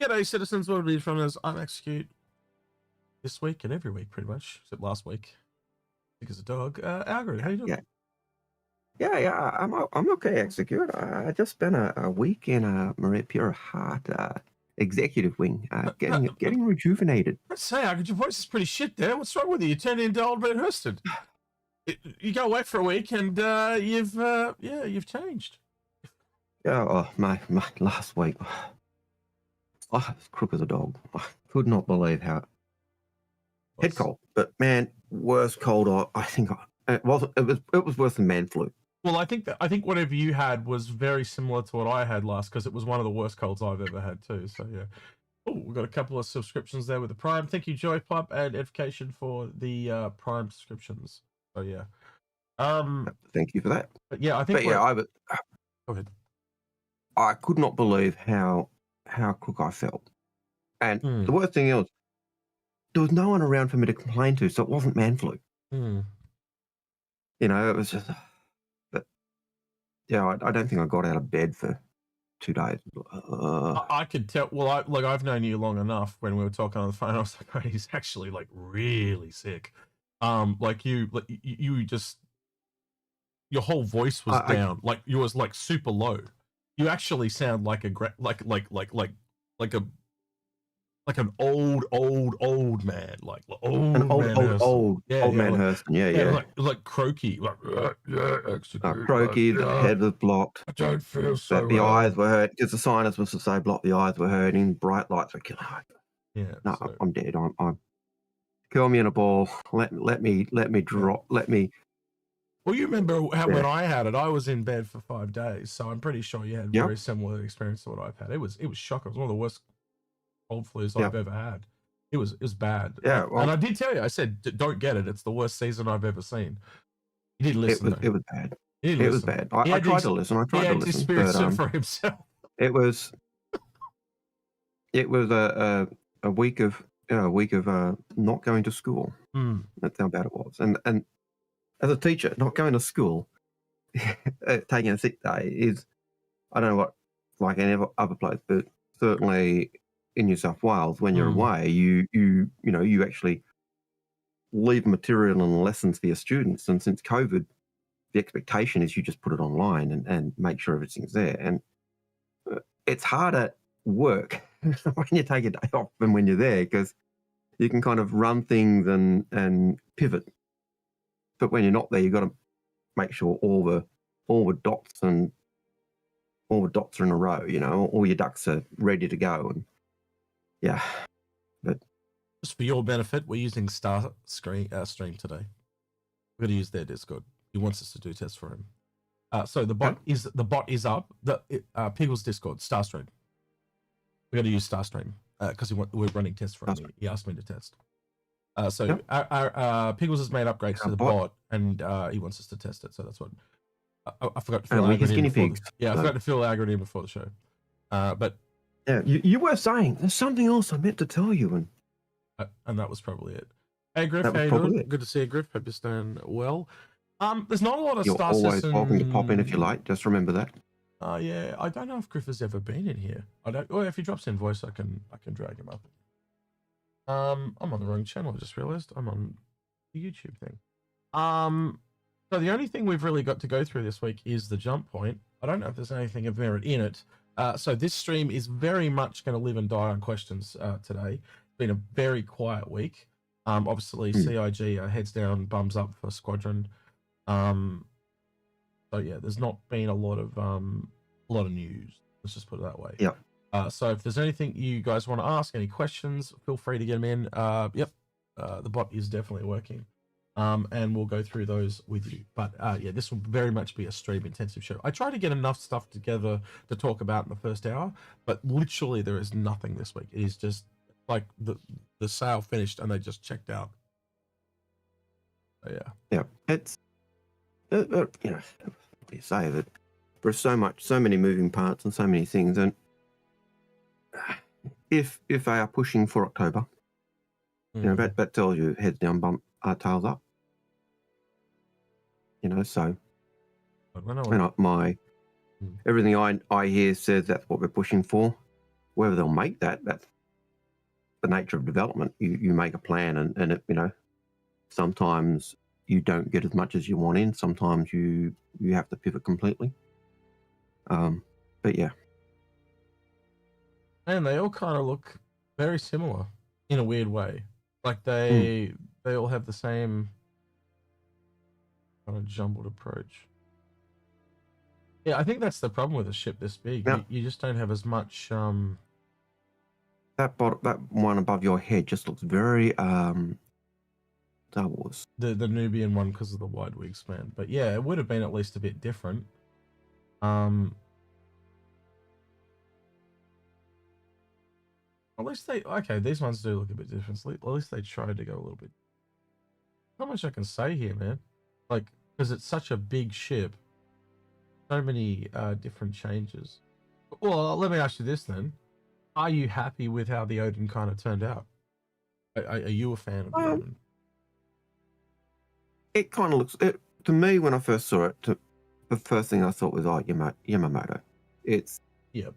G'day, citizens. What are from us? I'm Execute this week and every week, pretty much, except last week. Sick as a dog. Algared, how you doing? Yeah. I'm okay. Execute. I just spent a week in Maria Pure Heart executive wing, getting rejuvenated. Let's say, Algared, your voice is pretty shit there. What's wrong with you? You turned into old man Hurston. You go away for a week and you've changed. Yeah. Oh, my last week. I was crook as a dog. I could not believe how head cold, but man, worst cold. I think it wasn't. It was worse than man flu. Well, I think whatever you had was very similar to what I had last, because it was one of the worst colds I've ever had too. So yeah. Oh, we've got a couple of subscriptions there with the Prime. Thank you, Joy Pub and Edification, for the Prime subscriptions. So yeah. Thank you for that. But yeah, I think. Go ahead. I could not believe how crook I felt, and the worst thing is, there was no one around for me to complain to, so it wasn't man flu. You know, it was just. But yeah, I don't think I got out of bed for 2 days. I could tell. Well, I've known you long enough. When we were talking on the phone, I was like, oh, he's actually like really sick. You just, your whole voice was down. Like you was like super low. You actually sound like an old man, like old man Hurston. Hurston. Yeah. Like croaky, croaky. The head was blocked. I don't feel so. The eyes were hurt because the sinus was so blocked. The eyes were hurting. Bright lights were killing. Yeah. No, I'm dead. I'm. Kill me in a ball. Let me drop. Let me. Well, you remember when I had it, I was in bed for 5 days, so I'm pretty sure you had very similar experience to what I've had. It was shocking. It was one of the worst cold flus I've ever had. It was bad. Yeah, and I did tell you, I said, don't get it. It's the worst season I've ever seen. You didn't listen. It was bad. It was bad. I tried to listen. I tried to listen, but for himself. It was a week of not going to school. That's how bad it was. And as a teacher, not going to school, taking a sick day is, I don't know what, like any other place, but certainly in New South Wales, when you're away, you actually leave material and lessons for your students. And since COVID, the expectation is you just put it online and make sure everything's there. And it's hard at work when you take a day off than when you're there, because you can kind of run things and pivot. But when you're not there, you've got to make sure all the dots are in a row. You know, all your ducks are ready to go. And yeah, but just for your benefit, we're using STAR-Stream today. We're going to use their Discord. He wants us to do tests for him. So the bot is up. Piggle's Discord, STAR-Stream. We're going to use STAR-Stream because we're running tests for him. He asked me to test. So Piggles has made upgrades to the bot, and he wants us to test it. So that's what I forgot to fill Algared in. I forgot to fill Algared in before the show. But yeah, you were saying there's something else I meant to tell you, and that was probably it. Hey Griff, how you doing? Good to see you, Griff. Hope you're staying well. There's not a lot of You're Star always System. welcome to pop in if you like. Just remember that. Yeah, I don't know if Griff has ever been in here. I don't. Well, if he drops in voice, I can drag him up. I'm on the wrong channel. I just realized I'm on the YouTube thing. So the only thing we've really got to go through this week is the jump point. I don't know if there's anything of merit in it. So this stream is very much going to live and die on questions today. It's been a very quiet week. Obviously CIG heads down, bums up for Squadron. So yeah, there's not been a lot of news. Let's just put it that way. Yeah. So if there's anything you guys want to ask, any questions, feel free to get them in. The bot is definitely working. And we'll go through those with you. But yeah, this will very much be a stream intensive show. I try to get enough stuff together to talk about in the first hour, but literally there is nothing this week. It is just like the sale finished and they just checked out. So, yeah. It's you know, what do you say, that there's so many moving parts and so many things, and if they are pushing for October, you know, that tells you heads down, bump tails up. You know, so everything I hear says that's what we're pushing for. whether they'll make that, that's the nature of development. You make a plan, and it, sometimes you don't get as much as you want in. Sometimes you have to pivot completely. But yeah. And they all kind of look very similar in a weird way. Like they all have the same kind of jumbled approach. Yeah, I think that's the problem with a ship this big. Yeah. You just don't have as much. That one above your head just looks very Star Wars. The Nubian one because of the wide wingspan, but yeah, it would have been at least a bit different. At least these ones do look a bit different. At least they tried to go a little bit. Not much I can say here, man. Like, because it's such a big ship, so many different changes. Well, let me ask you this then: are you happy with how the Odin kind of turned out? Are you a fan of the Odin? It kind of looks to me when I first saw it. The first thing I thought was, oh, Yamamoto. It's the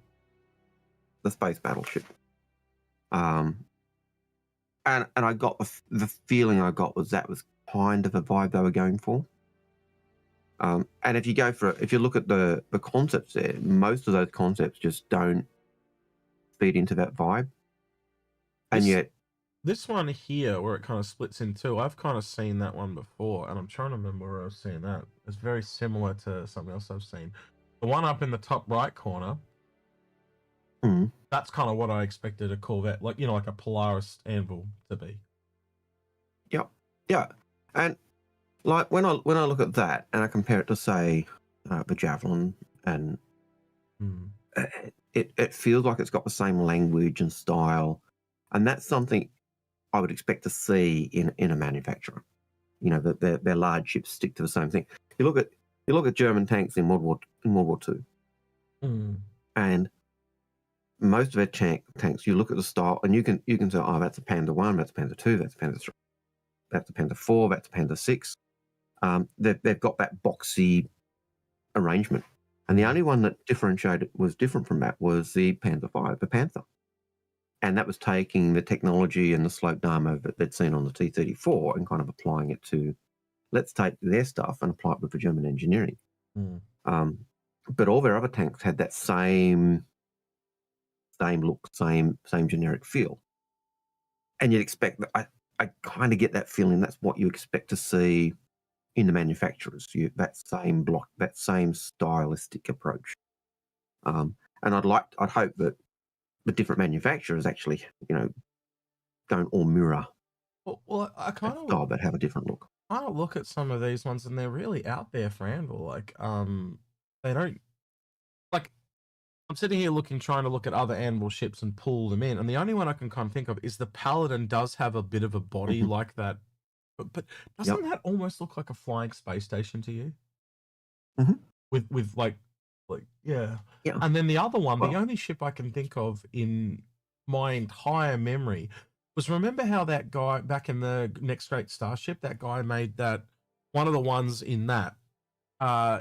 space battleship. And I got the feeling I got was that was kind of a vibe they were going for. And if you look at the concepts there, most of those concepts just don't feed into that vibe. And yet this one here, where it kind of splits in two, I've kind of seen that one before, and I'm trying to remember where I was seeing that. It's very similar to something else I've seen. The one up in the top right corner, that's kind of what I expected a Corvette, like a Polaris Anvil to be. Yeah. And like when I look at that and I compare it to, say, the Javelin, and it feels like it's got the same language and style, and that's something I would expect to see in a manufacturer. That their large ships stick to the same thing. You look at German tanks in World War II, and most of their tanks, you look at the style, and you can say, oh, that's a Panda 1, that's a Panda 2, that's a Panda 3, that's a Panda 4, that's a Panda 6. They've got that boxy arrangement, and the only one that was different from that was the Panda 5, the Panther. And that was taking the technology and the sloped armor that they'd seen on the T-34 and kind of applying it to, let's take their stuff and apply it with the German engineering. But all their other tanks had that same look, same generic feel. And you'd expect that. I kind of get that feeling that's what you expect to see in the manufacturers. That same block, that same stylistic approach. And I'd hope that the different manufacturers actually, don't all mirror. Well, I kind of style, but have a different look. I look at some of these ones, and they're really out there for Anvil. Like, they don't like. I'm sitting here trying to look at other Anvil ships and pull them in, and the only one I can kind of think of is the Paladin. Does have a bit of a body like that, but doesn't that almost look like a flying space station to you? With like yeah. And then the other one, the only ship I can think of in my entire memory was, remember how that guy back in the Next Great Starship, that guy made that one of the ones in that. I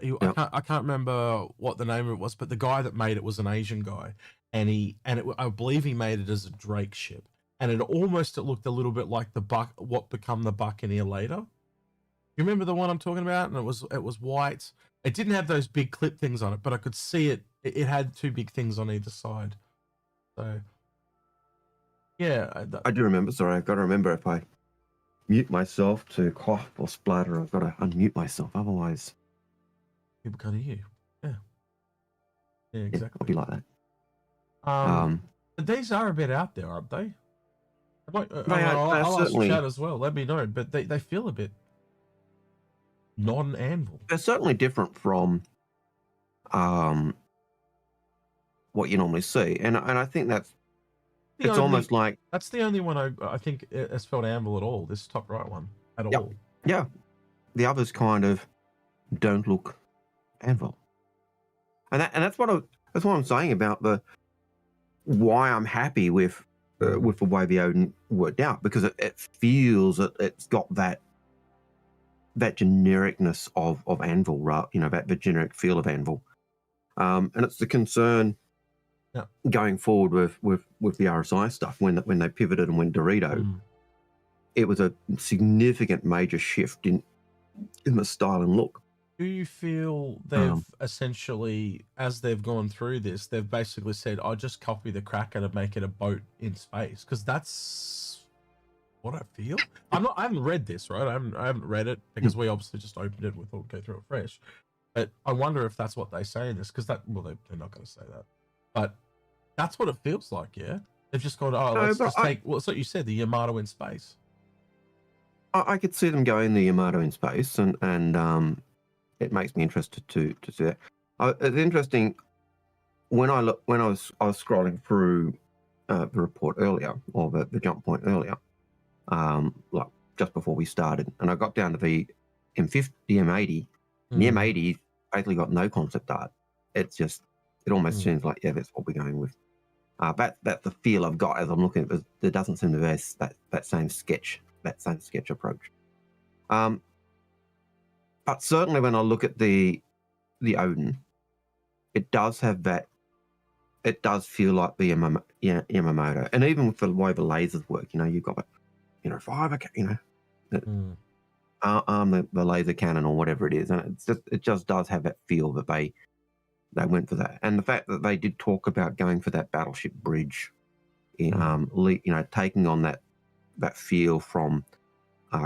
can't remember what the name of it was, but the guy that made it was an Asian guy, and I believe he made it as a Drake ship, and it looked a little bit like what become the Buccaneer later. You remember the one I'm talking about? And it was white. It didn't have those big clip things on it, but I could see it. It had two big things on either side. So yeah, I do remember. Sorry, I've got to remember, if I mute myself to cough or splatter, I've got to unmute myself. Otherwise, people can't hear you. Yeah, exactly. I'll be like that. But these are a bit out there, aren't they? I'll ask the chat as well. Let me know. But they feel a bit non-Anvil. They're certainly different from what you normally see, and I think it's almost like that's the only one I think has felt Anvil at all. This top right one at all. Yeah, the others kind of don't look Anvil, and that's what I'm saying about why I'm happy with the way the Odin worked out, because it feels that it's got that genericness of Anvil, right? The generic feel of Anvil, and it's the concern going forward with the RSI stuff, when they pivoted and went Dorito, it was a significant major shift in the style and look. Do you feel they've essentially, as they've gone through this, they've basically said, "I'll just copy the Kraken and make it a boat in space"? Because that's what I feel. I haven't read this, right? I haven't read it because we obviously just opened it. We thought we'd go through it fresh. But I wonder if that's what they say in this, because they're not going to say that. But that's what it feels like, yeah? They've just gone, let's just take, well, it's what you said, the Yamato in space. I could see them going the Yamato in space, and it makes me interested to see that. It's interesting, when I was scrolling through the report earlier, or the jump point earlier, like just before we started, and I got down to the M50, the M80, and the M80 basically got no concept art. It's just, it almost seems like, yeah, that's what we're going with. That's the feel I've got as I'm looking at it. There doesn't seem to be that same sketch approach. But certainly when I look at the Odin, it does have that. It does feel like the Yamamoto, and even with the way the lasers work, you've got five, the laser cannon or whatever it is, and it just does have that feel that they went for that, and the fact that they did talk about going for that battleship bridge, taking on that feel from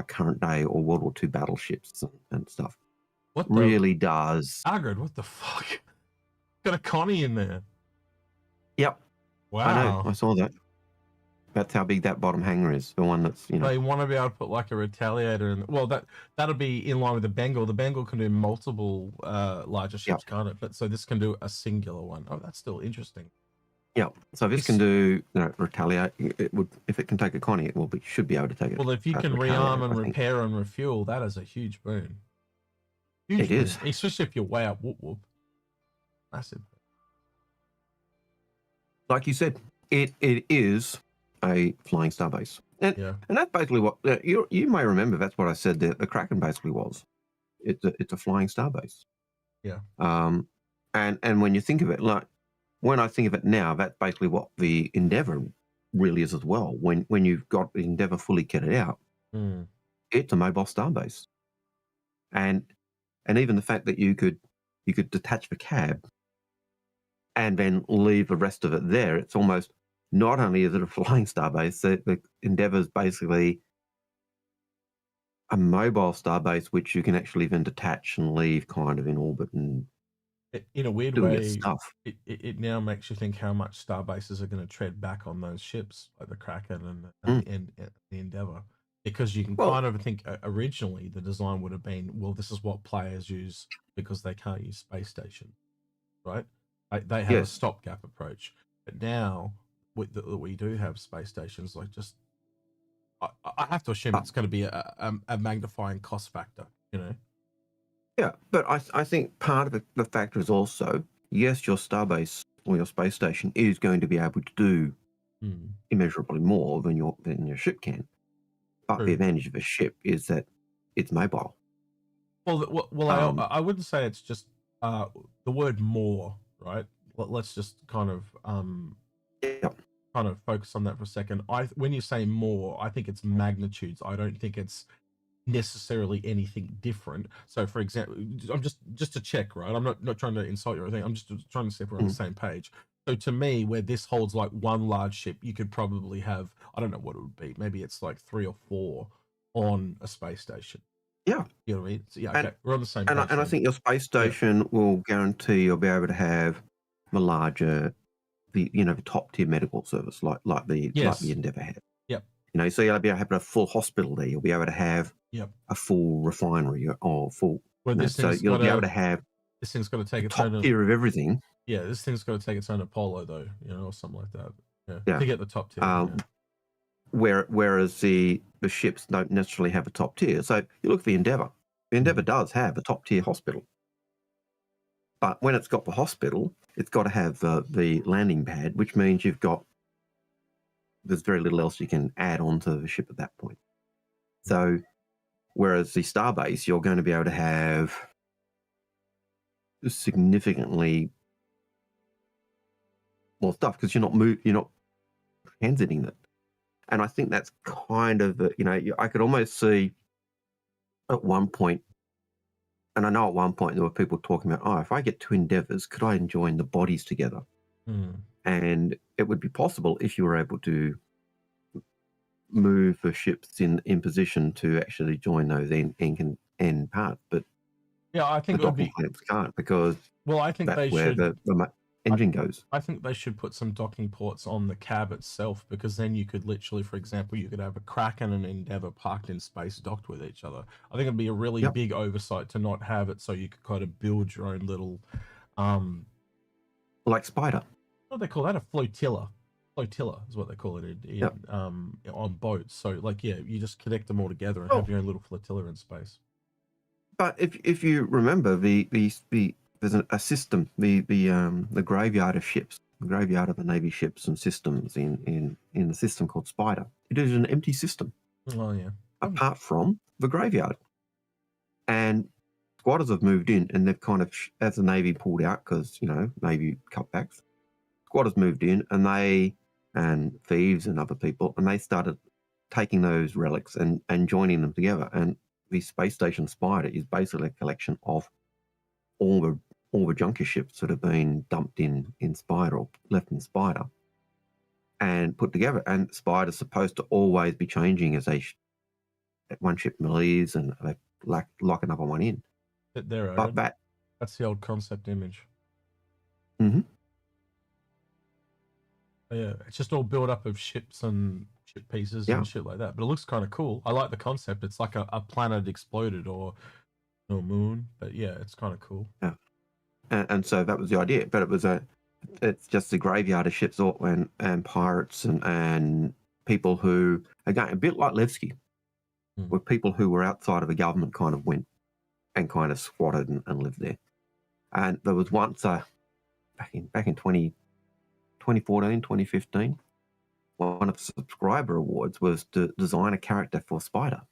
current day or World War II battleships and stuff. Really does. Algared, what the fuck? Got a Connie in there. Yep. Wow. I know. I saw that. That's how big that bottom hangar is. The one that's, They want to be able to put like a retaliator in. Well, that'll be in line with the Bengal. The Bengal can do multiple larger ships, can't it? But so this can do a singular one. Oh, that's still interesting. Yeah. So this can do retaliate. It would, if it can take a Connie, it should be able to take it. Well, if you can rearm and repair and refuel, that is a huge boon. It is, especially if you're way up whoop whoop. Massive. Like you said, it is a flying starbase, and that's basically what you may remember. That's what I said. The Kraken basically was. It's a flying starbase. Yeah. And when you think of it, like when I think of it now, that's basically what the Endeavour really is as well. When you've got the Endeavour fully kitted out, it's a mobile starbase, and even the fact that you could detach the cab and then leave the rest of it there, it's almost, not only is it a flying starbase, the Endeavour is basically a mobile starbase which you can actually then detach and leave kind of in orbit and in a weird doing way. Its stuff. It now makes you think how much starbases are going to tread back on those ships like the Kraken and the Endeavour, because you can kind of think originally the design would have been, well, this is what players use because they can't use space station, right? They have a stopgap approach, but now we do have space stations. Like, just I have to assume it's going to be a magnifying cost factor, Yeah, but I think part of the factor is also, yes, your starbase or your space station is going to be able to do immeasurably more than your ship can. But the advantage of a ship is that it's mobile. Well, I wouldn't say it's just the word more, right? Let's just kind of focus on that for a second. When you say more, I think it's magnitudes. I don't think it's necessarily anything different. So, for example, I'm just to check, right? I'm not trying to insult you or anything. I'm just trying to see if we're on the same page. So, to me, where this holds like one large ship, you could probably have, I don't know what it would be. Maybe it's like 3 or 4 on a space station. Yeah. You know what I mean? So, okay, we're on the same page. And I think your space station will guarantee you'll be able to have the larger, the top tier medical service like the Endeavour had. Yep. So you'll be able to have a full hospital there. You'll be able to have a full refinery or full. So you'll be able to have. This thing's got to take its top tier of everything. Yeah, this thing's got to take its own Apollo though, or something like that. Yeah. To get the top tier. Whereas the ships don't necessarily have a top tier. So you look at the Endeavour. The Endeavour does have a top tier hospital, but when it's got the hospital, it's got to have the landing pad, which means there's very little else you can add onto the ship at that point. So, whereas the starbase, you're going to be able to have significantly more stuff because you're not transiting it. And I think that's kind of I could almost see at one point, and I know at one point there were people talking about, oh, if I get two endeavors, could I join the bodies together? And it would be possible if you were able to move the ships in position to actually join those end parts. But yeah, I think the docking clamps can't because I think that's they where should. the engine goes. I think they should put some docking ports on the cab itself, because then you could literally, for example, you could have a Kraken and an Endeavour parked in space docked with each other. I think it'd be a really big oversight to not have it so you could kind of build your own little like Spider. What do they call that? A flotilla. Flotilla is what they call it on boats. So you just connect them all together and have your own little flotilla in space. But if you remember there's a system, the graveyard of ships, the graveyard of the Navy ships and systems in the system called Spider. It is an empty system. Oh yeah. Apart from the graveyard. And squatters have moved in and they've kind of, as the Navy pulled out, because Navy cutbacks, squatters moved in and thieves and other people, and they started taking those relics and joining them together. And the space station Spider is basically a collection of all the junker ships that have been dumped in Spider or left in Spider and put together. And Spider's supposed to always be changing as one ship leaves and they lock another one in. But that's the old concept image. Mm-hmm. Yeah, it's just all built up of ships and ship pieces and shit like that. But it looks kind of cool. I like the concept. It's like a planet exploded or moon. But yeah, it's kind of cool. Yeah, and so that was the idea. But it's just a graveyard of ships and pirates and people who, again, a bit like Levski, were people who were outside of the government kind of went and kind of squatted and lived there. And there was once back in 2014, 2015, one of the subscriber awards was to design a character for Spider.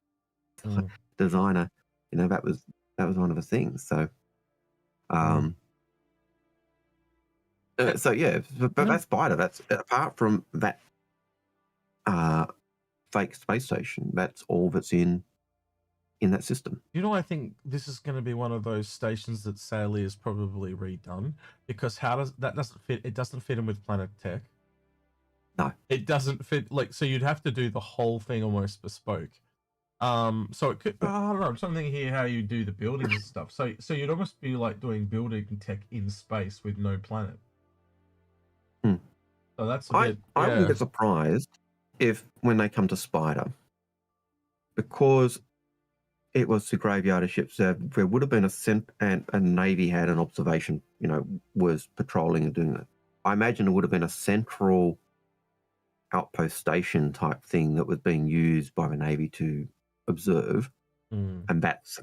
Designer, that was one of the things. So, but that's Spider. That's apart from that fake space station. That's all that's in that system. I think this is going to be one of those stations that sadly is probably redone, because that doesn't fit. It doesn't fit in with Planet Tech. No, it doesn't fit. So you'd have to do the whole thing almost bespoke. So it could. I don't know. Something here how you do the buildings and stuff. So you'd almost be like doing building tech in space with no planet. So that's a bit. I wouldn't get surprised if when they come to Spider, because it was the graveyard of ships, there would have been a Navy had an observation, was patrolling and doing that. I imagine it would have been a central outpost station type thing that was being used by the Navy to observe, and that's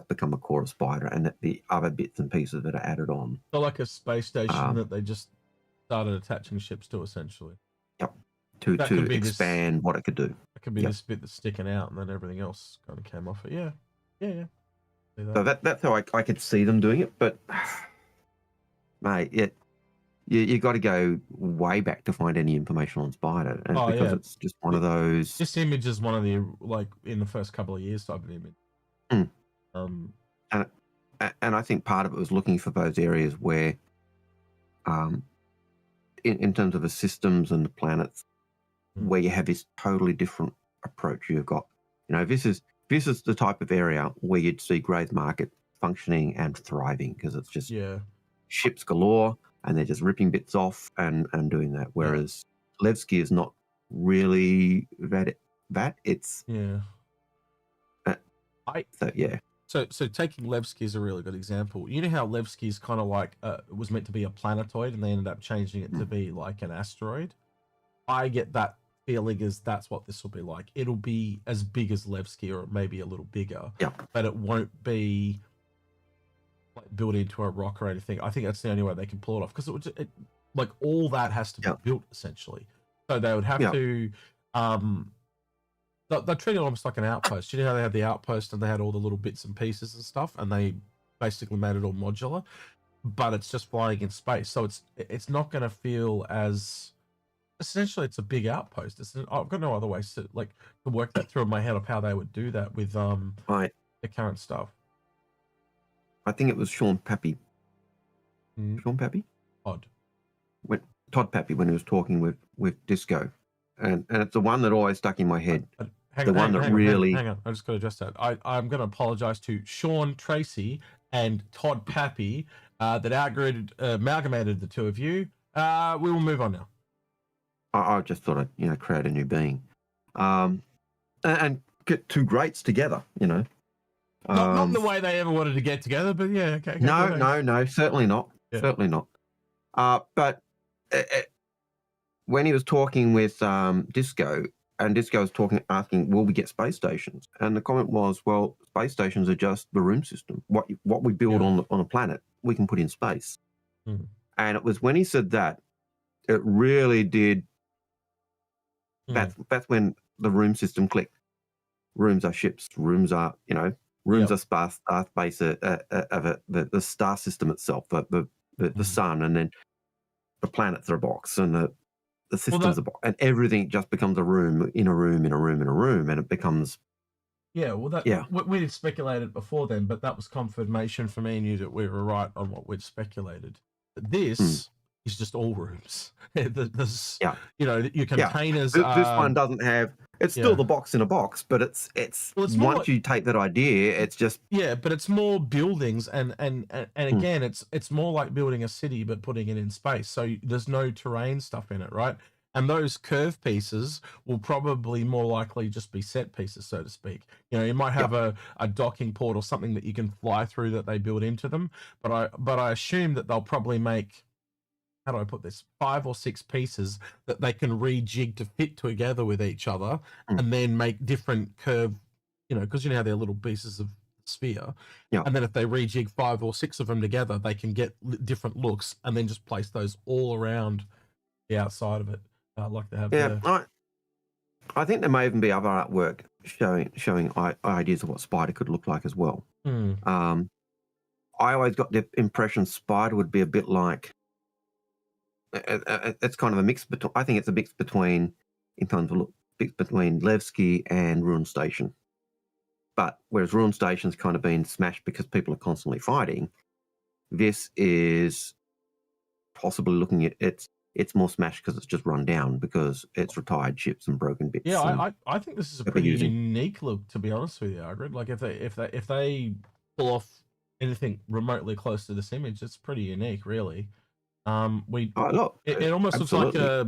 become a core of Spider, and that the other bits and pieces that are added on. So like a space station that they just started attaching ships to, essentially. Yep. To expand what it could do. It could be this bit that's sticking out, and then everything else kind of came off it. Yeah. So that's how I could see them doing it, but mate, you got to go way back to find any information on Spider, and because it's just one of those. This image is one of the in the first couple of years type of image. And I think part of it was looking for those areas where, in terms of the systems and the planets, where you have this totally different approach. You've got, this is the type of area where you'd see Gray's Market functioning and thriving, because it's just ships galore and they're just ripping bits off and doing that. Whereas Levski is not really that. It's So taking Levski is a really good example. You know how Levski is kind of like was meant to be a planetoid, and they ended up changing it to be like an asteroid. I get that feeling as that's what this will be like. It'll be as big as Levski, or maybe a little bigger. Yeah. But it won't be like built into a rock or anything. I think that's the only way they can pull it off, because like all that has to be built essentially. So they would have to. They treat it almost like an outpost. You know how they had the outpost and they had all the little bits and pieces and stuff, and they basically made it all modular. but it's just flying in space. So it's not going to feel as essentially it's a big outpost. I've got no other ways to work that through in my head of how they would do that with the current stuff. I think it was Sean Pappy. Sean Pappy? Todd Pappy when he was talking with Disco. And it's the one that always stuck in my head. Hang on. I just got to address that. I'm going to apologize to Sean Tracy and Todd Pappy that amalgamated the two of you. We will move on now. I just thought I'd create a new being, and get two greats together. Not in the way they ever wanted to get together, but yeah. Okay. No, certainly not. Yeah. Certainly not. But when he was talking with Disco, and Disco was asking, will we get space stations? And the comment was, well, space stations are just the room system. What we build on a planet, we can put in space. And it was when he said that, it really did. That's when the room system clicked. Rooms are ships. Rooms are are space of the star system itself, the sun, and then the planets are a box, and the systems are a box, and everything just becomes a room in a room in a room in a room, and it becomes. We had speculated before then, but that was confirmation for me and you that we were right on what we'd speculated. But this is just all rooms. Your containers. This one doesn't have. It's still the box in a box, but it's once you take that idea, it's just but it's more buildings, and again, it's more like building a city but putting it in space. So there's no terrain stuff in it, right? And those curve pieces will probably more likely just be set pieces, so to speak. You might have a docking port or something that you can fly through that they build into them. But I assume that they'll probably make, how do I put this, 5 or 6 pieces that they can rejig to fit together with each other, and then make different curve, because how they're little pieces of sphere. And then if they rejig 5 or 6 of them together, they can get different looks, and then just place those all around the outside of it, like they have there. I think there may even be other artwork showing ideas of what Spider could look like as well. I always got the impression Spider would be a bit like. It's kind of a mix between. I think it's a mix between, in terms of look, mix between Levski and Ruin Station. But whereas Ruin Station's kind of been smashed because people are constantly fighting, this is possibly looking at it's more smashed because it's just run down because it's retired ships and broken bits. Yeah, I think this is a pretty unique look, to be honest with you, Algared. Like if they pull off anything remotely close to this image, it's pretty unique, really. It almost looks like a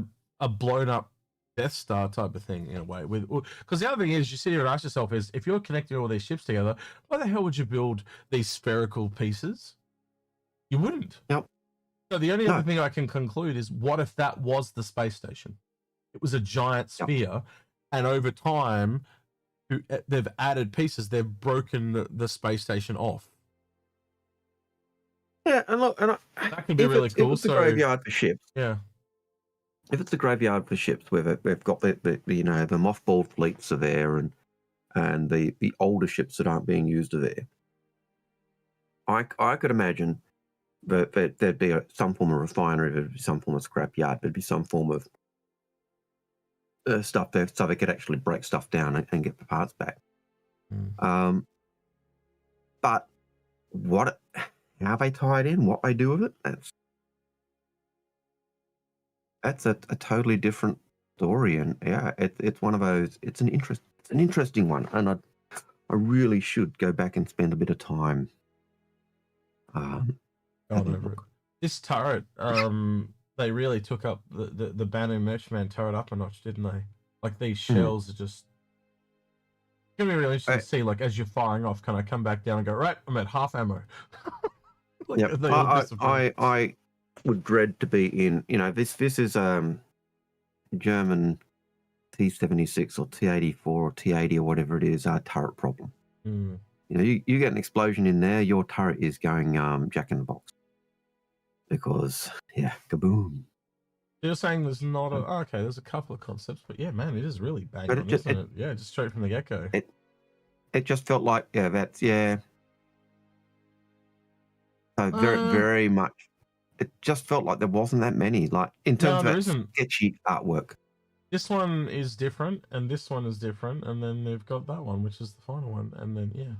blown up Death Star type of thing in a way. Because the other thing is, you sit here and ask yourself, is if you're connecting all these ships together, why the hell would you build these spherical pieces? You wouldn't. Yep. So the only other thing I can conclude is, what if that was the space station? It was a giant sphere, and over time, they've added pieces. They've broken the space station off. Yeah, and look, that could be really cool. If it's a graveyard for ships, if it's a graveyard for ships, where we've got the mothballed fleets are there, and the older ships that aren't being used are there. I could imagine that there'd be some form of refinery, there'd be some form of scrapyard, there'd be some form of stuff there, so they could actually break stuff down and get the parts back. But how they tie it in, what they do with it, that's a totally different story. And it's one of those. It's an interesting one, and I really should go back and spend a bit of time. Over it. This turret, they really took up the Banu Merchman turret up a notch, didn't they? Like, these shells are just. It's gonna be really interesting to see. Like, as you're firing off, can I come back down and go, right, I'm at half ammo? I would dread to be in. This is German T-76 or T-84 or T-80 or whatever it is, turret problem. You get an explosion in there, your turret is going Jack in the Box. Because, kaboom. You're saying there's not there's a couple of concepts, but yeah, man, it is really bang on, isn't it? Yeah, just straight from the get-go. It just felt like, So very much. It just felt like there wasn't that many. Like in terms No, of there that isn't. sketchy artwork. This one is different, and this one is different, and then they've got that one, which is the final one, and then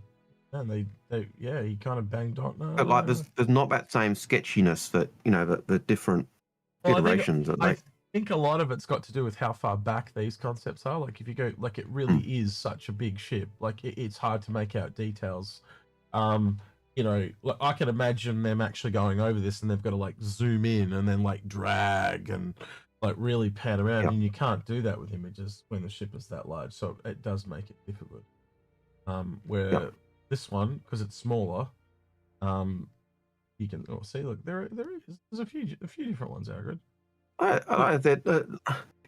and he kind of banged on. No, But like, there's not that same sketchiness that the different iterations that I think a lot of it's got to do with how far back these concepts are. Like if you go, like it really is such a big ship. Like it's hard to make out details. Like I can imagine them actually going over this, and they've got to like zoom in and then like drag and like really pan around, and you can't do that with images when the ship is that large. So it does make it difficult. Where this one, because it's smaller, you can see. Look, there's a few different ones, Algared. I that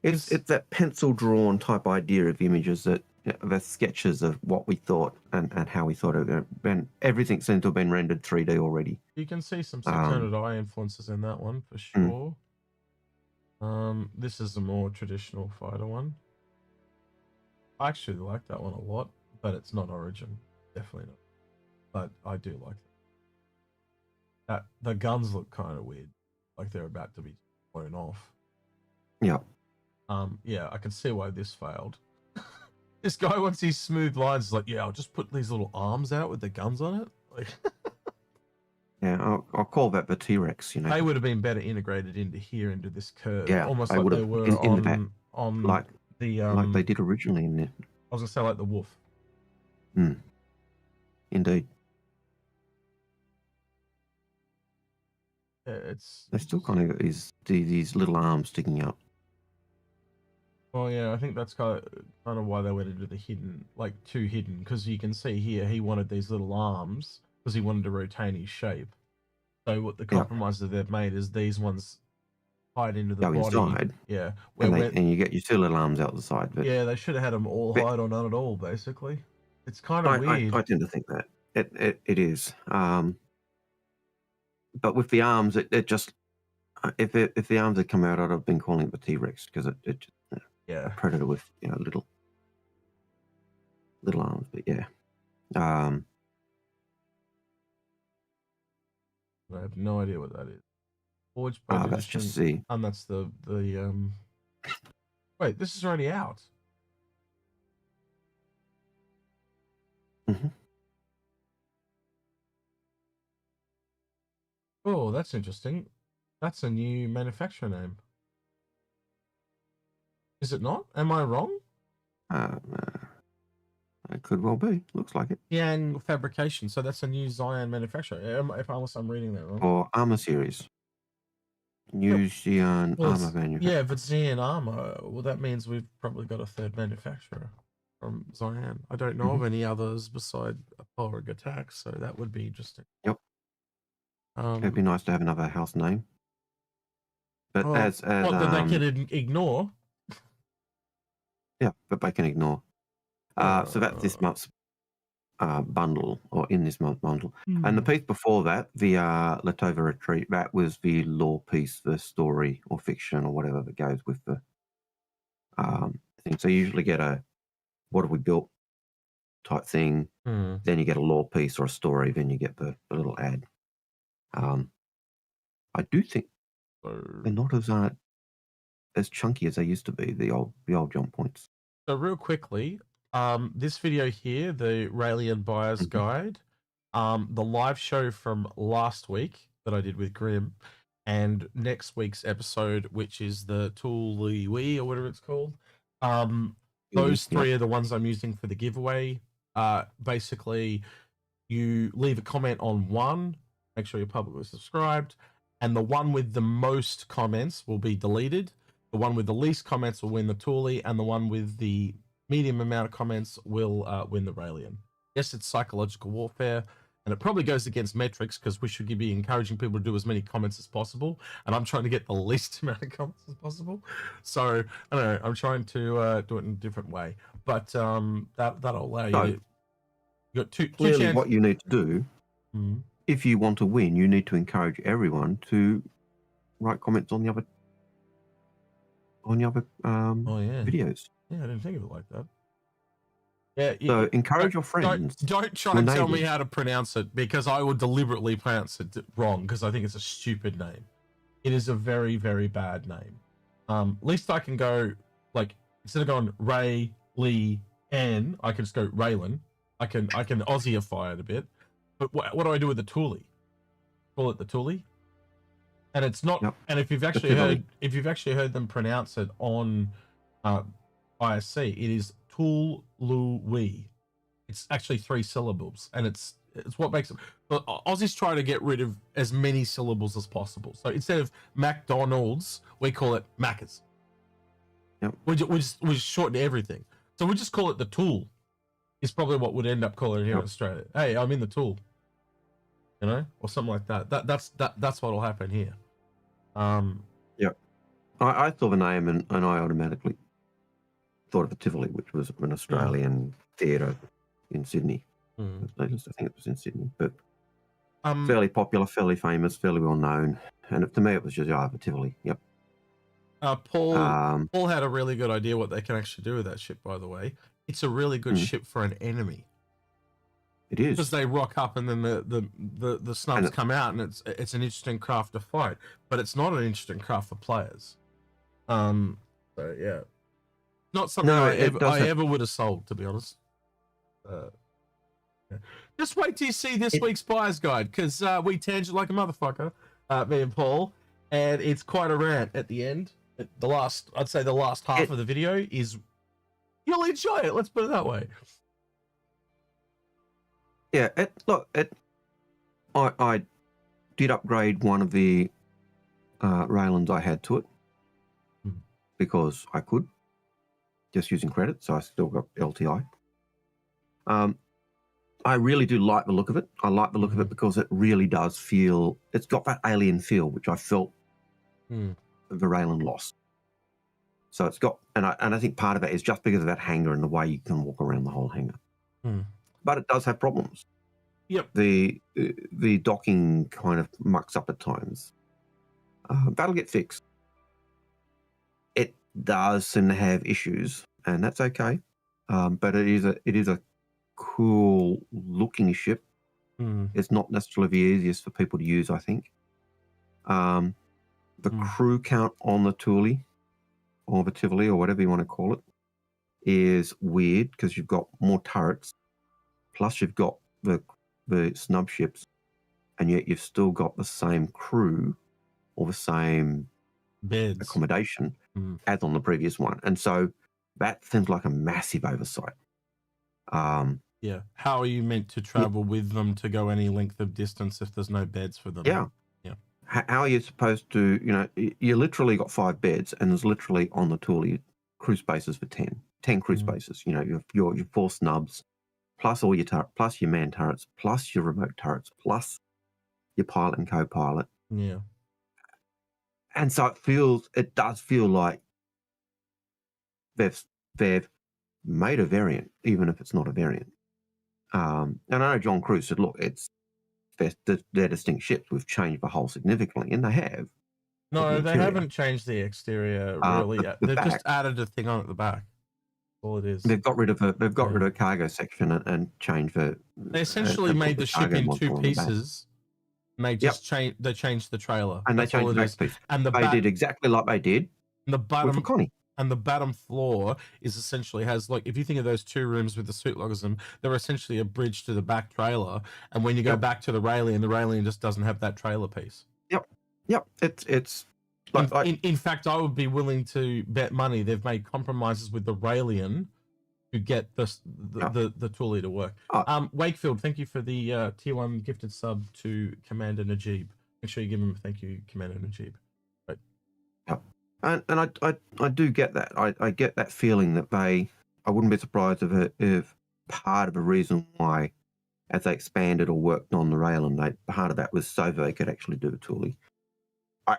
it's that pencil drawn type idea of images that the sketches of what we thought and how we thought it, and everything seemed to have been rendered 3D already. You can see some 600i influences in that one for sure. This is a more traditional fighter one. I actually like that one a lot, but it's not Origin, definitely not. But I do like that. The guns look kind of weird, like they're about to be blown off. Yeah. Yeah, I can see why this failed. This guy wants these smooth lines. Like, yeah, I'll just put these little arms out with the guns on it. Like, yeah, I'll call that the T-Rex. They would have been better integrated into here, into this curve. Yeah, almost like they were on like the like they did originally in it. I was gonna say like the wolf. Indeed. Yeah, they still kind of got these little arms sticking out. Oh yeah, I think that's kind of why they went into the hidden, like too hidden, because you can see here he wanted these little arms because he wanted to retain his shape. So what the compromise that they've made is these ones hide into the body. Inside. Yeah, and you get your two little arms out the side. But yeah, they should have had them all hide or none at all. Basically, it's kind of weird. I tend to think that it is. But with the arms, it just if the arms had come out, I'd have been calling it the T-Rex because it just, a predator with little arms. But yeah, I have no idea what that is. Forge that's just C. And that's the Wait, this is already out. Oh, that's interesting. That's a new manufacturer name. Is it not? Am I wrong? It could well be. Looks like it. Yang Fabrication. So that's a new Xi'an manufacturer. Unless I'm reading that wrong. Or Armor Series. New Xi'an Armor manufacturer. Yeah, if it's Xi'an Armor, well, that means we've probably got a third manufacturer from Xi'an. I don't know of any others beside Apollo Attack, so that would be interesting. Yep. It'd be nice to have another house name. But as what, that they can ignore? Yeah, but they can ignore. So that's this month's bundle, or in this month's bundle. And the piece before that, the Letova Retreat, that was the lore piece, the story or fiction or whatever that goes with the thing. So you usually get a what have we built type thing, then you get a lore piece or a story, then you get the little ad. I do think they're not as chunky as they used to be, the old jump points. So real quickly, this video here, the Raelian Buyer's Guide, the live show from last week that I did with Grim, and next week's episode, which is the Tool Wii or whatever it's called. Those three are the ones I'm using for the giveaway. Basically, you leave a comment on one, make sure you're publicly subscribed, and the one with the most comments will be deleted. The one with the least comments will win the Toolie, and the one with the medium amount of comments will win the Raelian. Yes, it's psychological warfare, and it probably goes against metrics because we should be encouraging people to do as many comments as possible, and I'm trying to get the least amount of comments as possible. So, I don't know, I'm trying to do it in a different way. But that'll allow you to... You got two chances. What you need to do, if you want to win, you need to encourage everyone to write comments on the other videos. Yeah, I didn't think of it like that. Yeah. So encourage your friends. Don't try and tell me how to pronounce it, because I will deliberately pronounce it wrong because I think it's a stupid name. It is a very, very bad name. At least I can go, like, instead of going Ray, Lee, N, I can just go Raylan. I can Aussieify it a bit. But what do I do with the Thule? Call it the Thule? And it's not. Yep. And if you've actually heard them pronounce it on ISC, it is Tool-Lu-Wee. It's actually 3 syllables, and it's what makes it. But Aussies try to get rid of as many syllables as possible. So instead of McDonald's, we call it Macca's. Yep. We just shorten everything. So we just call it the Tool. Is probably what we'd end up calling it here in Australia. Hey, I'm in the Tool. You know, or something like that. That's what'll happen here. Yeah, I saw the name and I automatically thought of the Tivoli, which was an Australian theatre in Sydney. I think it was in Sydney, but fairly popular, fairly famous, fairly well known. And to me, it was just the Tivoli. Yep. Paul had a really good idea what they can actually do with that ship. By the way, it's a really good ship for an enemy. It is, because they rock up and then the snubs come out, and it's an interesting craft to fight, but it's not an interesting craft for players. So yeah, not something I ever would have sold, to be honest. Yeah. Just wait till you see this week's buyer's guide, because we tangent like a motherfucker, me and Paul, and it's quite a rant at the end. I'd say the last half of the video is, you'll enjoy it. Let's put it that way. Yeah, I did upgrade one of the Raylans I had to it because I could, just using credit, so I still got LTI. I really do like the look of it. I like the look of it because it really does feel, it's got that alien feel, which I felt the Raylan lost. So it's got, and I think part of it is just because of that hangar and the way you can walk around the whole hangar. But it does have problems. Yep. The docking kind of mucks up at times. That'll get fixed. It does seem to have issues, and that's okay. But it is a cool looking ship. It's not necessarily the easiest for people to use, I think. The crew count on the Thule or the Tivoli or whatever you want to call it is weird because you've got more turrets. Plus, you've got the snub ships, and yet you've still got the same crew or the same beds, accommodation as on the previous one. And so that seems like a massive oversight. Yeah. How are you meant to travel with them to go any length of distance if there's no beds for them? Yeah. Yeah. How are you supposed to, you literally got 5 beds, and there's literally on the Thule crew spaces for 10 crew spaces. Your 4 snubs, plus all your plus your man turrets, plus your remote turrets, plus your pilot and co-pilot. Yeah. And so it does feel like they've made a variant, even if it's not a variant. And I know John Cruise said, look, they're distinct ships. We've changed the hull significantly, and they have. No, they haven't changed the exterior really yet. They've just added a thing on at the back. All it is. They've got rid of a cargo section and changed the. They essentially made the ship in 2 pieces. And they just changed the trailer. And they changed the back piece. And they did exactly like they did. And the bottom with Connie. And the bottom floor is essentially has, like, if you think of those 2 rooms with the suit lockers in them, they're essentially a bridge to the back trailer. And when you go back to the railing just doesn't have that trailer piece. Yep. It's in fact, I would be willing to bet money they've made compromises with the Raelian to get the Thule to work. Wakefield, thank you for the tier 1 gifted sub to Commander Najib. Make sure you give him a thank you, Commander Najib. Right. And I do get that. I get that feeling that I wouldn't be surprised if part of the reason why, as they expanded or worked on the Raelin, part of that was so they could actually do a Thule.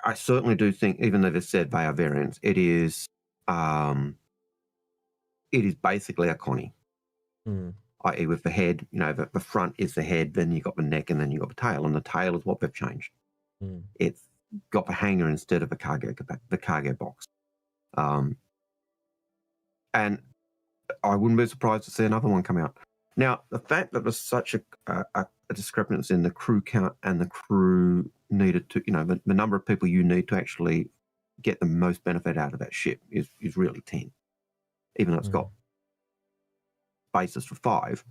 I certainly do think, even though they said they are variants, it is basically a Connie. I.e. with the head, the front is the head, then you've got the neck, and then you've got the tail, and the tail is what they've changed. It's got the hanger instead of the cargo box. And I wouldn't be surprised to see another one come out. Now, the fact that there's such a discrepancy in the crew count and the crew needed to, the number of people you need to actually get the most benefit out of that ship is really 10, even though it's got basis for 5.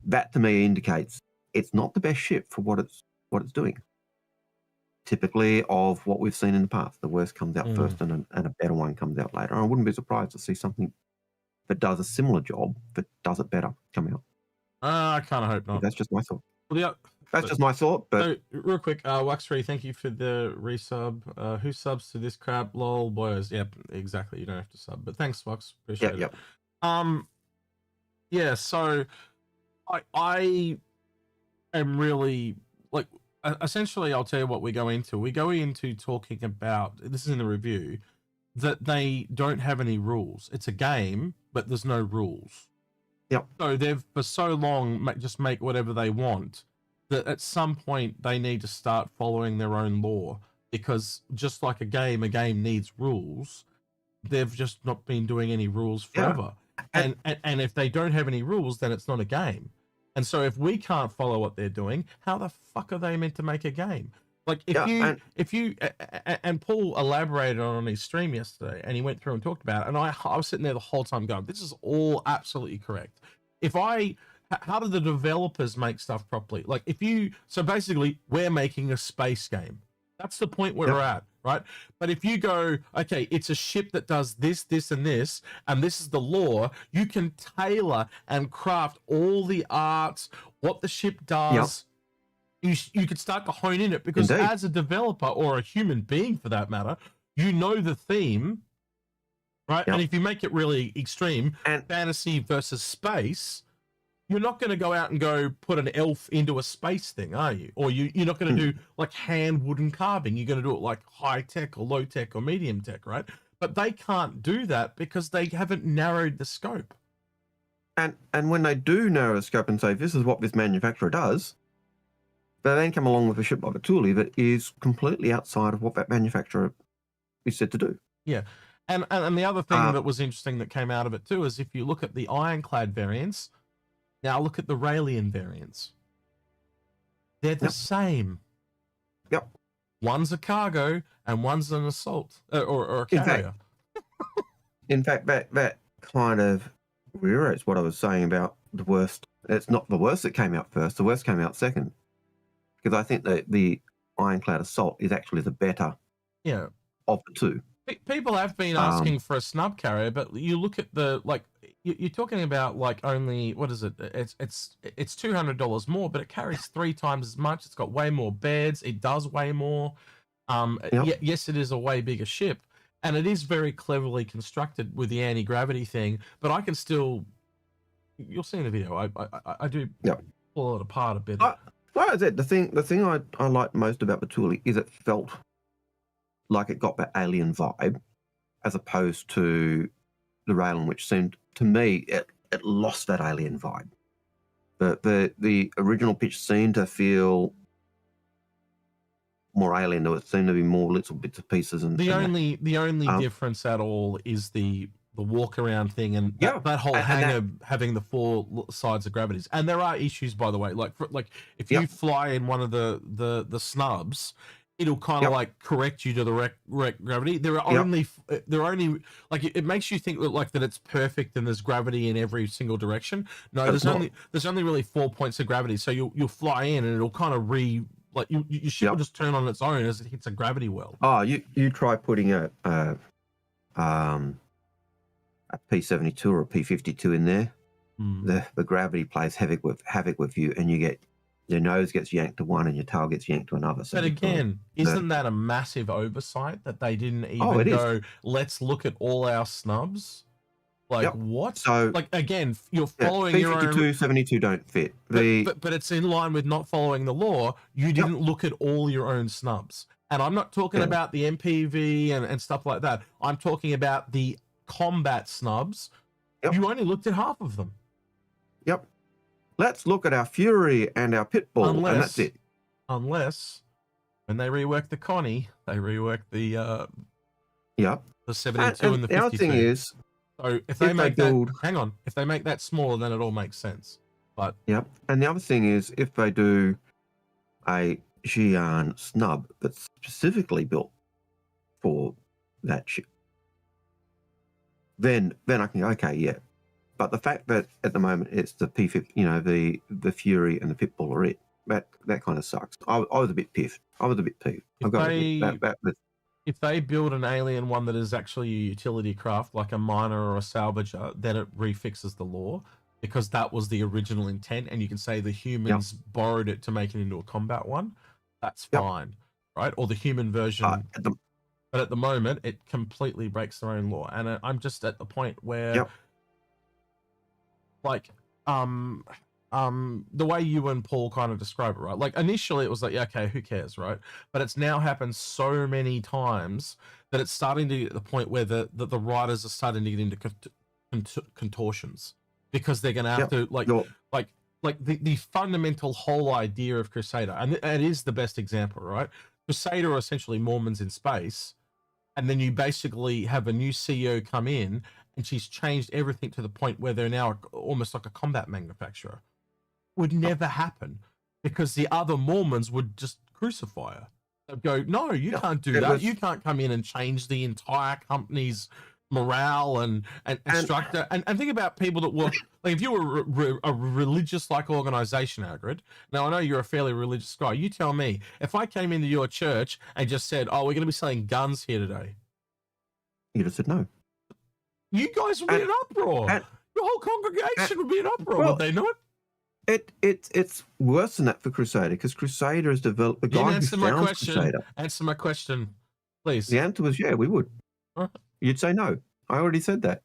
That to me indicates it's not the best ship for what it's doing. Typically, of what we've seen in the past, the worst comes out first, and a better one comes out later. And I wouldn't be surprised to see something that does a similar job that does it better come out. I kind of hope not. That's just my thought. Well, that's just my thought. But so, real quick, Wax3, thank you for the resub. Who subs to this crap? Lol, boys. Yep, exactly. You don't have to sub, but thanks, Wax. Appreciate it. Yeah. So, I am really like. Essentially, I'll tell you what we go into. We go into talking about, this is in the review, that they don't have any rules. It's a game, but there's no rules. Yep. So they've, for so long, just make whatever they want, that at some point they need to start following their own law. Because just like a game needs rules. They've just not been doing any rules forever. Yeah. And if they don't have any rules, then it's not a game. And so if we can't follow what they're doing, how the fuck are they meant to make a game? Like if you Paul elaborated on his stream yesterday, and he went through and talked about it, and I was sitting there the whole time going, this is all absolutely correct. How do the developers make stuff properly? Like so basically we're making a space game. That's the point where we're at, right? But if you go, okay, it's a ship that does this, this, and this is the law, you can tailor and craft all the arts, what the ship does. You could start to hone in it, because as a developer, or a human being for that matter, you know the theme, right? And if you make it really extreme, fantasy versus space, you're not going to go out and go put an elf into a space thing, are you? Or you're not going to do like hand wooden carving. You're going to do it like high tech or low tech or medium tech, right? But they can't do that because they haven't narrowed the scope. And when they do narrow the scope and say, this is what this manufacturer does, they then come along with a ship like a Thule that is completely outside of what that manufacturer is said to do. Yeah. And the other thing that was interesting that came out of it too is if you look at the Ironclad variants, now look at the Raelian variants. They're the same. Yep. One's a cargo and one's an assault or a carrier. In fact, that kind of reiterates what I was saying about the worst. It's not the worst that came out first. The worst came out second. Because I think that the Ironclad Assault is actually the better of the two. People have been asking for a snub carrier, but you look at you're talking about like only, what is it? It's $200 more, but it carries 3 times as much. It's got way more beds. It does way more. Yes, it is a way bigger ship, and it is very cleverly constructed with the anti-gravity thing. But I can still, you'll see in the video, I do pull it apart a bit. Like I said, the thing I like most about the Thule is it felt like it got that alien vibe, as opposed to the Raelian, which seemed to me it lost that alien vibe. The original pitch seemed to feel more alien. There seemed to be more little bits of pieces. And the only difference at all is the walk around thing, and that whole hangar having the 4 sides of gravities. And there are issues, by the way. Like if you fly in one of the snubs, it'll kind of like correct you to the gravity. There are only like it makes you think like that it's perfect and there's gravity in every single direction. No, there's only really 4 points of gravity. So you'll fly in and it'll kind of your ship will just turn on its own as it hits a gravity well. Oh, you try putting a P-72 or a P-52 in there. The gravity plays havoc with you, and your nose gets yanked to one and your tail gets yanked to another. So but again, isn't that a massive oversight that they didn't even go, let's look at all our snubs? Like what? So like again, you're following your own. P-52, 72 don't fit. But it's in line with not following the law. You didn't look at all your own snubs. And I'm not talking about the MPV and stuff like that. I'm talking about the combat snubs. You only looked at half of them. Yep. Let's look at our Fury and our Pitbull, and that's it. Unless when they rework the Connie, they rework the 72 and the 52. The other thing is, So if they make build, that, hang on, if they make that smaller, then it all makes sense. But yep. And the other thing is, if they do a Xi'an snub that's specifically built for that ship, then I can go, okay, yeah. But the fact that at the moment it's the P50, you know, the Fury and the Pitbull are it, that kind of sucks. I was a bit piffed. I was a bit peeved. If they build an alien one that is actually a utility craft, like a miner or a salvager, then it refixes the lore, because that was the original intent, and you can say the humans borrowed it to make it into a combat one. That's fine, right? Or the human version. But at the moment, it completely breaks their own law, and I'm just at the point where, like, the way you and Paul kind of describe it, right? Like initially, it was like, yeah, okay, who cares, right? But it's now happened so many times that it's starting to get to the point where the writers are starting to get into contortions, because they're going to have to like the fundamental whole idea of Crusader, and it is the best example, right? Crusader are essentially Mormons in space. And then you basically have a new CEO come in, and she's changed everything to the point where they're now almost like a combat manufacturer. Would never happen, because the other Mormons would just crucify her. They'd go, no, you can't do that. You can't come in and change the entire company's morale and structure. And think about people that were, like, if you were a religious like organization, Algared. Now I know you're a fairly religious guy. You tell me, if I came into your church and just said, oh, we're going to be selling guns here today, you'd have said no. You guys would be in uproar. Your whole congregation would be in uproar, would they not? It's worse than that for Crusader, because Crusader has developed the guy who found Crusader. Answer my question, please. The answer was we would. You'd say no. I already said that.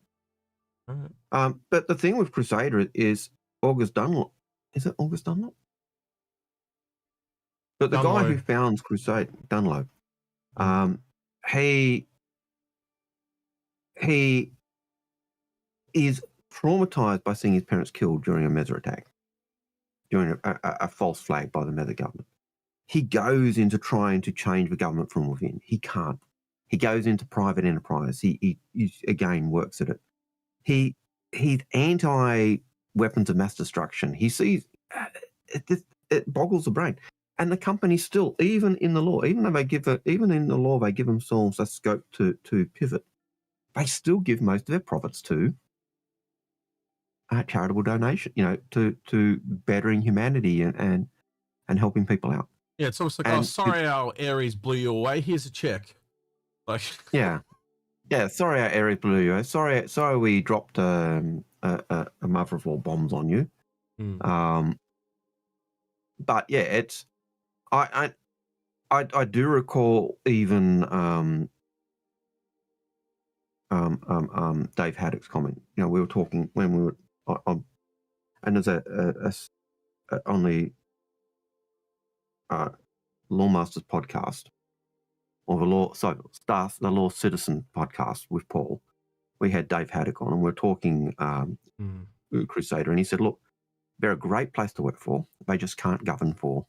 But the thing with Crusader is August Dunlop. Is it August Dunlop? But the guy who founds Crusader, Dunlop, he is traumatized by seeing his parents killed during a Meza attack, during a false flag by the Meza government. He goes into trying to change the government from within. He can't. He goes into private enterprise. He again works at it. He's anti-weapons of mass destruction. He sees it boggles the brain. And the company still, even in the law, even in the law they give themselves a scope to pivot, they still give most of their profits to charitable donation, to bettering humanity and helping people out. Yeah, it's almost like, oh, sorry, our Ares blew you away. Here's a check. Like, yeah. Sorry, our Ares blew you away. Sorry, we dropped a mother of all bombs on you. But yeah, it's I do recall even Dave Haddock's comment. We were talking when we were on, and there's on the Lawmasters podcast, or the Law Citizen podcast with Paul. We had Dave Haddock on, and we were talking Crusader, and he said, look, they're a great place to work for. They just can't govern for.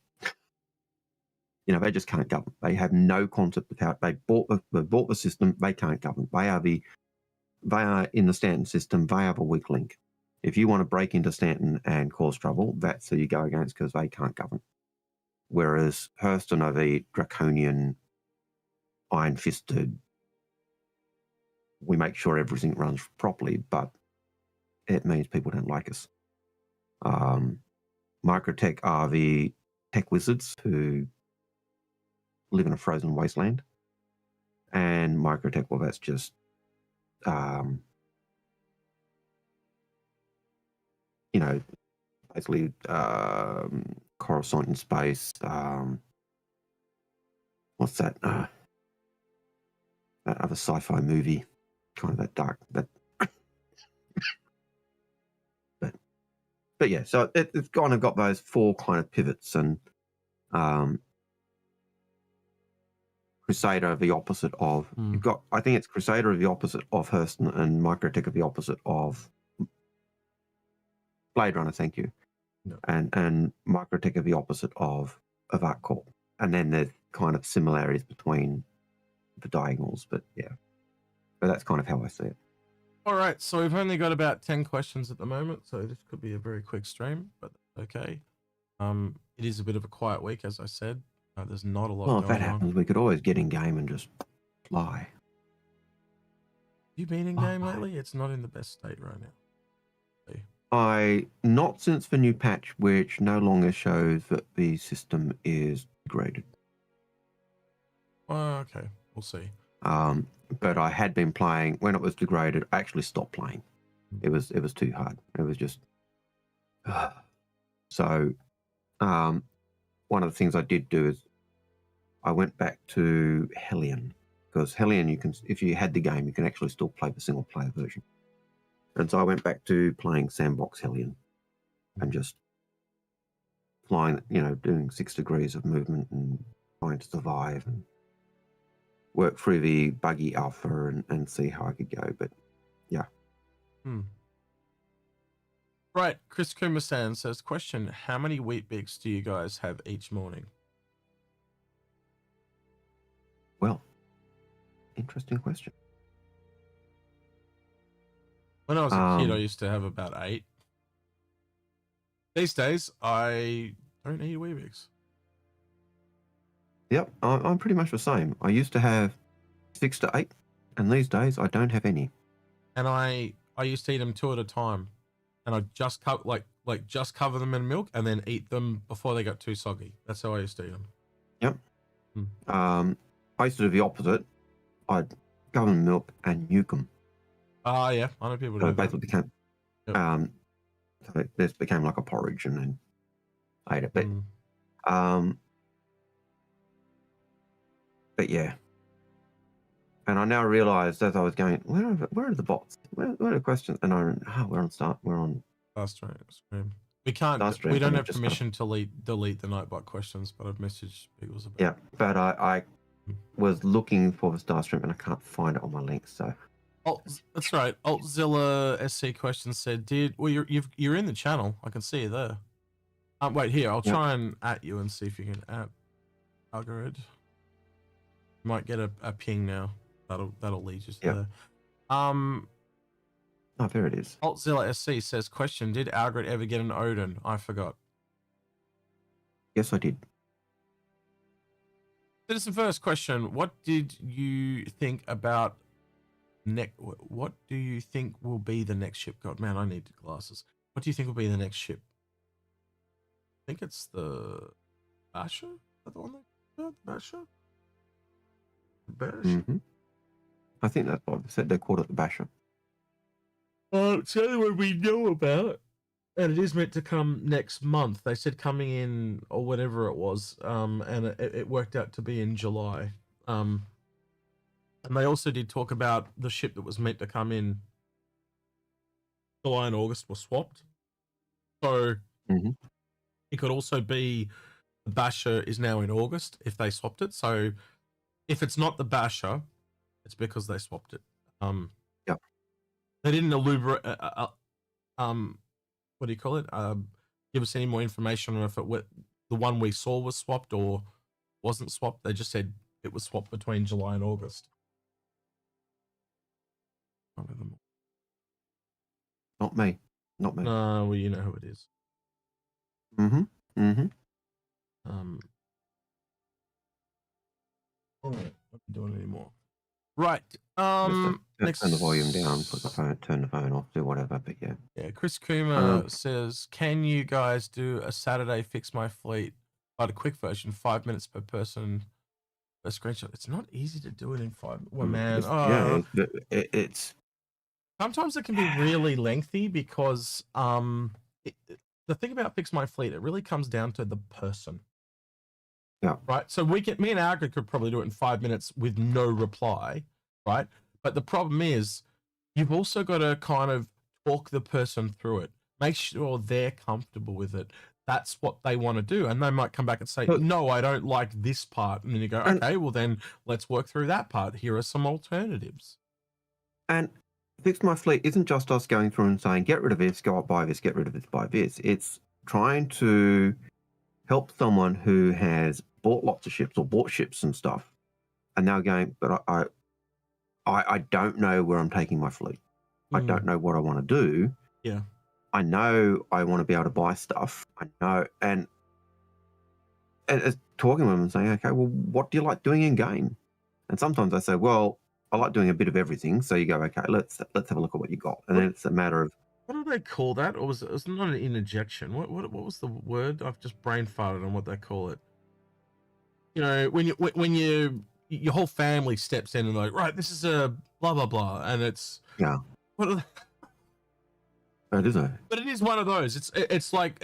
They just can't govern. They have no concept of how they bought the system. They can't govern. They are in the Stanton system. They have a weak link. If you want to break into Stanton and cause trouble, that's who you go against, because they can't govern. Whereas Hurston are the draconian, iron-fisted, we make sure everything runs properly, but it means people don't like us. Microtech are the tech wizards who live in a frozen wasteland. And Microtech, well, that's just basically Coruscant in space. What's that? That other sci-fi movie, kind of that dark, but yeah. So it's kind of got those four kind of pivots, and Crusader the opposite of you've got. I think it's Crusader the opposite of Hurston, and Microtech the opposite of Blade Runner. Thank you. No. And Microtech the opposite of ArcCorp. And then there's kind of similarities between the diagonals, but yeah. But that's kind of how I see it. All right, so we've only got about 10 questions at the moment, so this could be a very quick stream, but okay. It is a bit of a quiet week, as I said. There's not a lot Well, if that going happens, on. we could always get in game and just fly. You been in game lately? It's not in the best state right now. Not since the new patch, which no longer shows that the system is degraded. Okay, we'll see. But I had been playing when it was degraded. I actually stopped playing. It was too hard. It was just so. One of the things I did do is I went back to Hellion, because Hellion, you can, if you had the game, you can actually still play the single player version. And so I went back to playing Sandbox Hellion and just flying, doing 6 degrees of movement and trying to survive and work through the buggy alpha and see how I could go. But yeah. Right, Chris Kumasan says, question, how many wheat bix do you guys have each morning? Well, interesting question. When I was a kid, I used to have about 8. These days, I don't eat wheat bix. Yep, I'm pretty much the same. I used to have 6 to 8, and these days I don't have any. And I used to eat them 2 at a time, and I just just cover them in milk and then eat them before they got too soggy. That's how I used to eat them. Yep. I used to do the opposite. I'd cover them in milk and nuke them. Yeah, I know people do that. Basically became, so this became like a porridge, and then I ate it. But yeah. And I now realised as I was going, where are the bots? Where are the questions? And we're on start. We're on STAR-JM. We can't. STAR-JM, we don't have permission to delete the Nightbot questions, but I've messaged people about. Yeah, but I was looking for the STAR-JM and I can't find it on my links. So that's right. Altzilla SC question said, you're in the channel. I can see you there. Wait here. I'll try and at you and see if you can at Algared. You might get a ping now. That'll lead you to there. Oh, there it is. Altzilla SC says, question, did Algared ever get an Odin? I forgot. Yes, I did. Citizen first question, what did you think about what do you think will be the next ship? God, man, I need glasses. What do you think will be the next ship? I think it's the Basher? Is that the one they called? Basher? I think that's what they said. They called it the Basher. It's the only one we know about, and it is meant to come next month. They said coming in or whatever it was, and it worked out to be in July. And they also did talk about the ship that was meant to come in July and August was swapped. So it could also be the Basher is now in August if they swapped it. So if it's not the Basher, it's because they swapped it. They didn't eluberate, what do you call it? Give us any more information on if the one we saw was swapped or wasn't swapped. They just said it was swapped between July and August. Not me. No, well, you know who it is. I'm not doing it anymore. Right. Turn the volume down, turn the phone off, do whatever. But yeah. Yeah. Chris Kuma says, "Can you guys do a Saturday fix my fleet, but a quick version, 5 minutes per person, a screenshot?" It's not easy to do it in 5. Well, man. It's sometimes it can be really lengthy because the thing about fix my fleet, it really comes down to the person. Yeah. Right. So me and Algared could probably do it in 5 minutes with no reply. Right. But the problem is you've also got to kind of talk the person through it. Make sure they're comfortable with it. That's what they want to do. And they might come back and say, no, I don't like this part. And then you go, okay, well then let's work through that part. Here are some alternatives. And fix my fleet isn't just us going through and saying, get rid of this, go up, buy this, get rid of this, buy this. It's trying to help someone who has bought lots of ships or bought ships and stuff, and now going, but I don't know where I'm taking my fleet. And so, how do we help them? And that's where fix my fleet comes in. Fix my fleet is not just us going through and saying, get rid of this, go up, buy this, get rid of this, buy this. It's trying to help someone who has bought lots of ships or bought ships and stuff, and now going, but I don't know what I want to do. Yeah. I know I want to be able to buy stuff. I know, and talking to them and saying, okay, well, what do you like doing in game? And sometimes I say, well, I like doing a bit of everything. So you go, okay, let's have a look at what you got, and then it's a matter of, what do they call that? Or was it not an interjection? What was the word? I've just brain farted on what they call it. You know, when your whole family steps in and like, right, this is a blah blah blah, and it's what are they? It is But it is one of those. It's like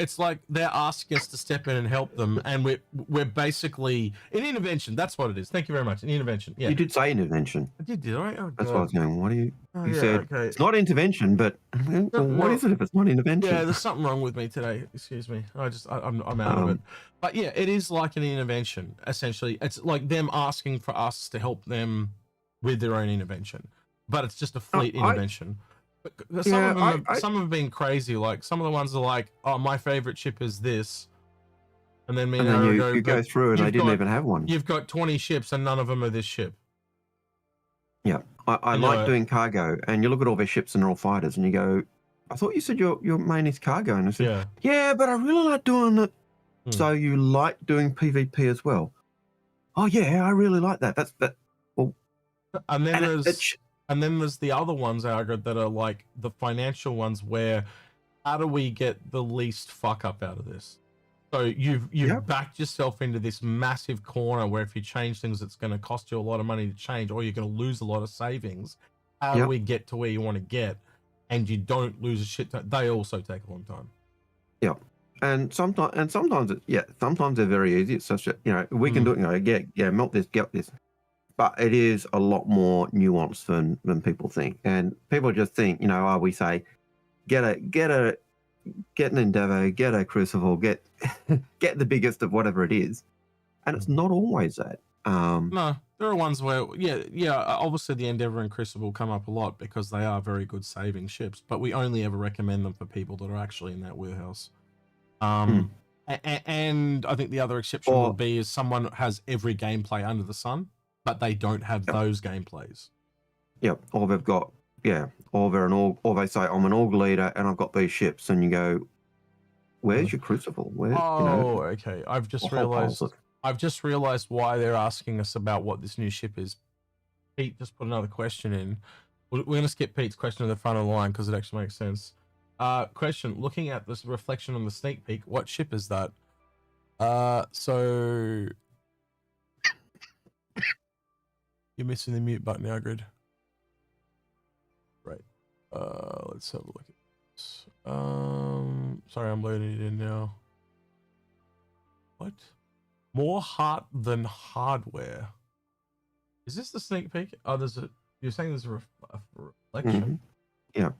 they're asking us to step in and help them, and we're basically an intervention. That's what it is. Thank you very much. An intervention. Yeah, you did say intervention. I did I? Oh, that's what I was going. What do you? Oh, you said okay. It's not intervention, but well, what is it if it's not intervention? Yeah, there's something wrong with me today. Excuse me. I'm out of it. But yeah, it is like an intervention. Essentially, it's like them asking for us to help them with their own intervention, but it's just a fleet intervention. Some of them have been crazy. Like some of the ones are like, "Oh, my favorite ship is this," and then you go through and they didn't even have one. You've got 20 ships and none of them are this ship. Yeah, I like doing cargo, and you look at all their ships and they're all fighters, and you go, "I thought you said your main is cargo," and I said, "Yeah, but I really like doing it." So you like doing PvP as well? Oh yeah, I really like that. That's that. Well, and then there's the other ones, Algared, that are like the financial ones where how do we get the least fuck up out of this? So you've backed yourself into this massive corner where if you change things, it's going to cost you a lot of money to change, or you're going to lose a lot of savings. How do we get to where you want to get and you don't lose a shit ton? They also take a long time. Yeah. And sometimes sometimes they're very easy. It's such a, we can do it, melt this, get this. But it is a lot more nuanced than people think. And people just think, we say, get an Endeavor, get a Crucible, get the biggest of whatever it is. And it's not always that. No, there are ones where, obviously the Endeavor and Crucible come up a lot because they are very good saving ships, but we only ever recommend them for people that are actually in that warehouse. And I think the other exception will be is someone has every gameplay under the sun, but they don't have those gameplays. Yep. Or they've got, or they're or they say, I'm an org leader and I've got these ships, and you go, where's your Crucible? Where? Okay. I've just realized why they're asking us about what this new ship is. Pete just put another question in. We're going to skip Pete's question to the front of the line because it actually makes sense. Question, looking at this reflection on the sneak peek, what ship is that? So you're missing the mute button, Algared. Right. Let's have a look at this. Sorry, I'm loading it in now. What? More heart than hardware. Is this the sneak peek? Oh, you're saying there's a reflection? Yeah.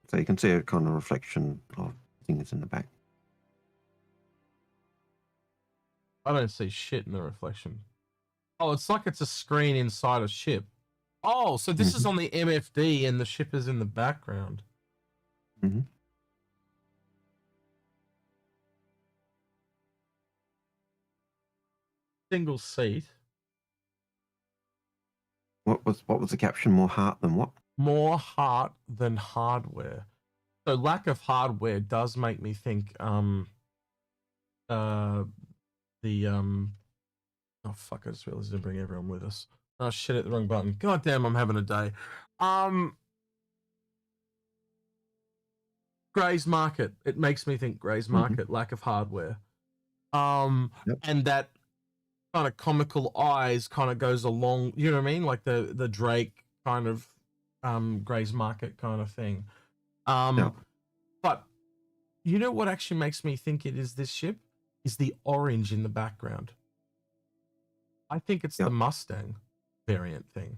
So you can see a kind of reflection of things in the back. I don't see shit in the reflection. Oh, it's like it's a screen inside a ship. Oh, so this is on the MFD and the ship is in the background. Single seat. What was the caption? More heart than what? More heart than hardware. So lack of hardware does make me think oh fuck, I just realized I didn't bring everyone with us. Oh shit, hit the wrong button. God damn, I'm having a day. Gray's Market. It makes me think Gray's Market, lack of hardware. And that kind of comical eyes kind of goes along, you know what I mean? Like the Drake kind of Gray's Market kind of thing. But you know what actually makes me think it is this ship? Is the orange in the background. I think it's the Mustang variant thing.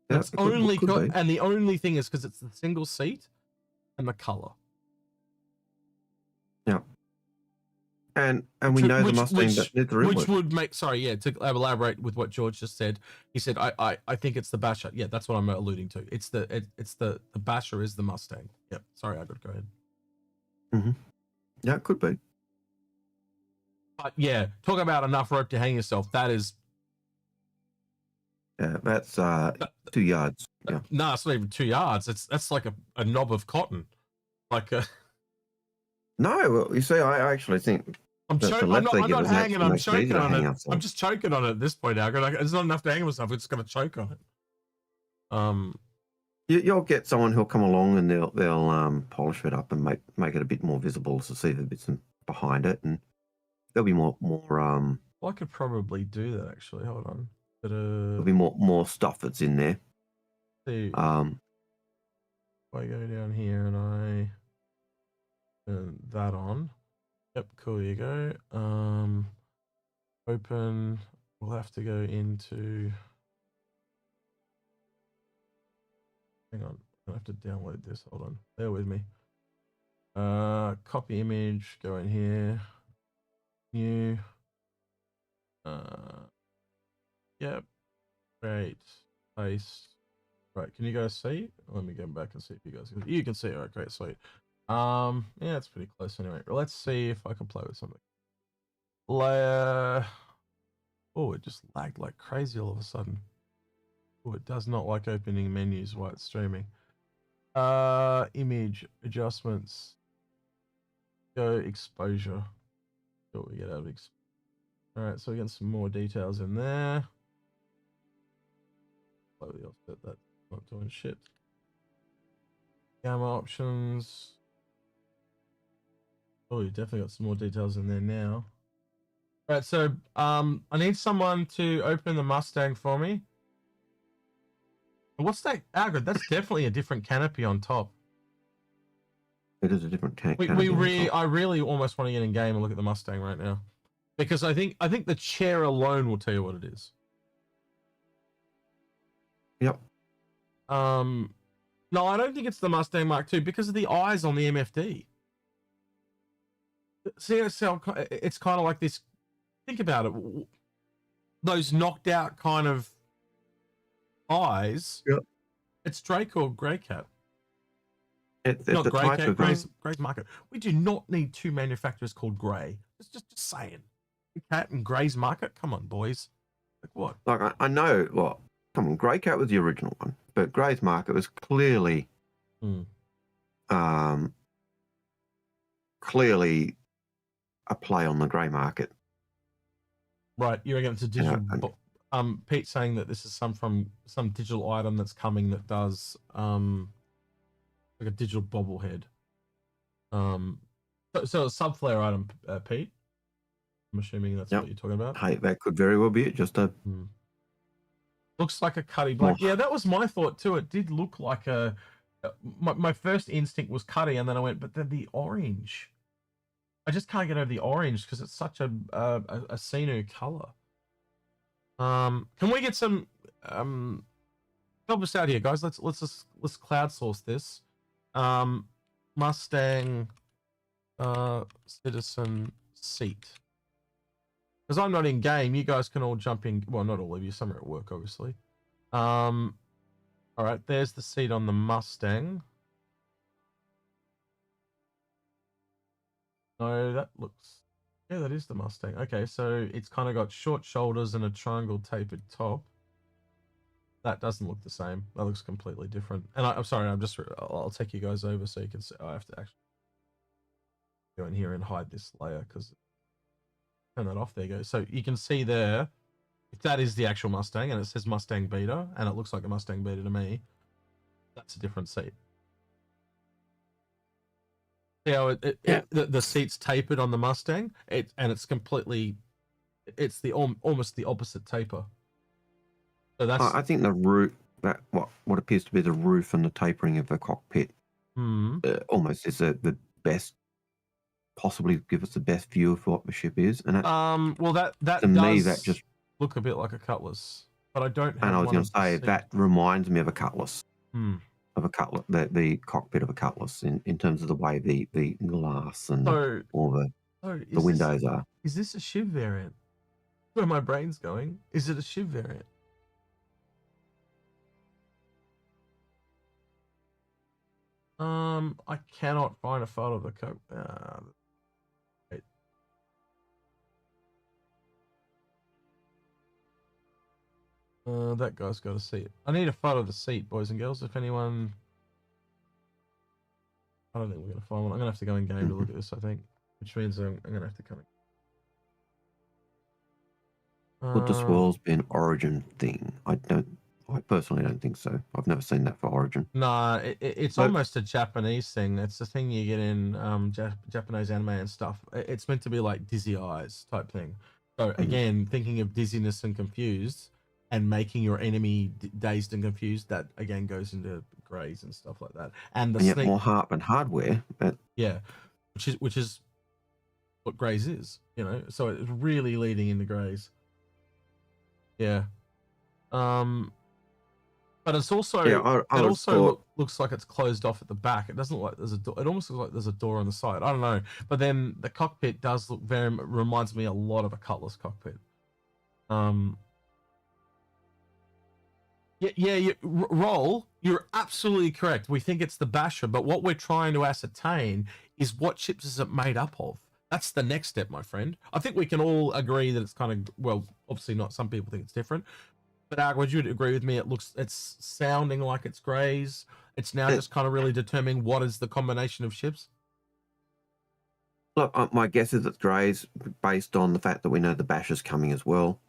That's only and the only thing is because it's the single seat and the color. Yeah. And we know the Mustang which would make to elaborate with what George just said. He said I think it's the Basher. Yeah, that's what I'm alluding to. It's the Basher is the Mustang. Yep. Sorry, I got to go ahead. Yeah, it could be. But yeah, talk about enough rope to hang yourself. That is That's 2 yards. Yeah. No, it's not even 2 yards. That's like a knob of cotton. Like a. No, well, you see, I actually think I'm not hanging. I'm choking on it. Outside. I'm just choking on it at this point, Algared. It's not enough to hang myself. It's going to choke on it. You'll get someone who'll come along and they'll polish it up and make it a bit more visible to see the bits behind it, and there'll be more. Well, I could probably do that actually. Hold on. There'll be more stuff that's in there. See, if I go down here and I turn that on. Yep, cool. You go. Open. We'll have to go into. Hang on. I have to download this. Hold on. Bear with me. Copy image. Go in here. New. Yep. Great. Paste. Right. Can you guys see? Let me go back and see if you guys can. You can see. All right. Great. Sweet. Yeah, it's pretty close anyway. Let's see if I can play with something. Layer. Oh, it just lagged like crazy all of a sudden. Oh, it does not like opening menus while it's streaming. Image adjustments. Go exposure. See what we get out of exposure. All right, so we get some more details in there. Slightly offset, that's not doing shit. Gamma options. Oh, you definitely got some more details in there now. All right, so I need someone to open the Mustang for me. What's that, Algared? That's definitely a different canopy on top. It is a different canopy. I really almost want to get in game and look at the Mustang right now, because I think the chair alone will tell you what it is. Yep. No, I don't think it's the Mustang Mark II because of the eyes on the MFD. See, it's kind of like this. Think about it. Those knocked out kind of eyes. Yep. It's Drake or Greycat. It's not the type Greycat. of Grey's market. We do not need two manufacturers called Grey. Just saying. Cat and Grey's market. Come on, boys. Like what? Like I know. Well, come on. Greycat was the original one, but Grey's market was clearly, clearly a play on the grey market. Right. You reckon it's a digital? Pete's saying that this is some digital item that's coming that does like a digital bobblehead. So a subflare item, Pete. I'm assuming that's what you're talking about. Hey, that could very well be it. Just a looks like a Cuddy Black. Yeah, that was my thought too. It did look like a. My first instinct was Cuddy, and then I went, but then the orange. I just can't get over the orange because it's such a Sinu color. Can we get some help us out here, guys? Let's crowdsource this. Mustang citizen seat. Because I'm not in game, you guys can all jump in. Well, not all of you. Some are at work, obviously. All right, there's the seat on the Mustang. No, that looks. Yeah, that is the Mustang. Okay, so it's kind of got short shoulders and a triangle tapered top. That doesn't look the same. That looks completely different. And I'm sorry, I'll take you guys over so you can see. I have to actually go in here and hide this layer because turn that off. There you go. So you can see there, if that is the actual Mustang and it says Mustang Beta and it looks like a Mustang Beta to me, that's a different seat. See how the seat's tapered on the Mustang, and it's completely, it's the almost the opposite taper. So that's. I think the roof, that what appears to be the roof and the tapering of the cockpit, almost is the best, possibly give us the best view of what the ship is. And well, that to me that just look a bit like a Cutlass, but I don't have. And I was going to say that reminds me of a Cutlass. Of a Cutlass, the cockpit of a Cutlass in terms of the way the glass and all the windows are. Is this a Shiv variant? Where my brain's going? Is it a Shiv variant? I cannot find a photo of the coat. Wait. That guy's got a seat. I need a photo of the seat, boys and girls. If anyone, I don't think we're gonna find one. I'm gonna have to go in game to look at this. I think, which means I'm gonna have to kind of. Would this world's be an Origin thing? I personally don't think so. I've never seen that for Origin. Nah, it's almost a Japanese thing. It's the thing you get in Japanese anime and stuff. It's meant to be like dizzy eyes type thing. So again, thinking of dizziness and confused, and making your enemy dazed and confused, that again goes into greys and stuff like that. And the yet more hardware. But... yeah, which is what greys is, you know. So it's really leading into greys. Yeah. But it's also looks like it's closed off at the back. It doesn't look like there's a door. It almost looks like there's a door on the side. I don't know. But then the cockpit does look reminds me a lot of a Cutlass cockpit. Roll, you're absolutely correct. We think it's the Basher, but what we're trying to ascertain is what chips is it made up of. That's the next step, my friend. I think we can all agree that it's kind of, well, obviously not. Some people think it's different. But Ag, would you agree with me? It's sounding like it's greys. It's now just kind of really determining what is the combination of ships. Look, my guess is it's greys based on the fact that we know the Bash is coming as well.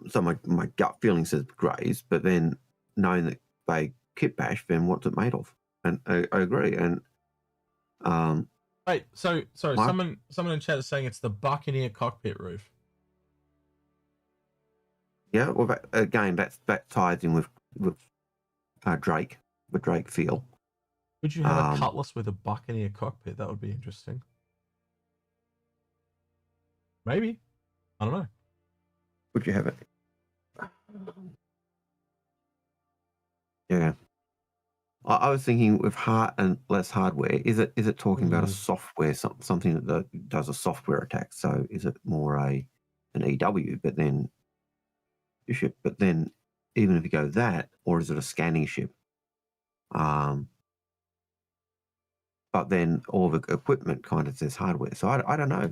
So my gut feeling says greys, but then knowing that they kit Bash, then what's it made of? And I agree. And wait, sorry, someone in chat is saying it's the Buccaneer cockpit roof. Yeah, well, that ties in with Drake, the Drake feel. Would you have a Cutlass with a Buccaneer cockpit? That would be interesting. Maybe. I don't know. Would you have it? Yeah. I was thinking with and less hardware. Is it talking about a software, something that does a software attack? So is it more an EW, but then ship? But then even if you go that, or is it a scanning ship? But then all the equipment kind of says hardware. So I don't know.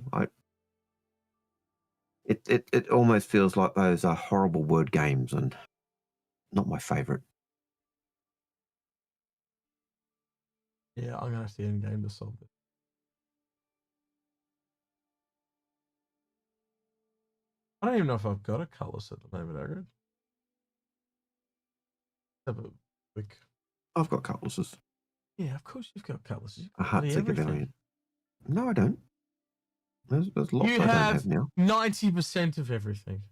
It almost feels like those are horrible word games and not my favorite. Yeah, I'm gonna have to end game to solve it. I don't even know if I've got a Cutlass at the moment, Algared. Have a quick. I've got Cutlasses. Yeah, of course you've got Cutlasses. A Hut-Seeker variant. No, I don't. There's lots I don't have now. 90% of everything.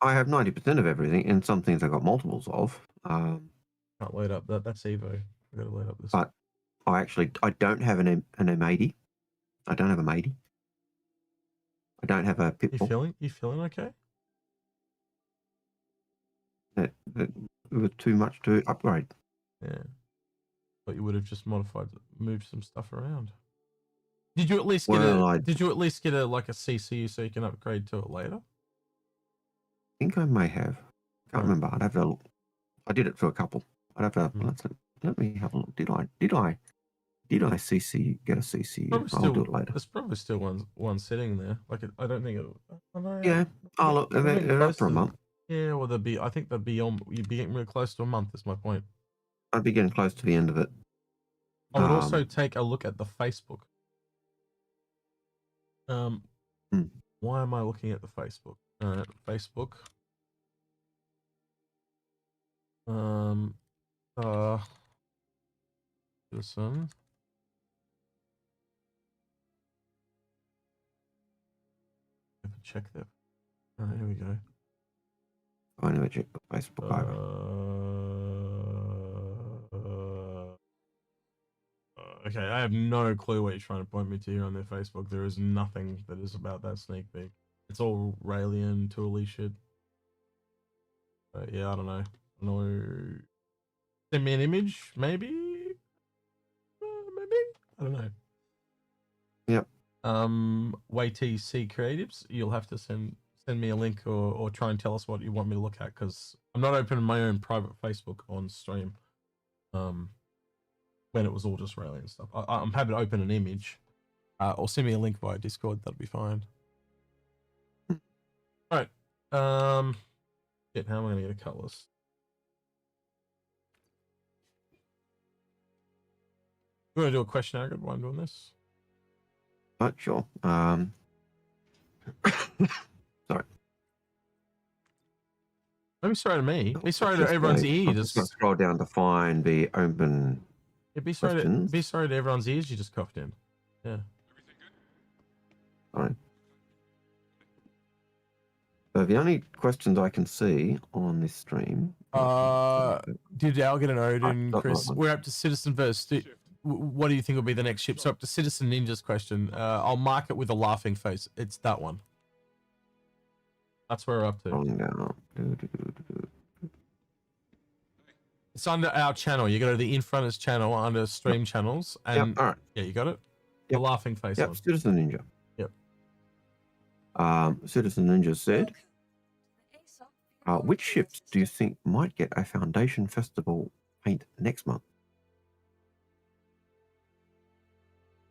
I have 90% of everything, and some things I've got multiples of. Can't load up that. That's Evo. I've got to load up this. But I don't have an M80. I don't have a M80. I don't have a Pitbull. You feeling okay? That was too much to upgrade. Yeah. But you would have just moved some stuff around. Did you at least get a like a CCU so you can upgrade to it later? I think I may have. Can't remember. I'd have a look. I did it for a couple. I'd have a let me have a look. Did I get a CCU? I'll do it later. There's probably still one sitting there. Like I don't think it. Yeah. I'll look. They're up for a month. Yeah, well, I think they'll be on. You'd be getting real close to a month. Is my point. I'd be getting close to the end of it. I would also take a look at the Facebook. Why am I looking at the Facebook? Facebook. This one. Check that. Here we go. I never checked the Facebook either. Okay, I have no clue what you're trying to point me to here on their Facebook. There is nothing that is about that sneak peek. It's all Raelian, Tooly shit. But yeah, I don't know. Send me an image, maybe? Maybe? I don't know. Yep. YTC Creatives, you'll have to send me a link or try and tell us what you want me to look at, because I'm not opening my own private Facebook on stream. When it was all just Raelian stuff. I'm happy to open an image, or send me a link via Discord. That'll be fine. All right. Shit, how am I going to get a cutlass? You want to do a question, Algared, while I'm doing this? Sure. Sorry. Don't be sorry to me. Be sorry to everyone's ears. I'm just going to scroll down to find the open questions. Be sorry to everyone's ears you just coughed in. Yeah. All right. So the only questions I can see on this stream. Did Algared and Odin, Chris? We're up to Citizen Verse. What do you think will be the next ship? So up to Citizen Ninja's question. I'll mark it with a laughing face. It's that one. That's where we're up to. It's under our channel. You go to the Inforunners channel under stream channels. And all right. Yeah, you got it? The laughing face one. Citizen Ninja. Yep. Citizen Ninja said, which ships do you think might get a Foundation Festival paint next month?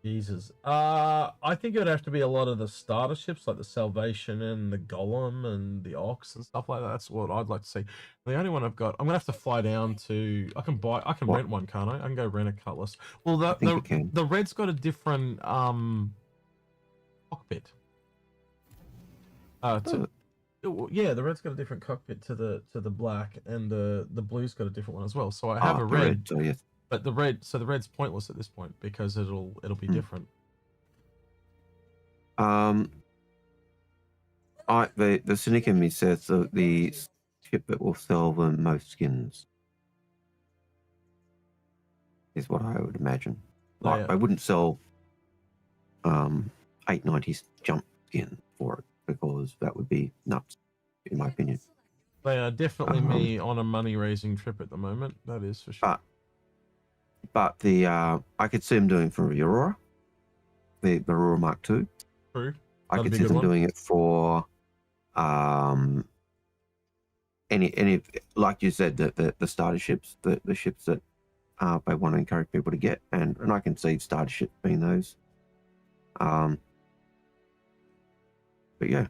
Jesus. I think it would have to be a lot of the starter ships like the Salvation and the Golem and the Ox and stuff like that. That's what I'd like to see. The only one I've got, I'm gonna have to fly down to. I can rent one, can't I? I can go rent a Cutlass. Well, the red's got a different cockpit. Yeah, the red's got a different cockpit to the black, and the blue's got a different one as well. So I have a red. So yes. But the red's pointless at this point because it'll be different. The cynic in me says that the ship that will sell the most skins is what I would imagine. Like I wouldn't sell 890s jump skin for it because that would be nuts, in my opinion. They are definitely me on a money raising trip at the moment. That is for sure. But the I could see them doing for the Aurora, the Aurora Mark II. True. I could see them doing it for any like you said, the starter ships, the ships that they want to encourage people to get, and I can see starter ships being those. But yeah.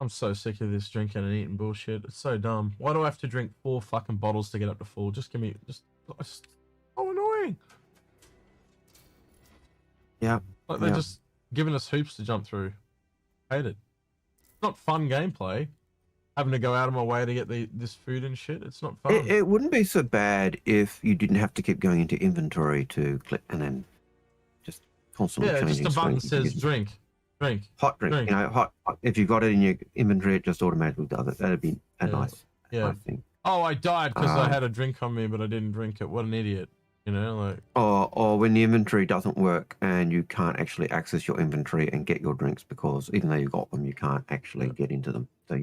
I'm so sick of this drinking and eating bullshit. It's so dumb. Why do I have to drink 4 fucking bottles to get up to full? Just give me, it's so annoying. Yeah. Like they're just giving us hoops to jump through. Hate it. It's not fun gameplay. Having to go out of my way to get this food and shit. It's not fun. It wouldn't be so bad if you didn't have to keep going into inventory to click and then just constantly changing. Just a button says drink. Hot drink. You know, hot. If you got it in your inventory, it just automatically does it. That'd be a nice thing. Oh, I died because I had a drink on me, but I didn't drink it. What an idiot. You know, like. Or when the inventory doesn't work and you can't actually access your inventory and get your drinks because even though you got them, you can't actually get into them. So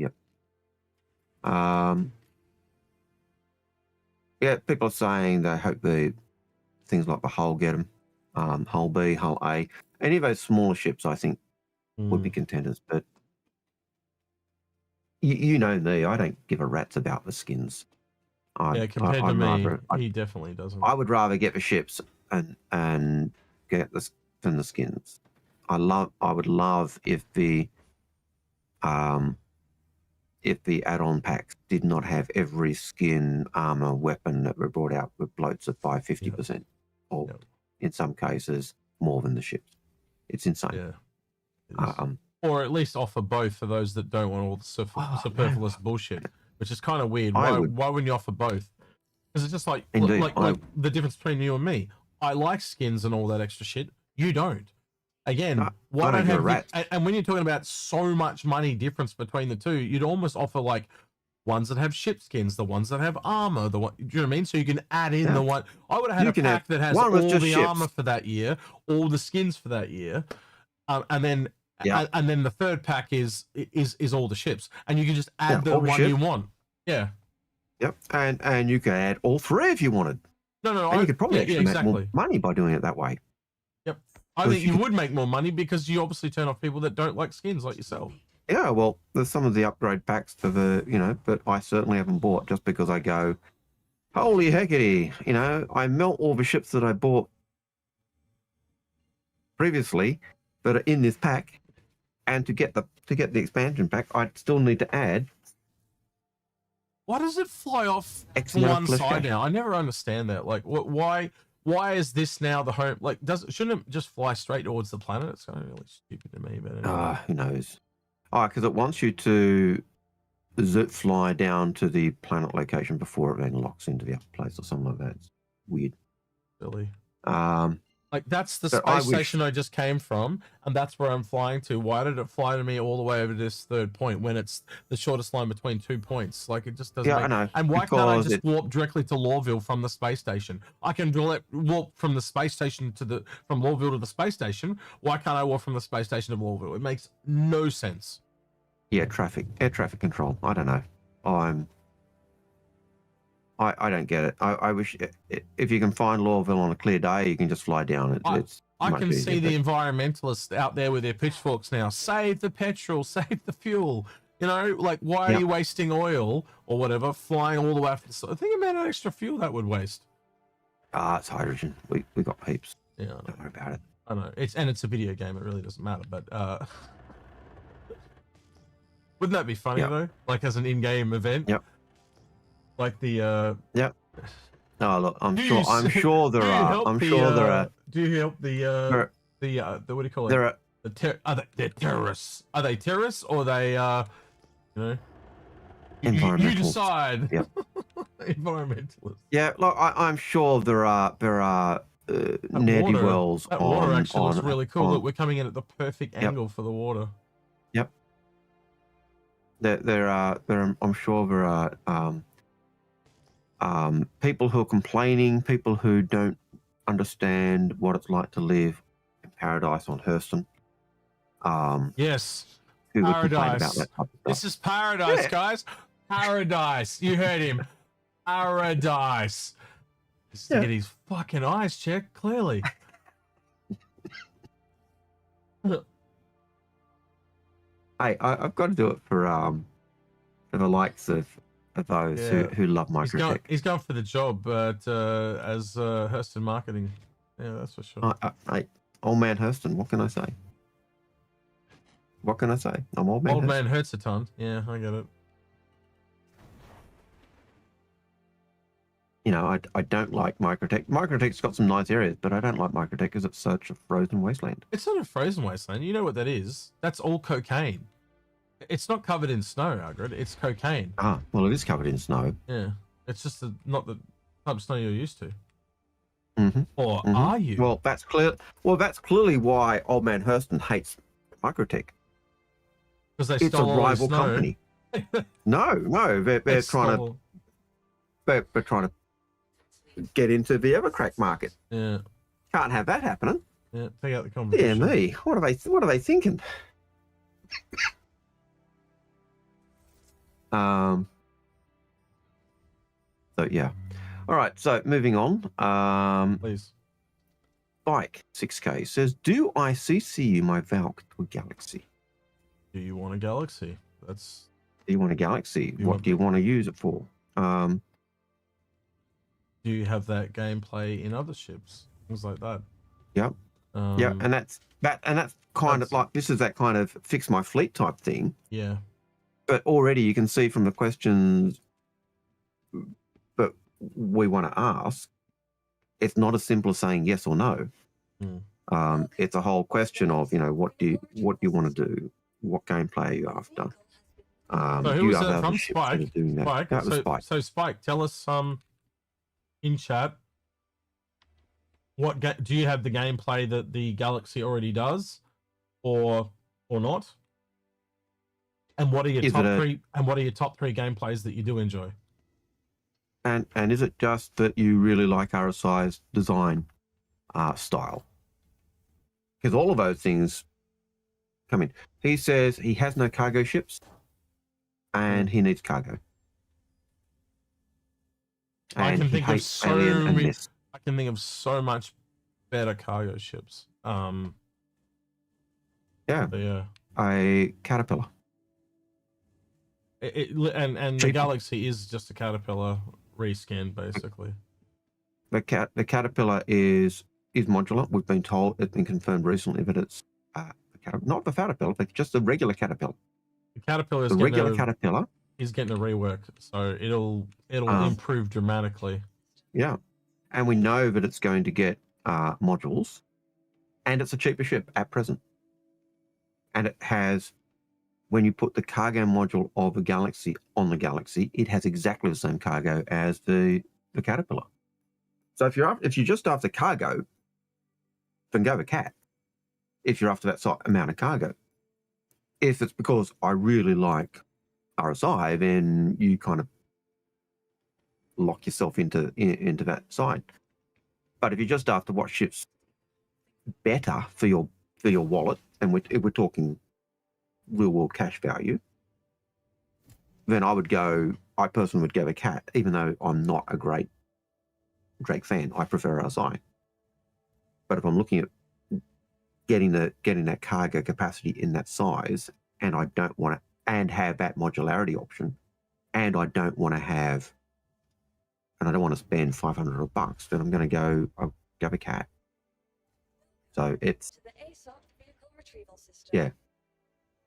people are saying they hope the things like the Hull get them, Hull B, Hull A, any of those smaller ships, I think. Would be contenders, but you know me, I don't give a rat's about the skins. Compared to me, he definitely doesn't. I would rather get the ships and get than the skins. I would love if the add-on packs did not have every skin, armor, weapon that were brought out with bloats of 50%, or in some cases more than the ships. It's insane. Yeah. Or at least offer both for those that don't want all the superfluous bullshit, which is kind of weird. Why wouldn't you offer both? Because it's just like the difference between you and me. I like skins and all that extra shit. You don't. Again, why don't have and when you're talking about so much money difference between the two, you'd almost offer like ones that have ship skins, the ones that have armor, do you know what I mean? So you can add in the one. I would have had a pack that has all the armor for that year, all the skins for that year, and then the third pack is all the ships, and you can just add the one you want. Yeah. Yep, and you can add all 3 if you wanted. No, you could probably actually make more money by doing it that way. Yep, I think you would make more money because you obviously turn off people that don't like skins like yourself. Yeah, well, there's some of the upgrade packs to the, but I certainly haven't bought just because I go, holy heckity, I melt all the ships that I bought previously that are in this pack, And to get the expansion pack, I'd still need to add. Why does it fly off X to one flesh side cache. now? I never understand that. Like, why is this now the home? Like, shouldn't it just fly straight towards the planet? It's kind of really stupid to me, but anyway. Who knows? Oh, because it wants you to fly down to the planet location before it then locks into the upper place or something like that. It's weird. Really. Like that's the space station I just came from, and that's where I'm flying to. Why did it fly to me all the way over this third point when it's the shortest line between 2 points? Like, it just doesn't. Yeah, I know. And why can't I just warp directly to Lorville from the space station? I can warp from the space station from Lorville to the space station. Why can't I warp from the space station to Lorville? It makes no sense. Yeah, air traffic control. I don't know. I don't get it. I wish if you can find Lorville on a clear day, you can just fly down. I can see the environmentalists out there with their pitchforks now. Save the petrol, save the fuel. You know, like, why are you wasting oil or whatever, flying all the way up to the side? Think about how extra fuel that would waste. It's hydrogen. We got heaps. Yeah, don't worry about it. I know it's a video game. It really doesn't matter. But wouldn't that be funny though? Like, as an in-game event. Yep. Like the Yep. Oh look, I'm sure there are. Do you help the what do you call it? There are they're terrorists. Are they terrorists or are they you know? You decide. Yep. Environmentalists. Yeah, look, I'm sure there are nerdy wells. That water actually looks really cool. Look, we're coming in at the perfect angle for the water. Yep. There are. I'm sure there are. People who are complaining, people who don't understand what it's like to live in paradise on Hurston. Yes, who would complain paradise. about that type of stuff. This is paradise, guys. Paradise. You heard him. Paradise. Just to get his fucking eyes checked, clearly. Hey, I've got to do it for the likes of those who love microtech. He's going for the job, but as Hurston marketing. Yeah, that's for sure. Old man Hurston, what can I say? What can I say? I'm old man. Old man hurts a ton. Yeah, I get it. You know, I don't like microtech. Microtech's got some nice areas, but I don't like microtech because it's such a frozen wasteland. It's not a frozen wasteland. You know what that is? That's all cocaine. It's not covered in snow, Algared. It's cocaine. Ah, well, it is covered in snow. Yeah, it's just not the type of snow you're used to. Mm-hmm. Or are you? Well, that's clear. Well, that's clearly why Old Man Hurston hates microtech. Because it's a rival company. No, they're trying to. They're trying to get into the Evercrack market. Yeah. Can't have that happening. Yeah, take out the competition. Yeah, me. What are they thinking? So yeah. All right. So moving on. Please. Bike 6K says, "Do I CC my Valk to a Galaxy? Do you want a Galaxy? Do you want a Galaxy? What do you want to use it for? Do you have that gameplay in other ships? Things like that. Yep. Yeah, and that's kind of like, this is that kind of fix my fleet type thing. Yeah. But already you can see from the questions that we want to ask, it's not as simple as saying yes or no. It's a whole question of, you know, what do you want to do? What gameplay are you after? So who was that from? Spike. Spike. That was Spike. So Spike, tell us in chat, do you have the gameplay that the Galaxy already does, or not? And what are your top three? And what are your top three gameplays that you do enjoy? And is it just that you really like RSI's design style? Because all of those things come in. He says he has no cargo ships, and he needs cargo. I can think of so much better cargo ships. Yeah. A Caterpillar. And the Galaxy is just a Caterpillar reskin, basically. The Caterpillar is modular. We've been told, it's been confirmed recently that it's not the caterpillar, but just the regular caterpillar. The caterpillar is caterpillar is getting a rework, so it'll improve dramatically. Yeah, and we know that it's going to get modules, and it's a cheaper ship at present. And it has, when you put the cargo module of a Galaxy on the Galaxy, it has exactly the same cargo as the caterpillar. So if you're just after cargo, then go with Cat. If you're after that amount of cargo, if it's because I really like RSI, then you kind of lock yourself into that side. But if you're just after what ship's better for your wallet, and we're talking real world cash value, then I personally would go with Cat, even though I'm not a great Drake fan. I prefer RSI. But if I'm looking at getting that cargo capacity in that size, and I don't want to, and have that modularity option, and I don't want to spend $500, then I'm going to go with Cat. So it's yeah,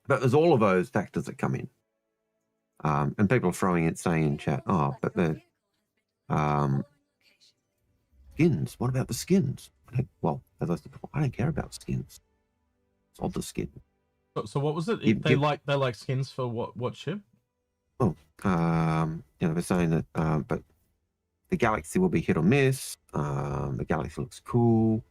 but there's all of those factors that come in, and people are saying in chat, oh, but the skins. What about the skins? Well, as I said before, I don't care about skins. It's all the skin. So what was it? They like skins for what ship? Oh, they're saying that, but the Galaxy will be hit or miss. The Galaxy looks cool.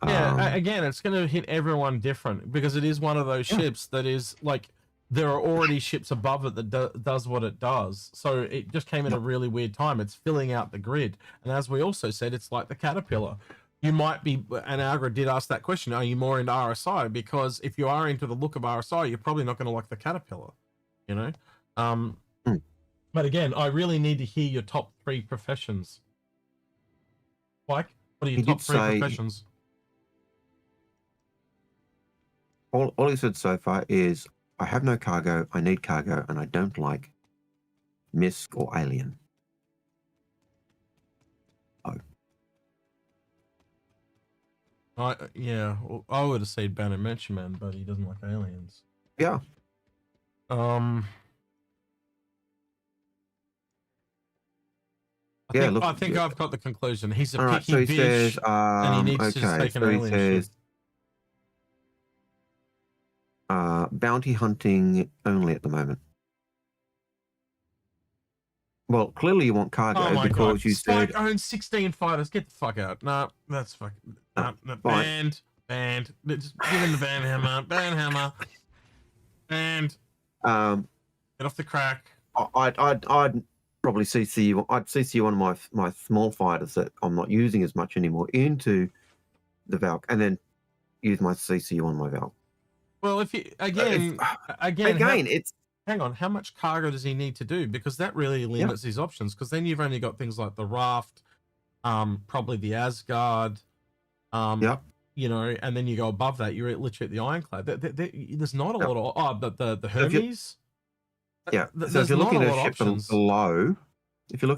Yeah, again, it's going to hit everyone different because it is one of those ships that is like, there are already ships above it that does what it does. So it just came at a really weird time. It's filling out the grid. And as we also said, it's like the caterpillar. You might be, and Algared did ask that question, are you more into RSI? Because if you are into the look of RSI, you're probably not going to like the caterpillar, you know? But again, I really need to hear your top 3 professions. Like, what are your top 3 professions? All he said so far is, I have no cargo, I need cargo, and I don't like MISC or Alien. Oh. I would have said Banner Man, but he doesn't like aliens. Yeah. I think I've got the conclusion. He's a picky bitch, and he needs to just take an alien ship. Bounty hunting only at the moment. Well, clearly you want cargo because you said owns 16 fighters. Get the fuck out. No, that's fucking banned. Just give him the ban hammer. Banned. Get off the crack. I'd probably CC you. I'd CC one of my small fighters that I'm not using as much anymore into the Valk, and then use my CC on my Valk. Well, if you again, it's hang on. How much cargo does he need to do? Because that really limits his options. Because then you've only got things like the raft, probably the Asgard, you know, and then you go above that, you're literally at the Ironclad. There's not a lot of but the Hermes. So if you're looking at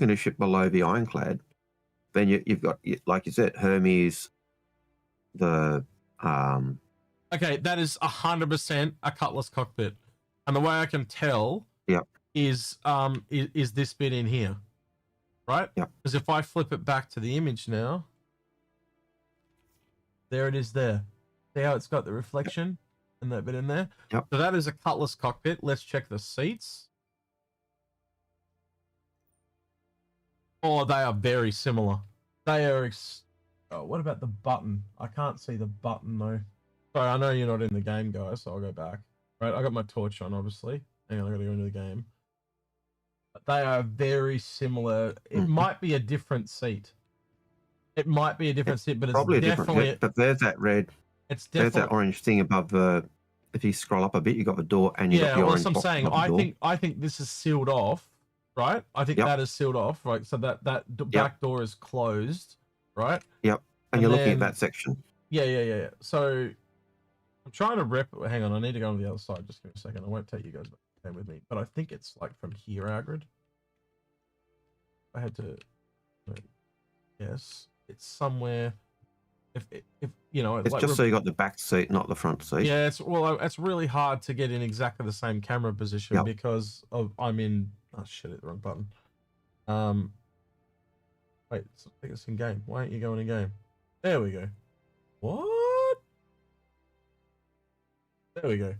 a ship below, the Ironclad, then you've got, like you said, Hermes, the Okay, that is 100% a Cutlass cockpit, and the way I can tell, is this bit in here, right? Yeah. Because if I flip it back to the image now, there it is. There, see how it's got the reflection and that bit in there. Yep. So that is a Cutlass cockpit. Let's check the seats. Oh, they are very similar. They are. Oh, what about the button? I can't see the button though. Sorry, I know you're not in the game, guys, so I'll go back. Right, I got my torch on, obviously. Hang on, I gotta go into the game. But they are very similar. It might be a different seat. It might be a different seat, but it's probably definitely. But there's that red. It's definitely. There's that orange thing above the. If you scroll up a bit, you got the door, and you got the orange. Yeah, well, I'm saying. I think this is sealed off, right? I think that is sealed off, right? So that back door is closed, right? Yep. And you're looking at that section. Yeah. So I'm trying to hang on, I need to go on the other side. Just give me a second. I won't take you guys back with me. But I think it's like from here, Algared. I had to. Yes, it's somewhere. if you know, it's like, just so you got the back seat, not the front seat. yeah, it's really hard to get in exactly the same camera position because I'm in. Oh shit! Hit the wrong button. Wait, I think it's in game. Why aren't you going in game? There we go. What? There we go.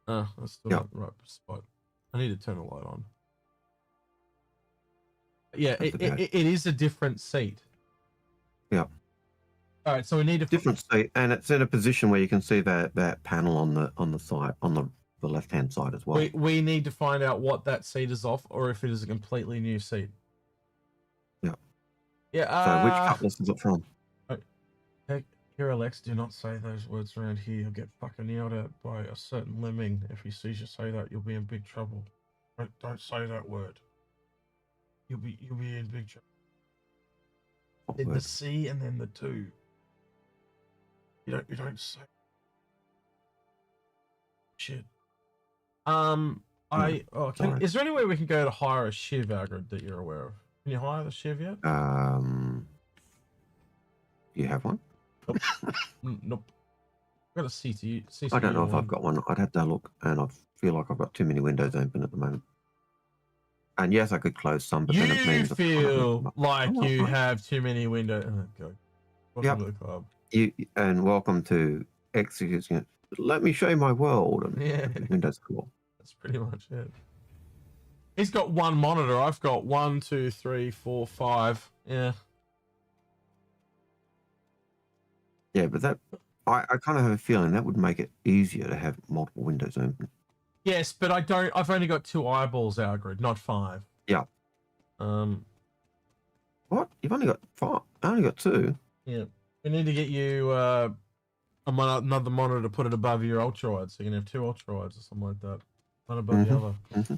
That's still not the right spot. I need to turn the light on. Yeah, it is a different seat. Yeah. All right, so we need to different seat, and it's in a position where you can see that panel on the side, on the left hand side as well. We need to find out what that seat is off, or if it is a completely new seat. Yeah. Yeah. So which cutlass is it from? Here, Alex, do not say those words around here. You'll get fucking yelled at by a certain lemming. If he sees you say that, you'll be in big trouble. Don't say that word. You'll be in big trouble. Then the C and then the 2. You don't say shit. Is there any way we can go to hire a shiv, Algared, that you're aware of? Can you hire the shiv yet? Do you have one? Nope. I've got a CTU. I don't know if I've got one. I'd have to look, and I feel like I've got too many windows open at the moment. And yes, I could close some, but then it means you feel like you have too many windows. Oh, God. Welcome to the club. And welcome to Execute. Let me show you my world. And Windows cool. That's pretty much it. He's got one monitor. I've got 1, 2, 3, 4, 5. Yeah. Yeah, but that I kind of have a feeling that would make it easier to have multiple windows open. Yes, but I've only got 2 eyeballs, Algared, not 5. Yeah. What? You've only got 5? I only got 2. Yeah. We need to get you another monitor to put it above your ultra wide, so you can have 2 ultra wides or something like that. One above the other. Mm-hmm.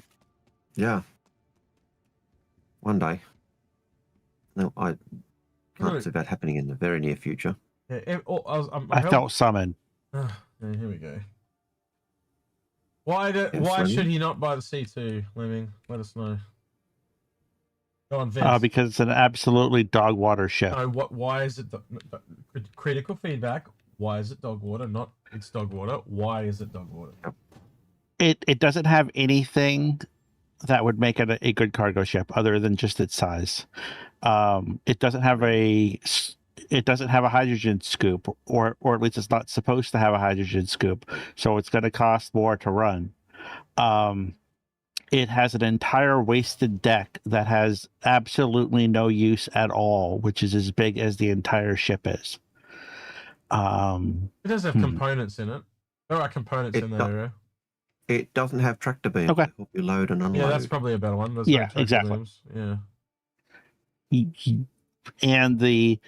Yeah. One day. No, I can't see that happening in the very near future. Yeah, I felt summoned. Yeah, here we go. Why should he not buy the C2, Lemming? Let us know. Go on, Vince. Because it's an absolutely dog water ship. No, why is it critical feedback? Why is it dog water? Not it's dog water. Why is it dog water? It doesn't have anything that would make it a good cargo ship other than just its size. It doesn't have a hydrogen scoop, or at least it's not supposed to have a hydrogen scoop, so it's going to cost more to run. It has an entire wasted deck that has absolutely no use at all, which is as big as the entire ship is. It does have components in it. There are components in that area. It doesn't have tractor beams to help you load and unload. Yeah, that's probably a better one. There's exactly. Beams. Yeah. And the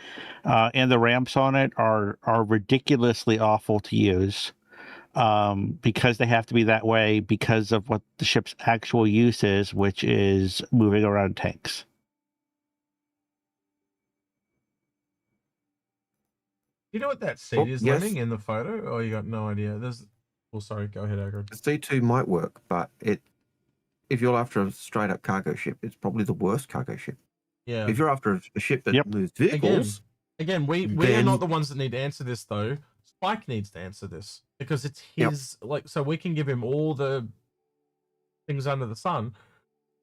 ramps on it are ridiculously awful to use, because they have to be that way because of what the ship's actual use is, which is moving around tanks. You know what that seat is, Lemming, in the photo? Or you got no idea? Sorry, go ahead, Algared. The C2 might work, but if you're after a straight up cargo ship, it's probably the worst cargo ship. Yeah. If you're after a ship that moves vehicles. Again, we are not the ones that need to answer this, though. Spike needs to answer this because it's his, so we can give him all the things under the sun,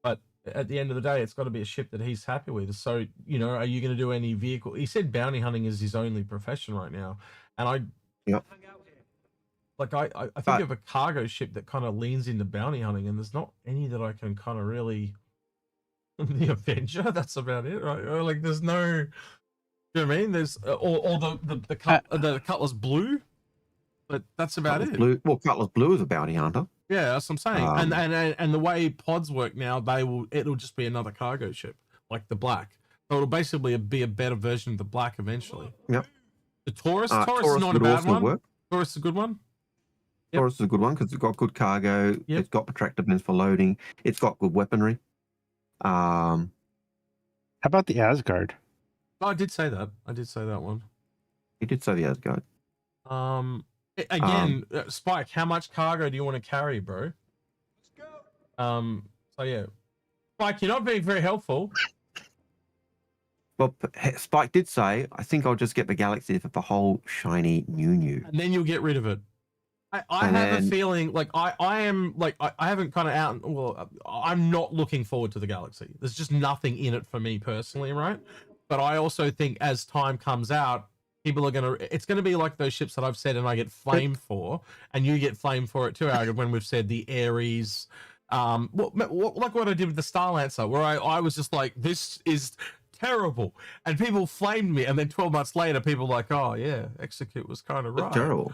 but at the end of the day, it's got to be a ship that he's happy with. So, are you going to do any vehicle? He said bounty hunting is his only profession right now. And I think of a cargo ship that kind of leans into bounty hunting, and there's not any that I can kind of really. The Avenger, that's about it, right? Or like, there's no. You know what I mean? There's or the Cutlass Blue, but that's about Cutlass it. Blue, well, Cutlass Blue is a bounty hunter. Yeah, that's what I'm saying. And the way pods work now, it'll just be another cargo ship like the Black. So it'll basically be a better version of the Black eventually. Yep. The Taurus is not a bad one. Work. Taurus is a good one. Yep. Taurus is a good one because it's got good cargo. Yep. It's got tractor bins for loading. It's got good weaponry. How about the Asgard? Oh, I did say that. I did say that one. You did say the Asgard. Again, Spike, how much cargo do you want to carry, bro? Let's go. So yeah, Spike, you're not being very helpful. Well, Spike did say, I think I'll just get the Galaxy for the whole shiny new. And then you'll get rid of it. I have a feeling like I am like I haven't kind of out. Well, I'm not looking forward to the Galaxy. There's just nothing in it for me personally, right? But I also think as time comes out, people are gonna. It's gonna be like those ships that I've said, and I get flamed for, and you get flamed for it too, Algared, when we've said the Ares. Like what I did with the Starlancer, where I was just like, this is terrible, and people flamed me, and then 12 months later, people were like, oh yeah, Execute was kind of right. It's terrible.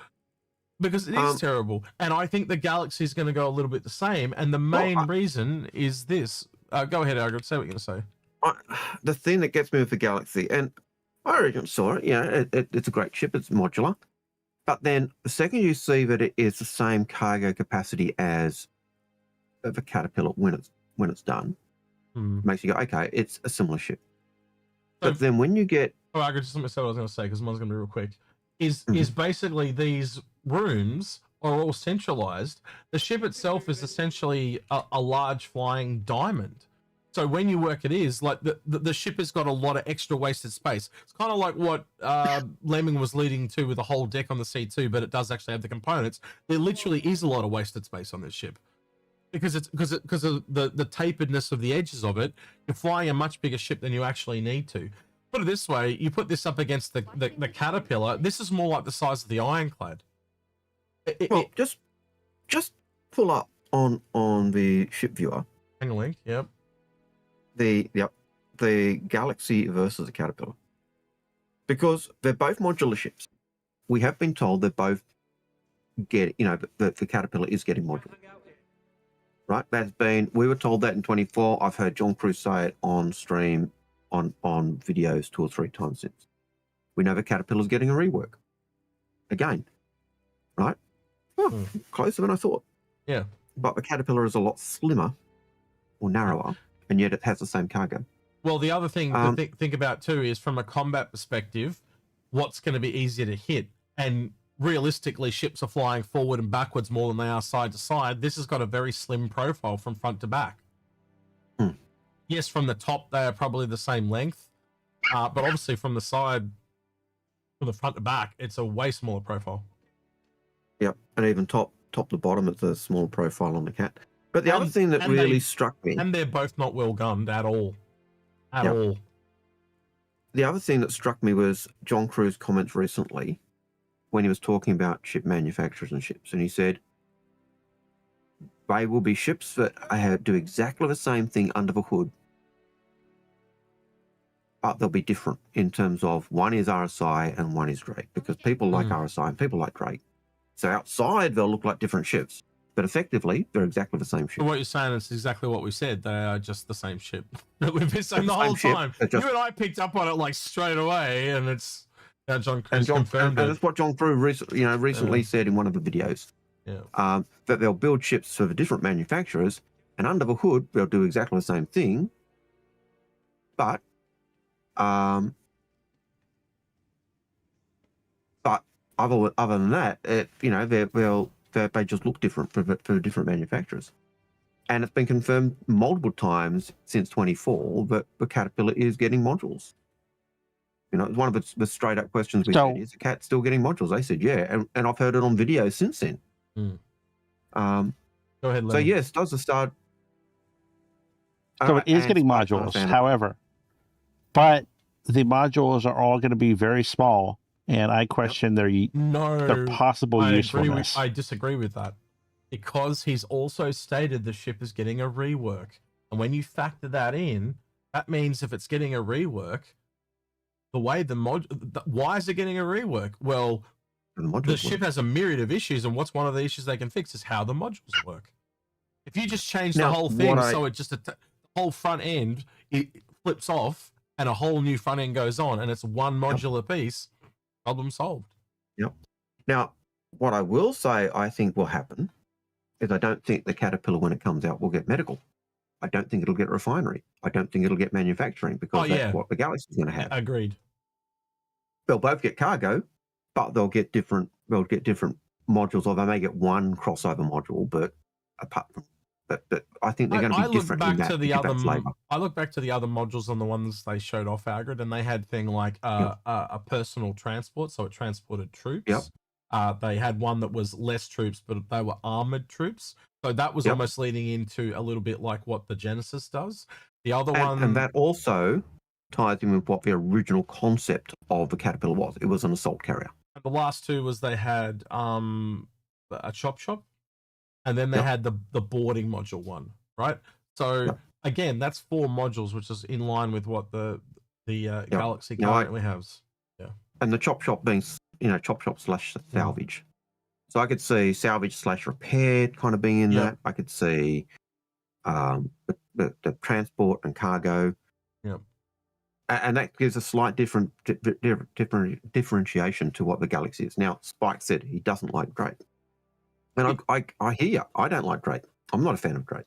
Because it is terrible. And I think the Galaxy is going to go a little bit the same. And the main reason is this. Go ahead, Algared. Say what you're going to say. The thing that gets me with the Galaxy, and I already saw it, it's a great ship. It's modular. But then the second you see that it is the same cargo capacity as the Caterpillar when it's done, makes you go, okay, it's a similar ship. But then when you get... Oh, Algared, just let me say what I was going to say, because mine's going to be real quick. Is basically these rooms are all centralized. The ship itself is essentially a large flying diamond. So when you work it is like the ship has got a lot of extra wasted space. It's kind of like what Lemming was leading to with the whole deck on the C2, but it does actually have the components. There literally is a lot of wasted space on this ship because of the taperedness of the edges of it. You're flying a much bigger ship than you actually need to. Put it this way, you put this up against the Caterpillar, this is more like the size of the Ironclad. Just pull up on the ship viewer. Hang a link, yep. The Galaxy versus the Caterpillar. Because they're both modular ships. We have been told they're both the Caterpillar is getting modular. Right? We were told that in 24. I've heard John Cruz say it on stream on videos 2 or 3 times since. We know the Caterpillar's getting a rework. Again. Right? Closer than I thought. Yeah. But the Caterpillar is a lot slimmer or narrower, and yet it has the same cargo. Well, the other thing to think about too is from a combat perspective, what's going to be easier to hit? And realistically, ships are flying forward and backwards more than they are side to side. This has got a very slim profile from front to back. Yes, from the top, they are probably the same length. But obviously from the side, from the front to back, it's a way smaller profile. Yep, and even top to bottom, it's a small profile on the Cat. But the other thing that really struck me... And they're both not well gunned at all. At all. The other thing that struck me was John Cruz's comments recently when he was talking about ship manufacturers and ships. And he said, they will be ships that do exactly the same thing under the hood, but they'll be different in terms of one is RSI and one is Drake, because people like RSI and people like Drake. So outside, they'll look like different ships, but effectively, they're exactly the same ship. But what you're saying is exactly what we said. They are just the same ship that we've been saying the whole time. You and I picked up on it like straight away, and it's now John Cruz confirmed it. And that's what John Cruz recently said in one of the videos. Yeah. That they'll build ships for the different manufacturers, and under the hood, they'll do exactly the same thing, but other than that, they just look different for different manufacturers. And it's been confirmed multiple times since 24 that the Caterpillar is getting modules. It's one of the straight up questions we had, is the Cat still getting modules? They said, yeah. And I've heard it on video since then. Go ahead, Lemon. So yes, does the start... So it is getting modules, however, but the modules are all going to be very small, and I question their possible usefulness. I disagree with that, because he's also stated the ship is getting a rework, and when you factor that in, that means if it's getting a rework, why is it getting a rework? Well, the ship has a myriad of issues, and what's one of the issues they can fix is how the modules work. If you just change the whole thing, so it just the whole front end it flips off, and a whole new front end goes on, and it's one modular piece, problem solved. Yep. Now, what I will say I think will happen is I don't think the Caterpillar, when it comes out, will get medical. I don't think it'll get refinery. I don't think it'll get manufacturing, because that's what the Galaxy is going to have. Agreed. They'll both get cargo, but they'll get different modules, or they may get one crossover module, but apart from But I think they're going to be different in that flavor. I look back to the other modules on the ones they showed off Algared, and they had thing like a personal transport, so it transported troops. Yep. They had one that was less troops, but they were armored troops. So that was almost leading into a little bit like what the Genesis does. The other one, and that also ties in with what the original concept of the Caterpillar was. It was an assault carrier. And the last two was they had a chop shop. And then they had the boarding module one, right? So again, that's 4 modules, which is in line with what the Galaxy currently has. Yeah. And the chop shop being, chop shop / salvage. So I could see salvage / repair kind of being in that. I could see the transport and cargo. Yep. And that gives a slight different differentiation to what the Galaxy is. Now, Spike said he doesn't like Drake. And I hear you. I don't like Drake. I'm not a fan of Drake.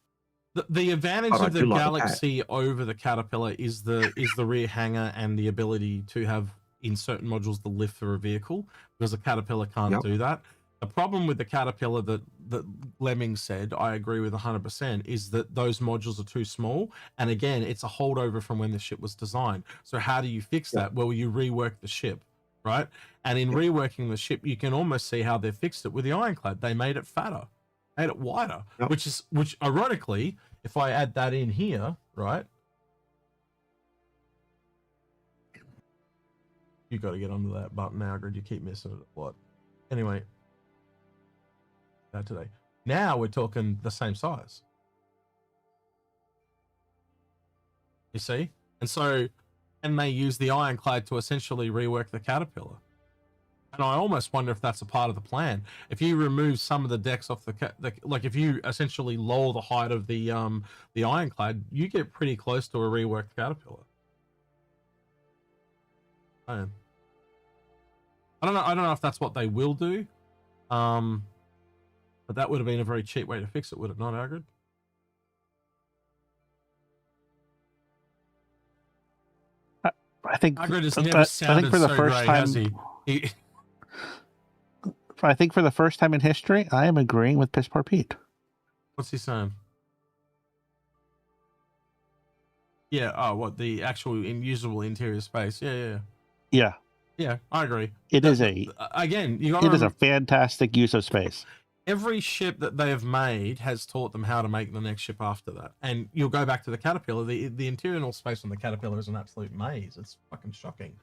The advantage of the Galaxy over the Caterpillar is the rear hanger and the ability to have in certain modules the lift for a vehicle, because the Caterpillar can't do that. The problem with the Caterpillar that Lemming said, I agree with 100%, is that those modules are too small. And again, it's a holdover from when the ship was designed. So how do you fix that? Well, you rework the ship. Right, and in reworking the ship, you can almost see how they fixed it with the Ironclad. They made it fatter, made it wider, which ironically, if I add that in here, right, you got to get onto that button, Algared. You keep missing it a lot. Anyway, that today. Now we're talking the same size. You see, and so. And they use the Ironclad to essentially rework the Caterpillar. And I almost wonder if that's a part of the plan. If you remove some of the decks off like if you essentially lower the height of the Ironclad, you get pretty close to a reworked Caterpillar. I don't know if that's what they will do. But that would have been a very cheap way to fix it, would it not, Algared? I think Algared has never sounded for the so first great, time, has he? I think for the first time in history, I am agreeing with Piss Poor Pete. What's he saying? Yeah. Oh, what the actual usable interior space? Yeah. I agree. It is a fantastic use of space. Every ship that they have made has taught them how to make the next ship after that. And you'll go back to the Caterpillar. The interior space on the Caterpillar is an absolute maze. It's fucking shocking.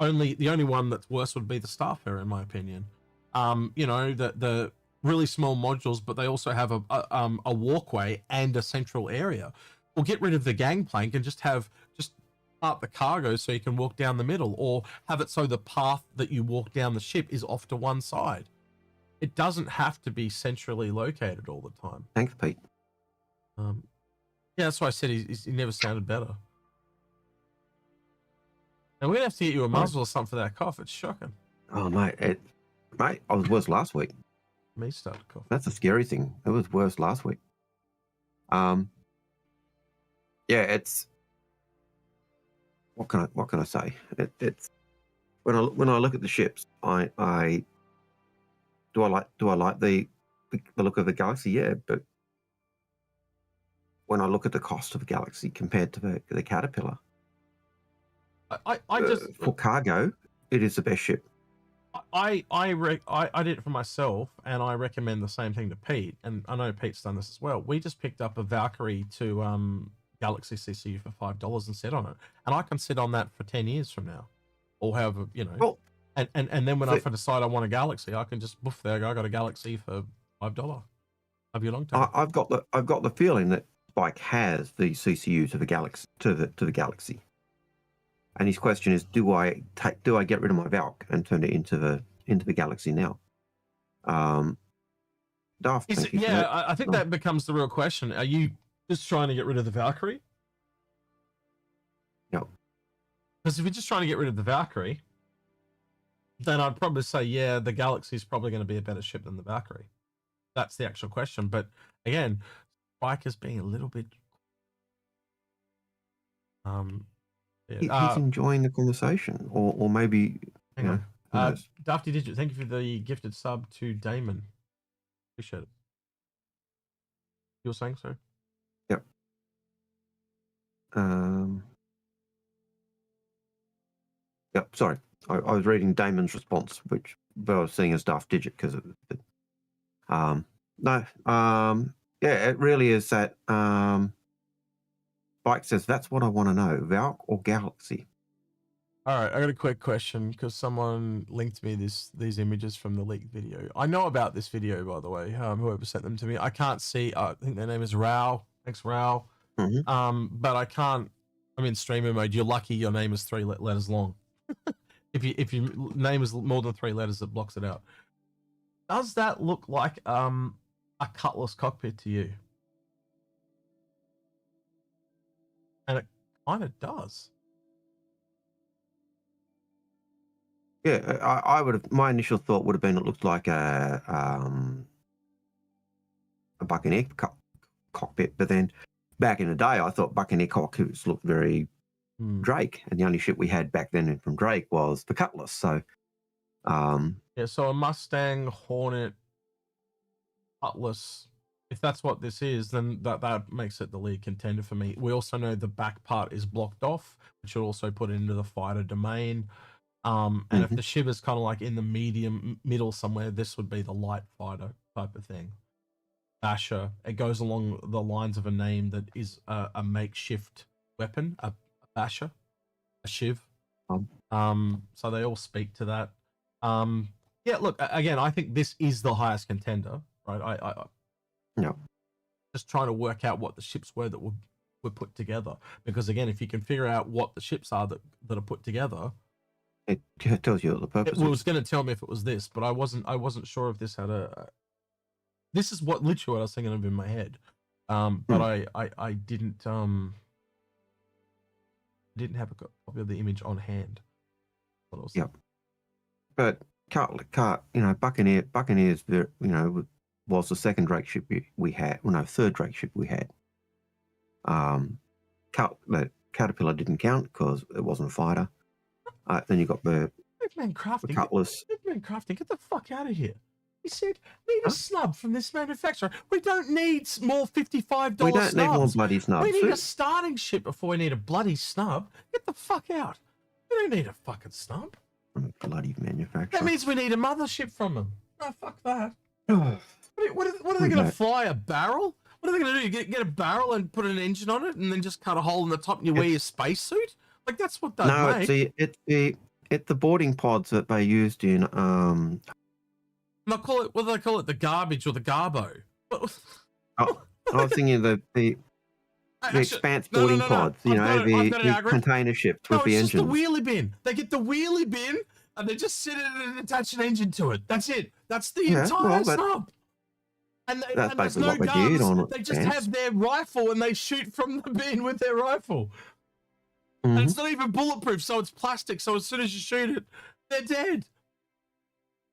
The only one that's worse would be the Starfarer, in my opinion. The really small modules, but they also have a walkway and a central area. Well, get rid of the gangplank and just part the cargo so you can walk down the middle, or have it so the path that you walk down the ship is off to one side. It doesn't have to be centrally located all the time. Thanks, Pete. Yeah, that's why I said he never sounded better. And we're gonna have to get you a muzzle or something for that cough. It's shocking. Oh mate, I was worse last week. Me started coughing. That's a scary thing. It was worse last week. Yeah, it's what can I say? It's when I look at the ships, Do I like the look of the Galaxy? Yeah, but when I look at the cost of the Galaxy compared to the Caterpillar, for cargo, it is the best ship. I did it for myself, and I recommend the same thing to Pete. And I know Pete's done this as well. We just picked up a Valkyrie to Galaxy CCU for $5 and sit on it, and I can sit on that for 10 years from now, or however Well, And then when I decide I want a Galaxy, I can just boof there. I got a Galaxy for $5. Have you long term? I've got the feeling that Spike has the CCU to the Galaxy to the Galaxy, and his question is, do I get rid of my Valk and turn it into the Galaxy now? Daft, I think that becomes the real question. Are you just trying to get rid of the Valkyrie? No. Because if you're just trying to get rid of the Valkyrie, then I'd probably say, yeah, the Galaxy is probably going to be a better ship than the Valkyrie. That's the actual question. But again, Spike is being a little bit. He's enjoying the conversation, or maybe. Dafty Digit, thank you for the gifted sub to Damon. Appreciate it. You were saying so? Yep. Yep. Sorry, I was reading Damon's response, which but I was seeing as Daft Digit because of it. No. Yeah, it really is that. Bike says that's what I want to know: Valk or Galaxy? All right, I got a quick question because someone linked me these images from the leaked video. I know about this video, by the way. Whoever sent them to me, I can't see. I think their name is Rao. Thanks, Rao. But I can't. I'm in streamer mode. You're lucky your name is 3 letters long. if your name is more than 3 letters, it blocks it out. Does that look like a Cutlass cockpit to you? And it kind of does. Yeah, I would have. My initial thought would have been it looked like a Buccaneer cockpit, but then back in the day, I thought Buccaneer cockpits looked very Drake, and the only ship we had back then from Drake was the Cutlass. So, yeah, so a Mustang, Hornet, Cutlass. If that's what this is, then that makes it the lead contender for me. We also know the back part is blocked off, which will also put it into the fighter domain. And if the ship is kind of like in the middle somewhere, this would be the light fighter type of thing. Basher. It goes along the lines of a name that is a makeshift weapon, a basher, a shiv. So they all speak to that. Yeah, look, again, I think this is the highest contender, right? No. Just trying to work out what the ships were that were put together. Because again, if you can figure out what the ships are that are put together, it tells you what the purpose. It was going to tell me if it was this, but I wasn't sure if this had a. This is what literally what I was thinking of in my head, but I didn't have a copy of the image on hand. Yep. But Buccaneers, was the second Drake ship we had. Well, no, third Drake ship we had. Caterpillar didn't count because it wasn't a fighter. Then you got the Cutlass. Crafting, get the fuck out of here. He said, need a snub from this manufacturer. We don't need more $55 We don't need more bloody snubs. We need a starting ship before we need a bloody snub. Get the fuck out. We don't need a fucking snub. Bloody manufacturer. That means we need a mothership from them. Oh, fuck that. What are they going to fly, a barrel? What are they going to do? Get a barrel and put an engine on it and then just cut a hole in the top and you wear your spacesuit? Like, that's what they make. It's the boarding pods that they used in And I call it, what do they call it? The garbage or the garbo? I was thinking the expanse boarding pods, the container ships with the engines. It's just the wheelie bin. They get the wheelie bin and they just sit in it and attach an engine to it. That's it. That's the entire snub. And there's no guns. They just have their rifle and they shoot from the bin with their rifle. And it's not even bulletproof, so it's plastic. So as soon as you shoot it, they're dead.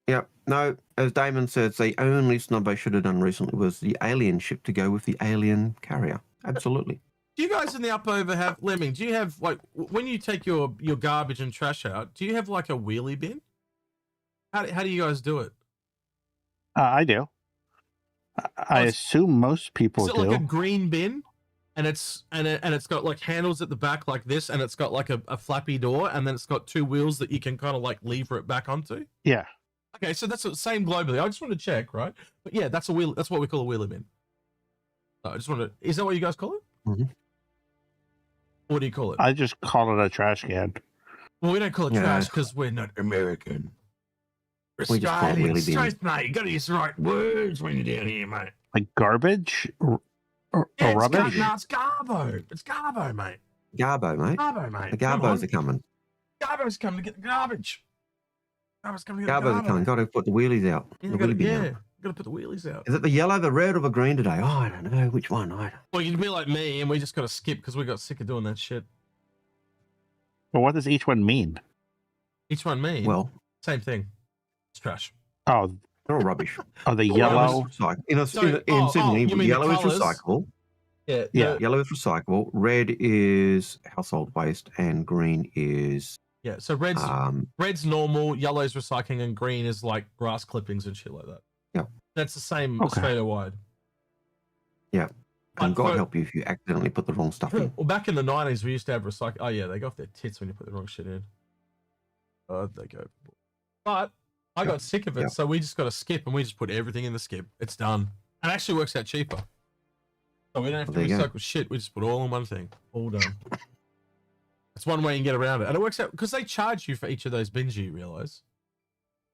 Yep. No, as Damon says, the only snub I should have done recently was the alien ship to go with the alien carrier. Absolutely. Do you guys in the up over have, Lemming, do you have, like, when you take your garbage and trash out, do you have, like, a wheelie bin? How do you guys do it? I do. I assume most people do. Is it like a green bin? And it's got like handles at the back like this, and it's got like a flappy door, and then it's got 2 wheels that you can kind of like lever it back onto. Yeah. Okay, so that's the same globally. I just want to check, right? But yeah, that's a wheel. That's what we call a wheelie bin. I just want to. Is that what you guys call it? What do you call it? I just call it a trash can. Well, we don't call it trash because we're not American. We just call it wheelie bin. Mate, you got to use the right words when you're down here, mate. Like garbage. Or rubbish? No, it's garbo. It's garbo, mate. Garbo, mate. Garbo, mate. The garbos are coming. Garbo's coming to get the garbage. Garbos are coming. Got to put the wheelies out. Yeah, got to put the wheelies out. Is it the yellow, the red, or the green today? Oh, I don't know which one. Well, you'd be like me, and we just got to skip because we got sick of doing that shit. Well, what does each one mean? Each one mean? Well, same thing. It's trash. Oh, they're all rubbish. Oh, the yellow. In Sydney, yellow is recyclable. Yeah. Yellow is recyclable. Red is household waste, and green is So red's normal, yellow's recycling, and green is like grass clippings and shit like that. Yeah, that's the same Australia wide. Yeah. And God help you if you accidentally put the wrong stuff in. Well, back in the 90s, we used to have recycle. Oh, yeah, they go off their tits when you put the wrong shit in. Oh, they go. But I got sick of it, so we just got a skip and we just put everything in the skip. It's done. It actually works out cheaper. So we don't have to recycle shit. We just put all in one thing. All done. That's one way you can get around it. And it works out because they charge you for each of those bins, you realize.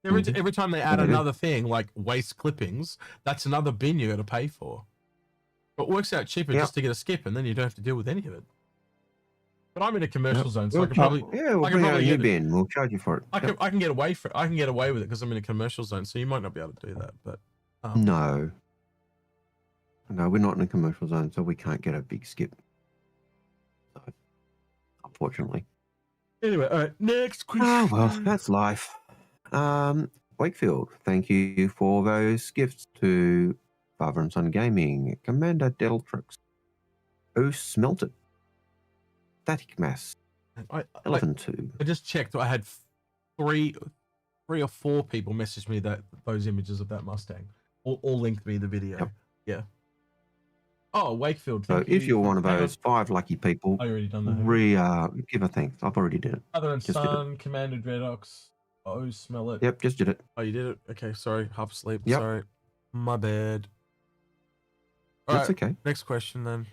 Every time they add another thing, like waste clippings, that's another bin you got to pay for. But it works out cheaper just to get a skip, and then you don't have to deal with any of it. But I'm in a commercial zone, so I can probably we'll bring out a new bin. We'll charge you for it. I can get away for it. I can get away with it because I'm in a commercial zone, so you might not be able to do that. But no, we're not in a commercial zone, so we can't get a big skip. So, unfortunately. Anyway, all right. Next question. Oh well, that's life. Wakefield, thank you for those gifts to Father and Son Gaming, Commander Deltrix, Oh Smelted, Static Mass, Elephant 2. I just checked. I had three or four people message me those images of that Mustang. All linked me the video. Yep. Yeah. Oh, Wakefield. So if you're one of those 5 lucky people, I already done that. Give a thanks. I've already did it. Father and Son, Commander Dreadox. Oh, smell it. Yep, just did it. Oh, you did it? Okay, sorry. Half asleep. Yep. Sorry. My bad. That's okay. Next question then.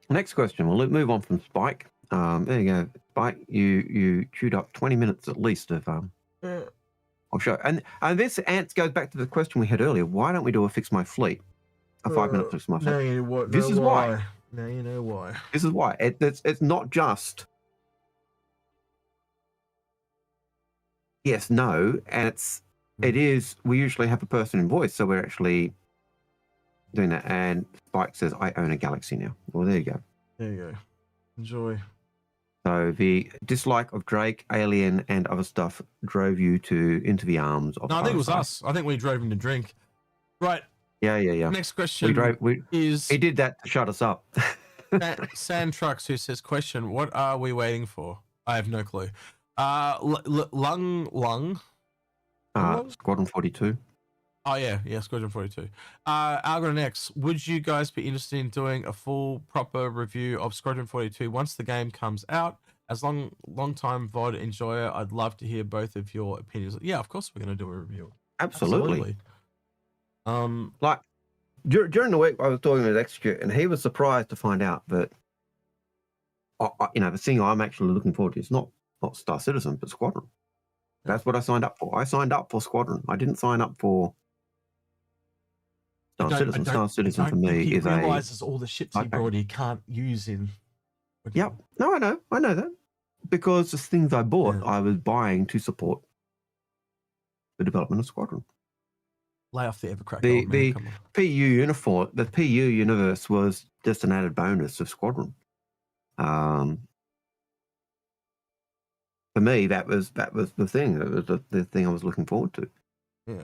Next question. We'll move on from Spike. There you go. Spike, you chewed up 20 minutes at least of I'll show. And this goes back to the question we had earlier. Why don't we do a Fix My Fleet? A 5-minute Fix My Fleet. This is why. Now you know why. This is why. It's not just yes, no, and it is. We usually have a person in voice, so we're actually doing that. And Spike says, "I own a Galaxy now." Well, there you go. There you go. Enjoy. So the dislike of Drake, Alien, and other stuff drove you into the arms of. No, I think it was us. I think we drove him to drink. Right. Yeah. Next question is. He did that to shut us up. Sand Trucks, who says, "Question: What are we waiting for?" I have no clue. Lung. Squadron 42. Oh yeah, Squadron 42. Algared and X, would you guys be interested in doing a full proper review of Squadron 42 once the game comes out? As long time VOD enjoyer, I'd love to hear both of your opinions. Yeah, of course we're going to do a review. Absolutely. Like during the week, I was talking with Execute, and he was surprised to find out that the thing I'm actually looking forward to is not Star Citizen, but Squadron. That's what I signed up for. I signed up for Squadron. I didn't sign up for Star Citizen. Star Citizen for me is realizes all the ships he brought he can't use in. Yep. No, I know that. Because the things I bought, I was buying to support the development of Squadron. Lay off the Evercrack. The PU uniform, the PU universe was just an added bonus of Squadron. For me, that was the thing. It was the thing I was looking forward to. Yeah.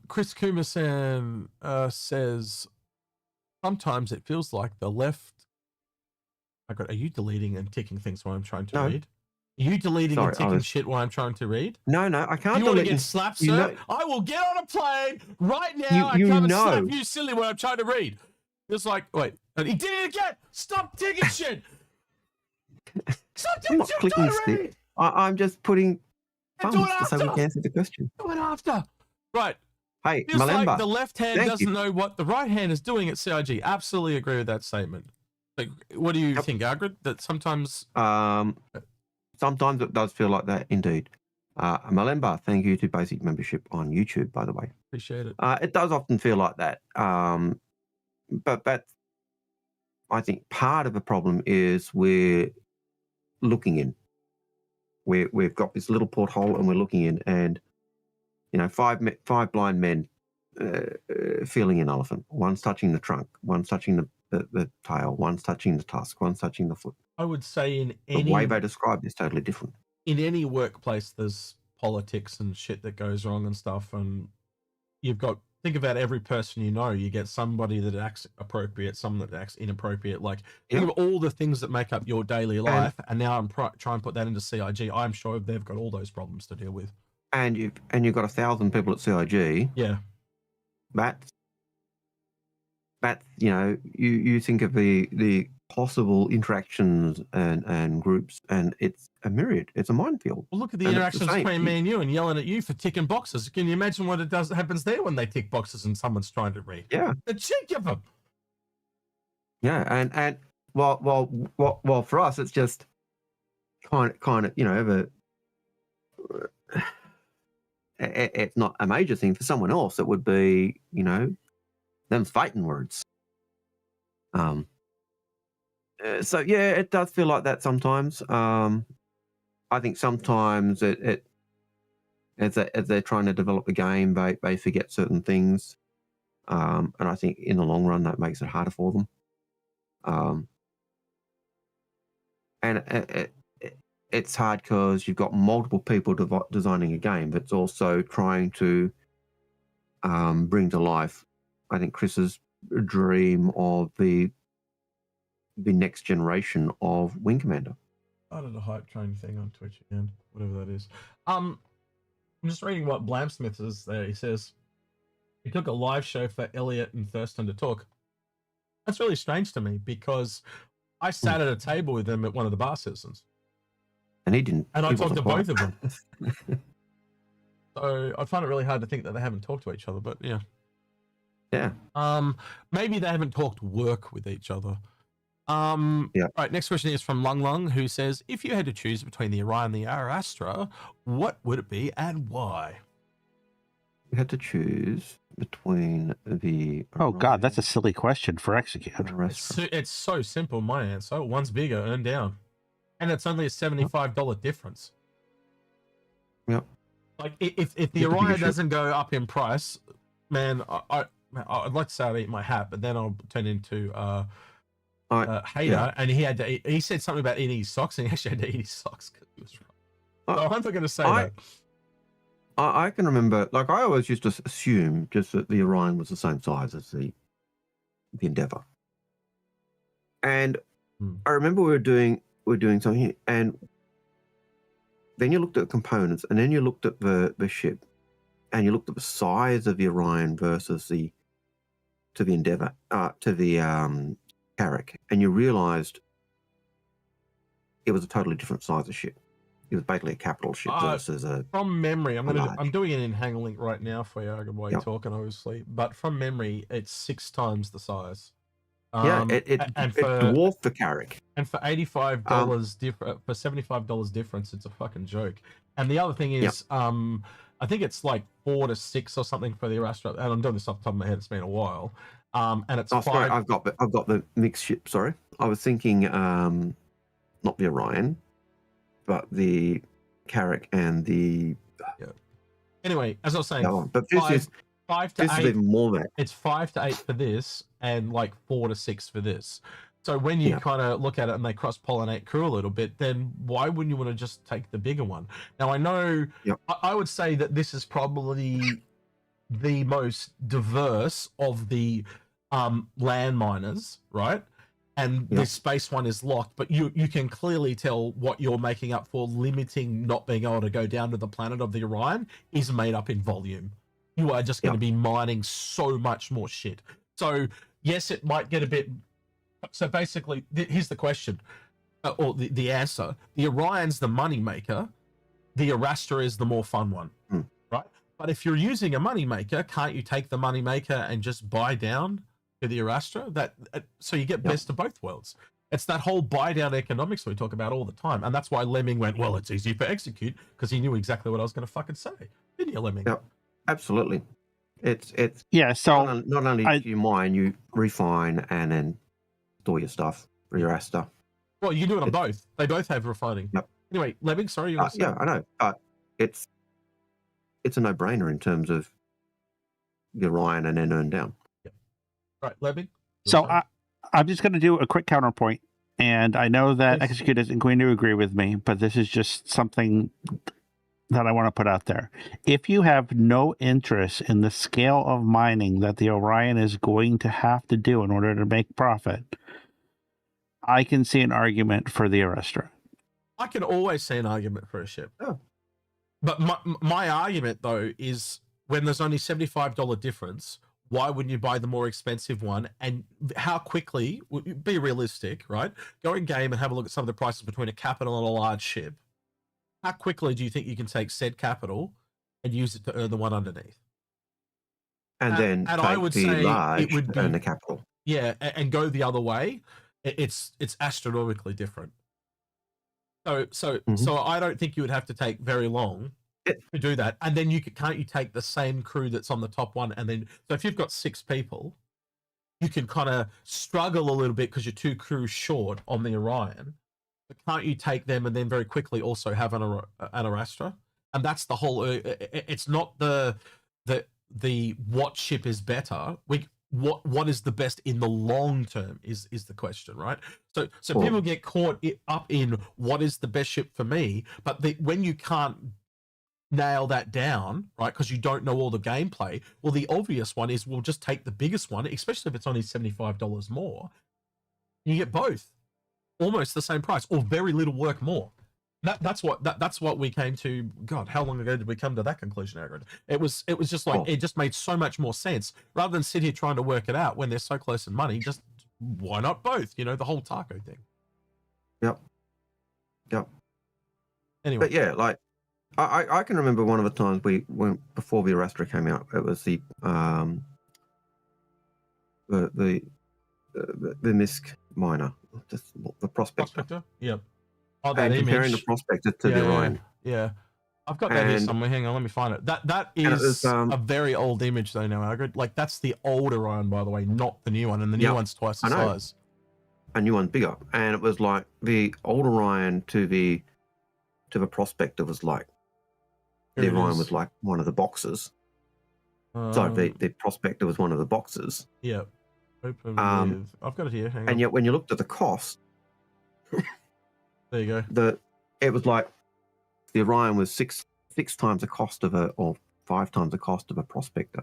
Chris Kumasan says sometimes it feels like the left. Are you deleting and ticking things while I'm trying to read? Are you deleting and ticking shit while I'm trying to read? No, I can't. You want to get slapped, sir? I will get on a plane right now and come and slap you silly when I'm trying to read. It's like, wait, and he did it again. Stop ticking shit. I'm not clicking skip. I'm just putting thumbs so we can answer the question. Do it after. Right. Hey, feels Malemba, like the left hand doesn't know what the right hand is doing at CIG. Absolutely agree with that statement. Like, what do you think, Algared? That sometimes... sometimes it does feel like that, indeed. Malemba, thank you to basic membership on YouTube, by the way. Appreciate it. It does often feel like that. But that's, I think, part of the problem is we're looking in. We've got this little porthole and we're looking in, and five blind men feeling an elephant. One's touching the trunk, one's touching the tail, one's touching the tusk, one's touching the foot. I would say the way they describe it is totally different. In any workplace, there's politics and shit that goes wrong and stuff, and think about every person you get somebody that acts appropriate, someone that acts inappropriate. Like, think of all the things that make up your daily life, and now I'm trying to put that into CIG. I'm sure they've got all those problems to deal with. And you've got 1,000 people at CIG. Yeah. that's you think of the possible interactions and groups, and it's a myriad. It's a minefield. Well, look at the And interactions between me and you and yelling at you for ticking boxes. Can you imagine what happens there when they tick boxes and someone's trying to read? Yeah. The cheek of them. Yeah, and well, for us, it's just kind of it's not a major thing. For someone else, it would be them's fighting words. So yeah, it does feel like that sometimes. I think sometimes it as they're trying to develop a game, they forget certain things, and I think in the long run that makes it harder for them. And it's hard because you've got multiple people designing a game, but it's also trying to bring to life, I think, Chris's dream of the next generation of Wing Commander. I don't know, hype train thing on Twitch again, whatever that is. I'm just reading what Blamsmith is there. He says he took a live show for Elliot and Thurston to talk. That's really strange to me because I sat at a table with them at one of the bar citizens. And he didn't. And I talked to both of them. So I find it really hard to think that they haven't talked to each other, but yeah. Yeah. Maybe they haven't talked work with each other. Yeah. Right, next question is from Lung Lung, who says, if you had to choose between the Orion and the Arastra, what would it be and why? We had to choose between the Oh God, that's a silly question for Execute. It's so simple, my answer. One's bigger, earn down. And it's only a $75 difference. Yep. Like, if the Orion doesn't go up in price, man, I'd like to say I'd eat my hat, but then I'll turn into hater. Yeah. And he said something about eating his socks, and he actually had to eat his socks because he was wrong. So I'm not going to say that. I can remember, like, I always used to assume just that the Orion was the same size as the Endeavour. And I remember we were doing something, and then you looked at the components, and then you looked at the ship, and you looked at the size of the Orion versus the Endeavour, to the Carrack, and you realised it was a totally different size of ship. It was basically a capital ship versus a. From memory, I'm doing it in Hang Link right now for you while you're talking, obviously. But from memory, it's 6 times the size. It dwarfed the Carrack. And for $85 for $75 difference, it's a fucking joke. And the other thing is, I think it's like 4 to 6 or something for the Arastra. And I'm doing this off the top of my head. It's been a while. And it's sorry, I've got the mixed ship. Sorry, I was thinking not the Orion, but the Carrack and the. Yeah. Anyway, as I was saying, but this is 5 to 8. This is even more than that. It's 5 to 8 for this, and like 4 to 6 for this. So when you kind of look at it and they cross-pollinate crew a little bit, then why wouldn't you want to just take the bigger one? Now I know I would say that this is probably the most diverse of the land miners, right? And this space one is locked, but you can clearly tell what you're making up for limiting not being able to go down to the planet of the Orion is made up in volume. You are just going to be mining so much more shit. So yes, it might get a bit. So basically, here's the question, or the answer: the Orion's the money maker, the Arastra is the more fun one, right? But if you're using a money maker, can't you take the money maker and just buy down to the Arastra? So you get best of both worlds. It's that whole buy down economics we talk about all the time, and that's why Lemming went, well, it's easy for Execute because he knew exactly what I was going to fucking say, didn't you, Lemming? Yep, absolutely. It's So not only do you mine, you refine and then store your stuff for your Arastra. Well, you can do it on both. They both have refining. Yep. Anyway, Lemming, sorry, you I know. It's a no-brainer in terms of the Orion and then earn down. Right, Lemming? So I'm just going to do a quick counterpoint, and I know that Execute isn't going to agree with me, but this is just something that I want to put out there. If you have no interest in the scale of mining that the Orion is going to have to do in order to make profit, I can see an argument for the Arastra. I can always see an argument for a ship. Oh. But my argument, though, is when there's only $75 difference, why wouldn't you buy the more expensive one? And how quickly, be realistic, right? Go in game and have a look at some of the prices between a capital and a large ship. How quickly do you think you can take said capital and use it to earn the one underneath? And then take I would the say large it would be, and the capital. Yeah, and go the other way. It's astronomically different. So I don't think you would have to take very long to do that. And then can't you take the same crew that's on the top one, and then so if you've got 6 people, you can kind of struggle a little bit because you're 2 crews short on the Orion. But can't you take them and then very quickly also have an Arastra? And that's the whole. It's not the what ship is better. What is the best in the long term is the question, right? So people get caught up in what is the best ship for me, but when you can't nail that down, right, because you don't know all the gameplay, well, the obvious one is we'll just take the biggest one, especially if it's only $75 more. You get both, almost the same price, or very little work more. That's what we came to. God, how long ago did we come to that conclusion, Algared? It was just like it just made so much more sense rather than sit here trying to work it out when they're so close in money. Just why not both? You know, the whole Taco thing. Yep. Anyway, but yeah, like I can remember one of the times when before the Arastra came out, it was the MISC miner, the prospector. Yep. Oh, that and image. Comparing the prospector to the Orion. Yeah. I've got that here somewhere. Hang on, let me find it. That is a very old image though now, Algared. Like that's the old Orion, by the way, not the new one. And the new one's twice the size. A new one's bigger. And it was like the old Orion to the prospector was like the Orion was like one of the boxes. Sorry, the prospector was one of the boxes. Yeah. Open with, I've got it here. Hang on. And yet when you looked at the cost, there you go. It was like the Orion was six times the cost of or 5 times the cost of a prospector.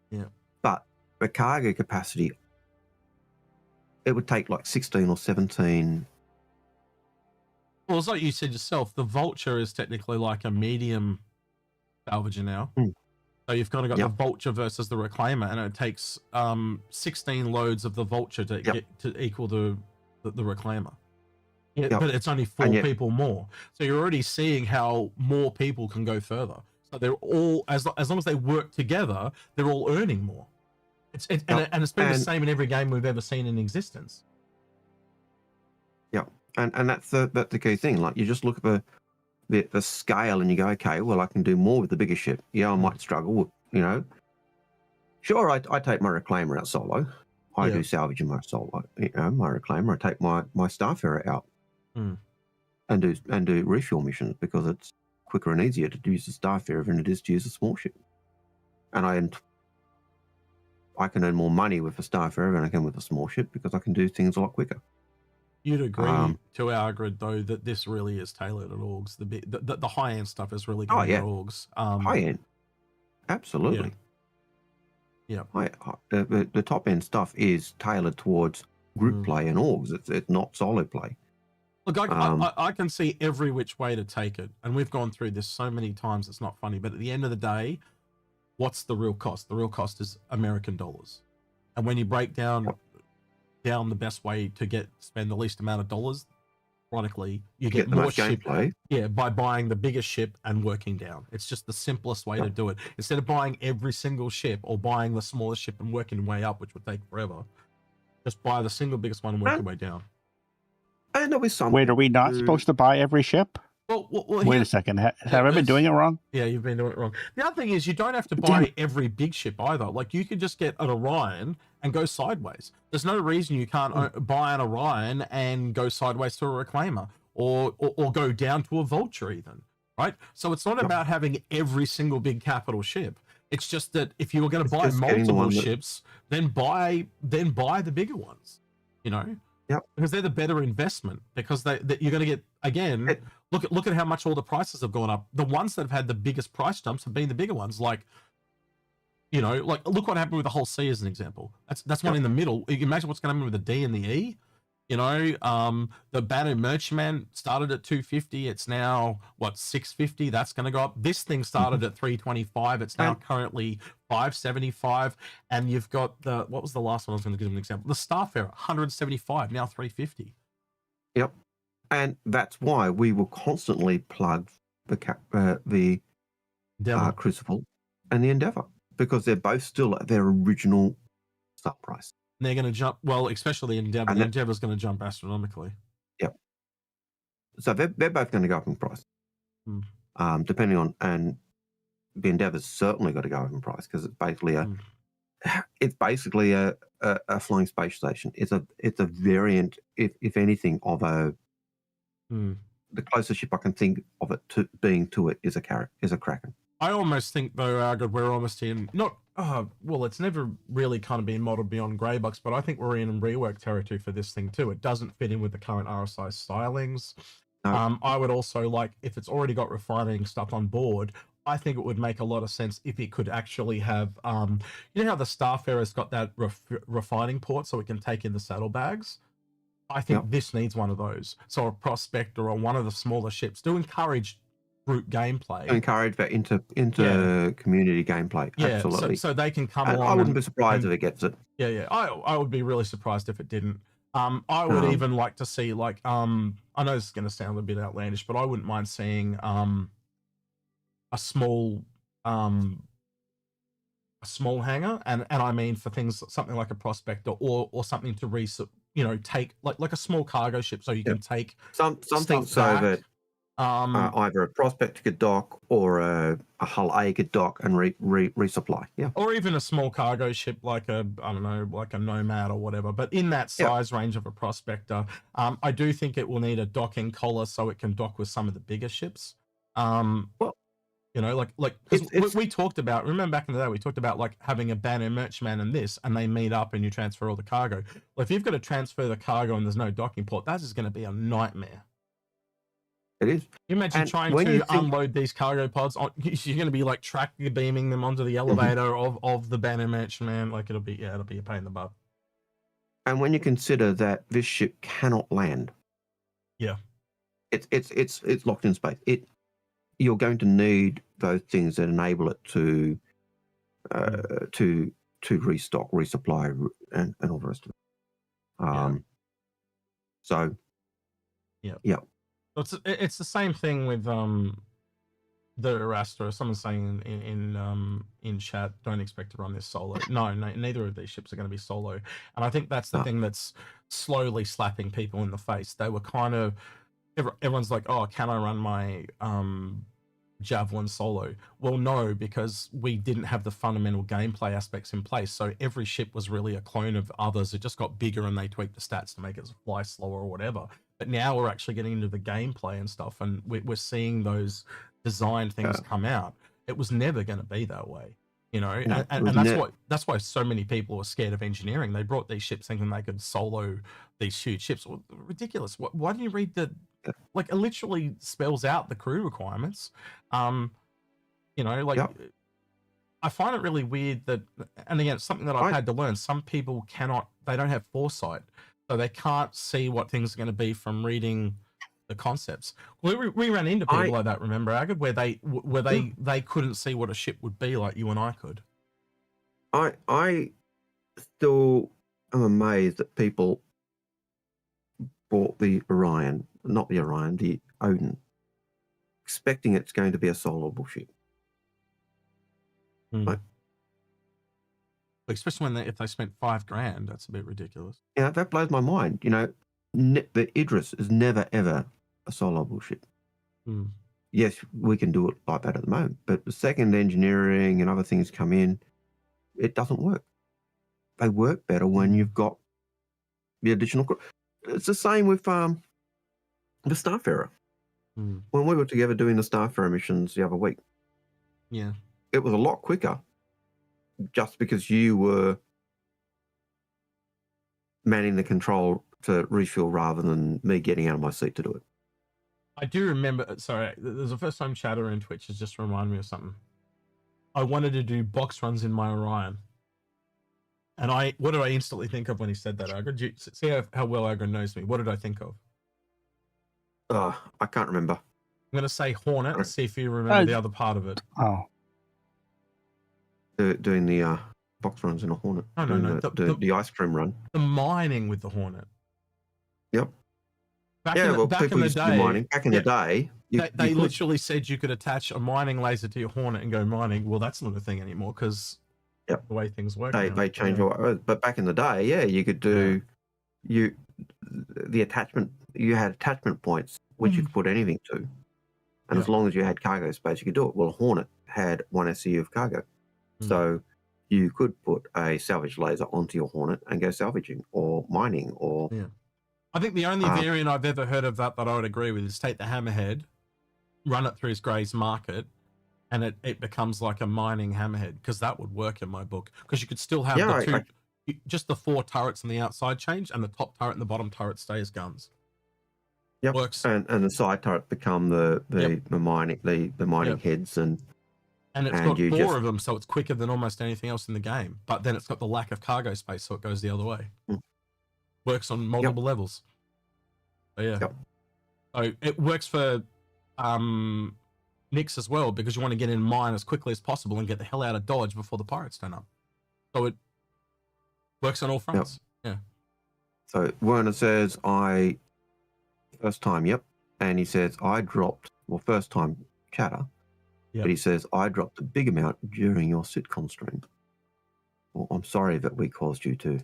Yeah. But the cargo capacity, it would take like 16 or 17. Well, it's like you said yourself, the Vulture is technically like a medium salvager now. So you've kind of got the Vulture versus the Reclaimer, and it takes 16 loads of the Vulture to get to equal the Reclaimer. Yeah, but it's only 4 people more. So you're already seeing how more people can go further. So they're all, as long as they work together, they're all earning more. And it's been the same in every game we've ever seen in existence. Yeah, and that's the key thing. Like you just look at the scale and you go, okay, well I can do more with the bigger ship. Yeah, I might struggle, you know. Sure, I take my Reclaimer out solo. I do salvage in my solo, you know, my Reclaimer. I take my Starfarer out. And do refuel missions because it's quicker and easier to use the Starfarer than it is to use a small ship. And I can earn more money with a Starfarer than I can with a small ship because I can do things a lot quicker. You'd agree to our grid though that this really is tailored at orgs. The high end stuff is really good at orgs. High end, absolutely. Yeah. The top end stuff is tailored towards group play and orgs. It's not solo play. Look, I can see every which way to take it, and we've gone through this so many times. It's not funny, but at the end of the day, what's the real cost? The real cost is American dollars, and when you break down the best way to spend the least amount of dollars, ironically, you get more ship. Yeah, by buying the biggest ship and working down. It's just the simplest way to do it. Instead of buying every single ship or buying the smallest ship and working your way up, which would take forever, just buy the single biggest one and work your way down. And there was some. Wait, are we not supposed to buy every ship? Well, wait a second. Have I been doing it wrong? Yeah, you've been doing it wrong. The other thing is you don't have to buy every big ship either. Like you could just get an Orion and go sideways. There's no reason you can't buy an Orion and go sideways to a Reclaimer or go down to a Vulture even, right? So it's not about having every single big capital ship. It's just that if you were going to buy multiple ships, then buy the bigger ones, you know? Yep. Because they're the better investment. Because you're going to get again. Look at how much all the prices have gone up. The ones that have had the biggest price jumps have been the bigger ones. Like, you know, like look what happened with the whole C as an example. That's one in the middle. You can imagine what's going to happen with the D and the E. You know, the Banner Merchantman started at 250. It's now what, 650. That's going to go up. This thing started at 325. It's now currently 575. And you've got what was the last one? I was going to give an example. The Starfarer, 175, now 350. Yep. And that's why we will constantly plug the Crucible and the Endeavour, because they're both still at their original start price. And they're going to jump, well, especially the Endeavour. The Endeavour's going to jump astronomically. Yep. So they're both going to go up in price, depending on, and the Endeavour's certainly got to go up in price because it's basically a flying space station. It's a variant, if anything, of the closest ship I can think of it to being to it is a Kraken. I almost think, though, Algared, we're almost in well, it's never really kind of been modeled beyond Greybucks, but I think we're in rework territory for this thing too. It doesn't fit in with the current RSI stylings. No. I would also like, if it's already got refining stuff on board, I think it would make a lot of sense if it could actually have, you know how the Starfarer's got that refining port so it can take in the saddlebags? I think this needs one of those. So a Prospector or one of the smaller ships to encourage group gameplay. Encourage that community gameplay. Yeah, absolutely. So they can come along. I wouldn't be surprised if it gets it. Yeah. I would be really surprised if it didn't. I would even like to see, like, I know this is going to sound a bit outlandish, but I wouldn't mind seeing a small hangar, and I mean for things something like a Prospector or something to take like a small cargo ship, so you can take something so back. That either a Prospector could dock or a Hull A could dock and resupply. Yeah, or even a small cargo ship like a Nomad or whatever. But in that size range of a Prospector, I do think it will need a docking collar so it can dock with some of the bigger ships. We talked about, remember back in the day, we talked about like having a Banner Merchantman and they meet up and you transfer all the cargo. Well, if you've got to transfer the cargo and there's no docking port, that is going to be a nightmare. It is. You imagine trying to unload these cargo pods. You're going to be like track beaming them onto the elevator of the Banner Merchantman. Like it'll be a pain in the butt. And when you consider that this ship cannot land, it's locked in space. You're going to need those things that enable it to restock, resupply, and all the rest of it. It's the same thing with the Arastra. Someone's saying in chat, don't expect to run this solo. No, neither of these ships are going to be solo. And I think that's the thing that's slowly slapping people in the face. They were kind of, everyone's like, oh, can I run my Javelin solo? Well, no, because we didn't have the fundamental gameplay aspects in place. So every ship was really a clone of others. It just got bigger and they tweaked the stats to make it fly slower or whatever. But now we're actually getting into the gameplay and stuff, and we're seeing those designed things come out. It was never going to be that way, you know. And that's why so many people were scared of engineering. They brought these ships thinking they could solo these huge ships. Well, ridiculous. Why don't you read it literally spells out the crew requirements. I find it really weird that, and again, it's something that I've had to learn. Some people they don't have foresight, so they can't see what things are going to be from reading the concepts. We ran into people like that, remember, Algared, where they couldn't see what a ship would be like you and I could. I still am amazed that people bought the Orion, not the Orion, the Odin, expecting it's going to be a soloable ship. Like, especially if they spent $5,000, that's a bit ridiculous. Yeah, that blows my mind. You know, the Idris is never ever a soloable ship. Yes, we can do it like that at the moment, but the second engineering and other things come in, it doesn't work. They work better when you've got the additional. It's the same with the Starfarer. When we were together doing the Starfarer missions the other week, it was a lot quicker just because you were manning the control to refuel rather than me getting out of my seat to do it. I do remember, sorry, there's a first time chatter in Twitch has just reminded me of something. I wanted to do box runs in my Orion. And what did I instantly think of when he said that, Algared? Do you see how well Algared knows me? What did I think of? I can't remember. I'm going to say Hornet and see if you remember the other part of it. Oh. Doing the box runs in a Hornet. No. The ice cream run. The mining with the Hornet. Yep. Back in the day, mining. Back in the day, they literally said you could attach a mining laser to your Hornet and go mining. Well, that's not a thing anymore because the way things work. They changed. But back in the day, you could do the attachment. You had attachment points which you could put anything to, and as long as you had cargo space, you could do it. Well, Hornet had 1 SCU of cargo, so you could put a salvage laser onto your Hornet and go salvaging or mining or. Yeah. I think the only variant I've ever heard of that I would agree with is take the Hammerhead, run it through his Gray's Market, and it becomes like a mining Hammerhead, because that would work in my book. Because you could still have just the 4 turrets on the outside change, and the top turret and the bottom turret stay as guns. Yep. Works. And the side turret become the mining heads and it's got 4 of them, so it's quicker than almost anything else in the game. But then it's got the lack of cargo space, so it goes the other way. Works on multiple levels. So so it works for Nyx as well, because you want to get in mine as quickly as possible and get the hell out of Dodge before the pirates turn up. So it works on all fronts. Yeah. So Werner says first time, and he says I dropped first time chatter, but he says I dropped a big amount during your sitcom stream. Well, I'm sorry that we caused you to.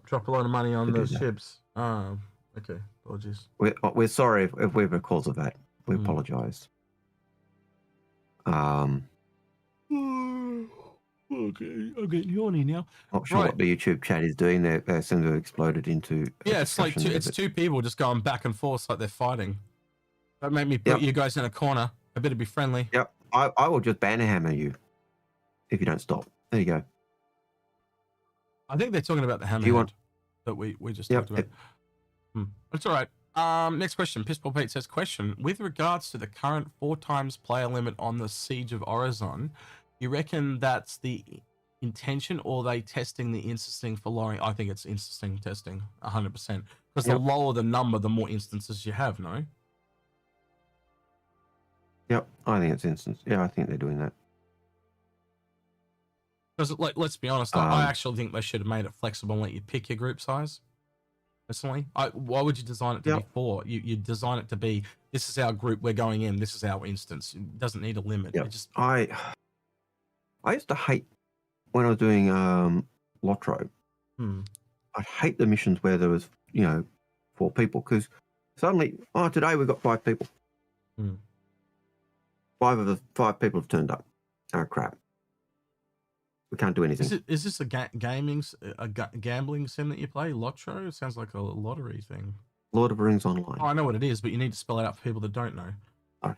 Drop a lot of money on the ships. Okay. Apologies. We're sorry if we're the cause of that. We apologise. Okay, I'm getting yawny now. Not sure what the YouTube chat is doing. They seem to have exploded into. It's like two people just going back and forth like they're fighting. Don't make me put you guys in a corner. I better be friendly. Yep. I will just banner hammer you if you don't stop. There you go. I think they're talking about the hammerhead that we just talked about. It's all right. Next question. Pissball Pete says, question, with regards to the current 4 times player limit on the Siege of Orison, you reckon that's the intention, or are they testing the instancing for lowering? I think it's instancing testing 100%, because the lower the number, the more instances you have, no? Yep, I think it's instance. Yeah, I think they're doing that. Because, let's be honest, I actually think they should have made it flexible and let you pick your group size. Personally, why would you design it to be 4? You design it to be, this is our group, we're going in, this is our instance. It doesn't need a limit. Yep. I used to hate when I was doing Lotro. I hate the missions where there was 4 people, because suddenly, today we've got 5 people. 5 of the 5 people have turned up. Oh crap. We can't do anything. Is this a gambling sim that you play? Lotro? It sounds like a lottery thing. Lord of the Rings Online. Oh, I know what it is, but you need to spell it out for people that don't know. Oh.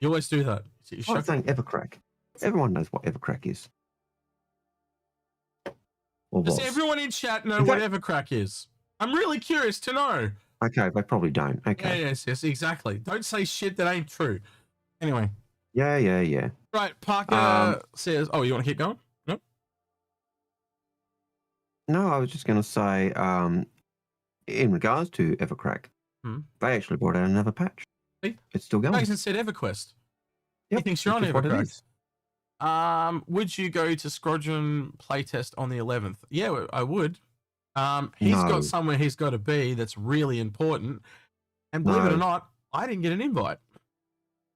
You always do that. I'm saying Evercrack. Everyone knows what Evercrack is. Does everyone in chat know what Evercrack is? I'm really curious to know. Okay, they probably don't. Okay. Yes, exactly. Don't say shit that ain't true. Anyway. Yeah. Right, Parker says, you want to keep going? No, I was just going to say, in regards to Evercrack, they actually brought out another patch. See? It's still going. Jason said EverQuest. He thinks you're on Evercrack. Would you go to Squadron playtest on the 11th? Yeah, I would. He's got somewhere he's got to be that's really important. And believe it or not, I didn't get an invite.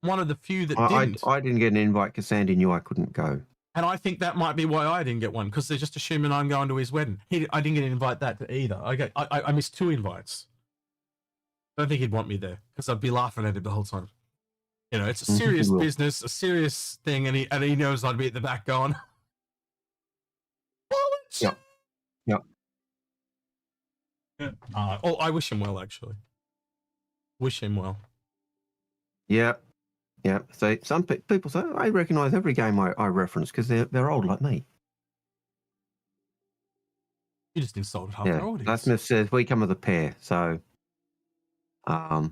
One of the few that didn't. I didn't get an invite because Sandy knew I couldn't go. And I think that might be why I didn't get one, because they're just assuming I'm going to his wedding. I didn't get an invite that either. I missed 2 invites. I don't think he'd want me there, because I'd be laughing at him the whole time. It's a serious business, a serious thing, and he knows I'd be at the back going, Yep. I wish him well, actually. Wish him well. Yep. Yeah, so some people say, I recognise every game I reference because they're old like me. You just insulted half our audience. That Smith says we come as a pair, so but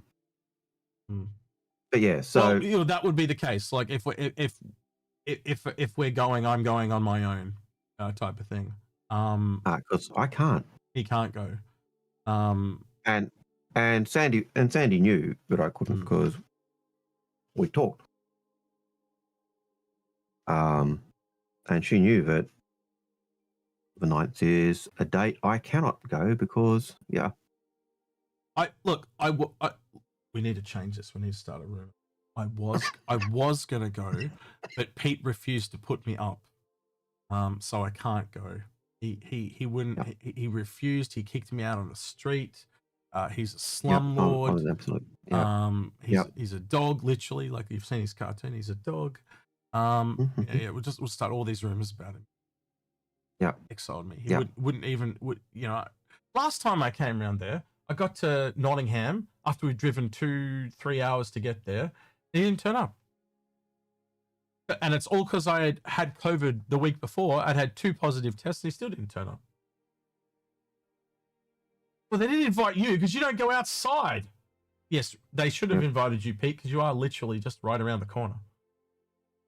yeah, so that would be the case. Like if we're going, I'm going on my own type of thing. Because I can't. He can't go. And Sandy knew that I couldn't because we talked. And she knew that the 9th is a date I cannot go because we need to change this. We need to start a room. I was gonna go, but Pete refused to put me up. So I can't go. He wouldn't. Yep. He refused. He kicked me out on the street. He's a slumlord. He's a dog, literally. Like you've seen his cartoon. He's a dog. We'll start all these rumors about him. Yeah, exiled me. He wouldn't even. Last time I came around there, I got to Nottingham after we'd driven 2-3 hours to get there. He didn't turn up. And it's all because I had COVID the week before. I'd had 2 positive tests and he still didn't turn up. Well, they didn't invite you because you don't go outside. Yes, they should have invited you, Pete, because you are literally just right around the corner.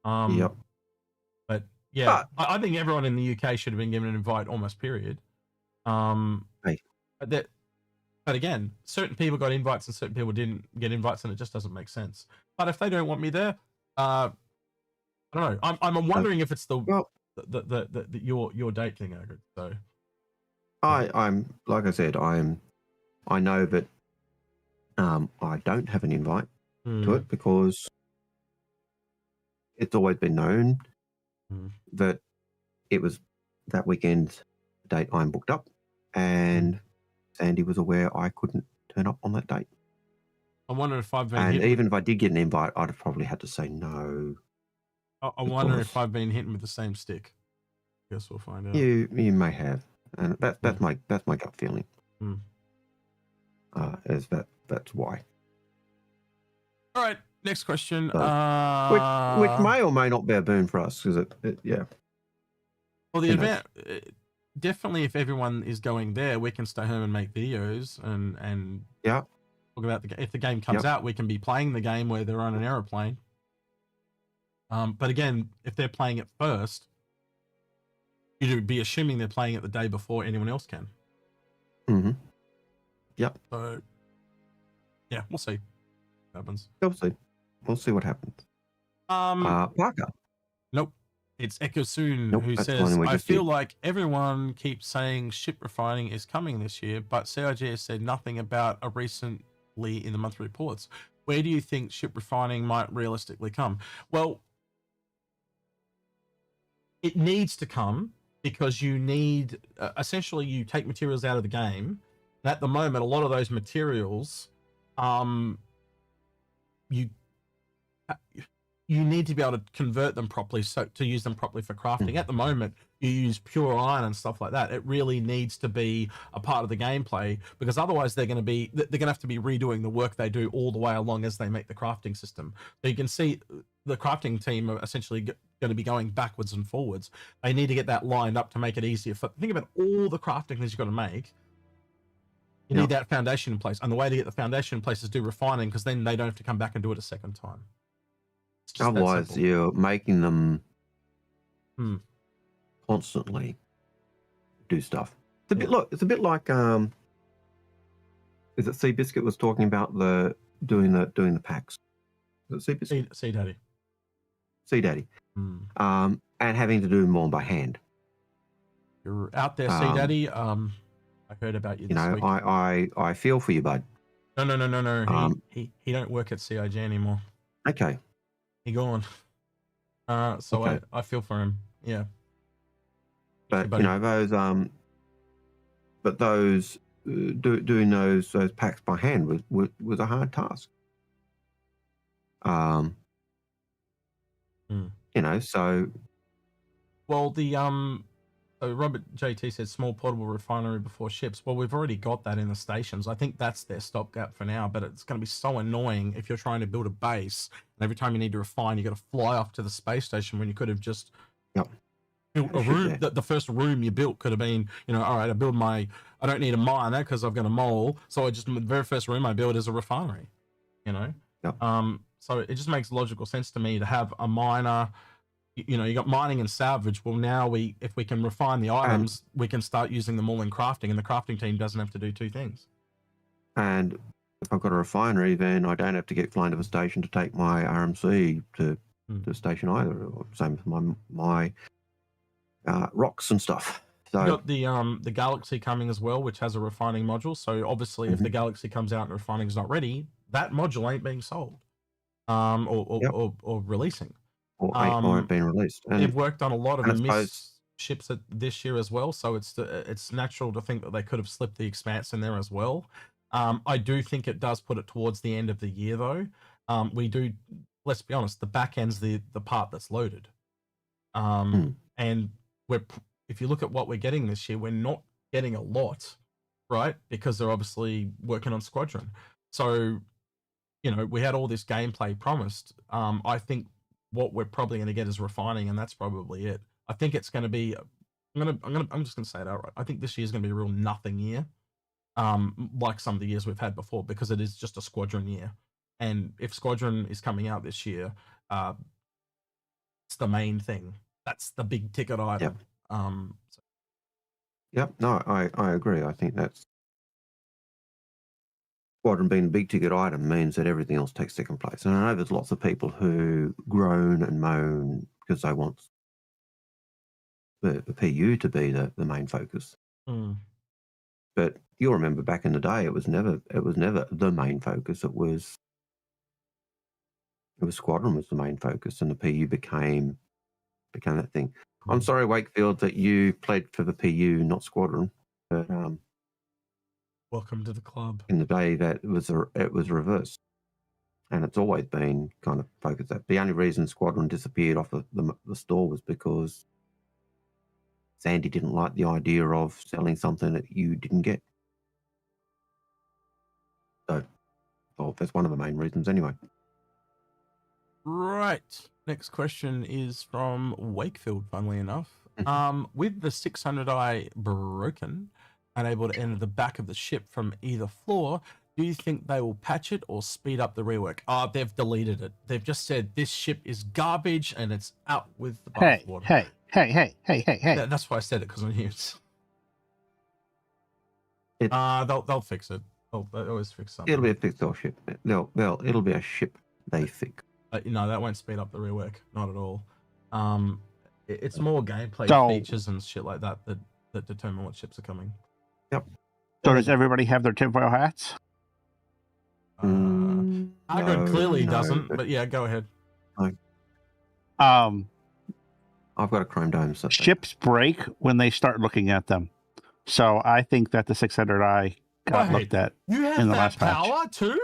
But yeah, I think everyone in the UK should have been given an invite almost, period. But again, certain people got invites and certain people didn't get invites, and it just doesn't make sense. But if they don't want me there, I don't know. I'm wondering if it's your date thing, Algared. So I'm like I said, I know that I don't have an invite to it because it's always been known that it was that weekend date I'm booked up, and Sandy was aware I couldn't turn up on that date. I wonder if I've been and even if I did get an invite, I'd have probably had to say no. I wonder if I've been hitting with the same stick. Guess we'll find out. You may have, and that's my gut feeling. That's why. All right, next question. Which may or may not be a boon for us, because yeah. Well, the event definitely, if everyone is going there, we can stay home and make videos and talk about if the game comes out, we can be playing the game where they're on an aeroplane. But again, if they're playing it first, you'd be assuming they're playing it the day before anyone else can. Yep. So, yeah, we'll see what happens. We'll see what happens. Parker. Nope. It's Echo Soon who says, I feel like everyone keeps saying ship refining is coming this year, but CIG has said nothing about a recently in the monthly reports. Where do you think ship refining might realistically come? Well, it needs to come because you need, essentially you take materials out of the game. And at the moment, a lot of those materials, you need to be able to convert them properly, so to use them properly for crafting. At the moment, you use pure iron and stuff like that. It really needs to be a part of the gameplay, because otherwise they're going to have to be redoing the work they do all the way along as they make the crafting system. So you can see the crafting team are essentially going to be going backwards and forwards. They need to get that lined up to make it easier. Think about all the crafting things you've got to make. You need that foundation in place, and the way to get the foundation in place is do refining, because then they don't have to come back and do it a second time. Otherwise, you're making them constantly do stuff. It's a bit. Look, it's a bit like is it Seabiscuit was talking about doing the packs? Is it Seabiscuit? Sea Daddy. Sea Daddy. And having to do them all by hand. You're out there, Sea Daddy. I heard about you. This week. I feel for you, bud. No. He don't work at CIG anymore. Okay. He gone. So I feel for him. Yeah. But those doing those packs by hand was a hard task. So. Well, so Robert JT said small portable refinery before ships. Well, we've already got that in the stations. I think that's their stopgap for now, but it's going to be so annoying if you're trying to build a base and every time you need to refine, you got to fly off to the space station when you could have just built a room. The first room you built could have been, all right, I don't need a miner because I've got a mole. So the very first room I built is a refinery, So it just makes logical sense to me to have a miner you know, you got mining and salvage. Well, now if we can refine the items, we can start using them all in crafting, and the crafting team doesn't have to do two things. And if I've got a refinery, then I don't have to get flying to the station to take my RMC to the station either. Same with my rocks and stuff. So you got the Galaxy coming as well, which has a refining module. So obviously, if the Galaxy comes out and refining is not ready, that module ain't being sold, or releasing. Or ain't been released. And they've worked on a lot of the missed ships this year as well, so it's natural to think that they could have slipped the Expanse in there as well. I do think it does put it towards the end of the year, though. We do, let's be honest, the back end's the part that's loaded. And if you look at what we're getting this year, we're not getting a lot, right? Because they're obviously working on Squadron. So, you know, we had all this gameplay promised. I think what we're probably going to get is refining, and that's probably it. I think it's going to be. I'm just going to say it outright. I think this year's going to be a real nothing year, like some of the years we've had before, because it is just a Squadron year. And if Squadron is coming out this year, it's the main thing. That's the big ticket item. Yep. No, I agree. I think that's Squadron being a big ticket item means that everything else takes second place. And I know there's lots of people who groan and moan because they want the PU to be the main focus. But you'll remember back in the day, it was never the main focus. It was Squadron was the main focus, and the PU became that thing. I'm sorry, Wakefield, that you played for the PU, not Squadron. But welcome to the club. In the day that it was reversed, and it's always been kind of focused that. The only reason Squadron disappeared off the store was because Sandy didn't like the idea of selling something that you didn't get. So, well, that's one of the main reasons anyway. Right. Next question is from Wakefield, funnily enough. With the 600i broken, unable to enter the back of the ship from either floor, do you think they will patch it or speed up the rework? They've deleted it. They've just said this ship is garbage and it's out with the bathwater. Hey. That's why I said it, because I knew they'll fix it. They'll always fix something. It'll be a fixed off ship. It'll be a ship they fix. No, that won't speed up the rework. Not at all. It's more gameplay features and shit like that determine what ships are coming. Yep. So does everybody have their tinfoil hats? Algared clearly doesn't, but yeah, go ahead. No. I've got a chrome dome. So ships break when they start looking at them. So I think that the 600i got looked at in the last patch. You have that power too?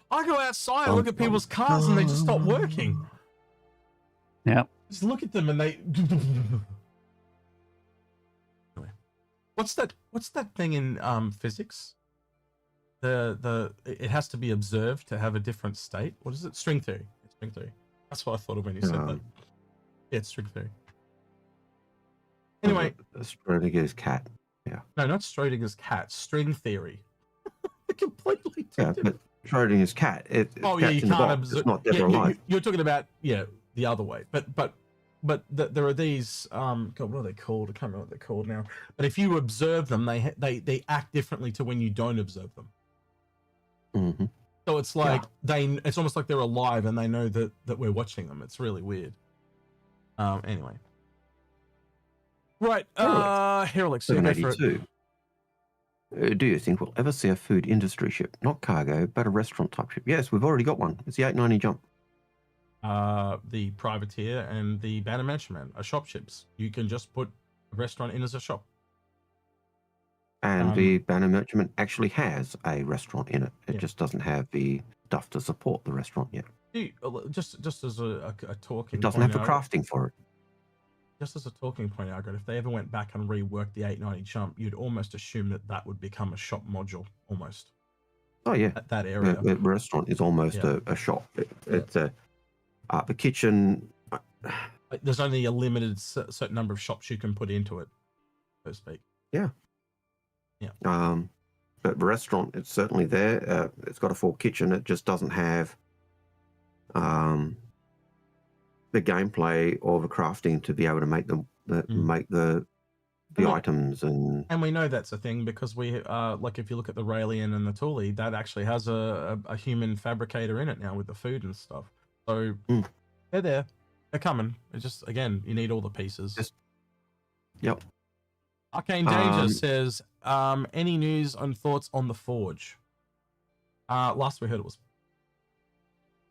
I go outside and look at people's cars and they just stop working. Yeah. Just look at them and they... Anyway. What's that thing in physics? It has to be observed to have a different state. What is it? String theory. It's string theory. That's what I thought of when you said that. Yeah, it's string theory. Anyway. Schrodinger's cat. Yeah. No, not Schrodinger's cat. String theory. Completely different. Yeah, but Schrodinger's cat. You can't observe. It's not dead or alive. You're talking about the other way. But there are these God, what are they called? I can't remember what they're called now. But if you observe them, they act differently to when you don't observe them. Mm-hmm. So it's like it's almost like they're alive and they know that we're watching them. It's really weird. Anyway. Right. Herolix. 782. Do you think we'll ever see a food industry ship, not cargo, but a restaurant type ship? Yes, we've already got one. It's the 890 Jump. The Privateer and the Banner Mansion are shop ships. You can just put a restaurant in as a shop. And the Banner Merchantman actually has a restaurant in it. It just doesn't have the stuff to support the restaurant yet. Just as a talking. It doesn't have the crafting for it. Just as a talking point, Algared, if they ever went back and reworked the 890 Jump, you'd almost assume that would become a shop module, almost. Oh, yeah. That area. The restaurant is almost a shop. It's the kitchen. There's only a limited certain number of shops you can put into it, so to speak. Yeah. Yeah. But the restaurant, it's certainly there. It's got a full kitchen. It just doesn't have gameplay or the crafting to be able to make the items. And we know that's a thing because we like if you look at the Raelian and the Thule, that actually has a human fabricator in it now with the food and stuff. So they're there, they're coming. It's just, again, you need all the pieces. Yep. Arcane Danger says, any news and thoughts on the Forge? Last we heard it was,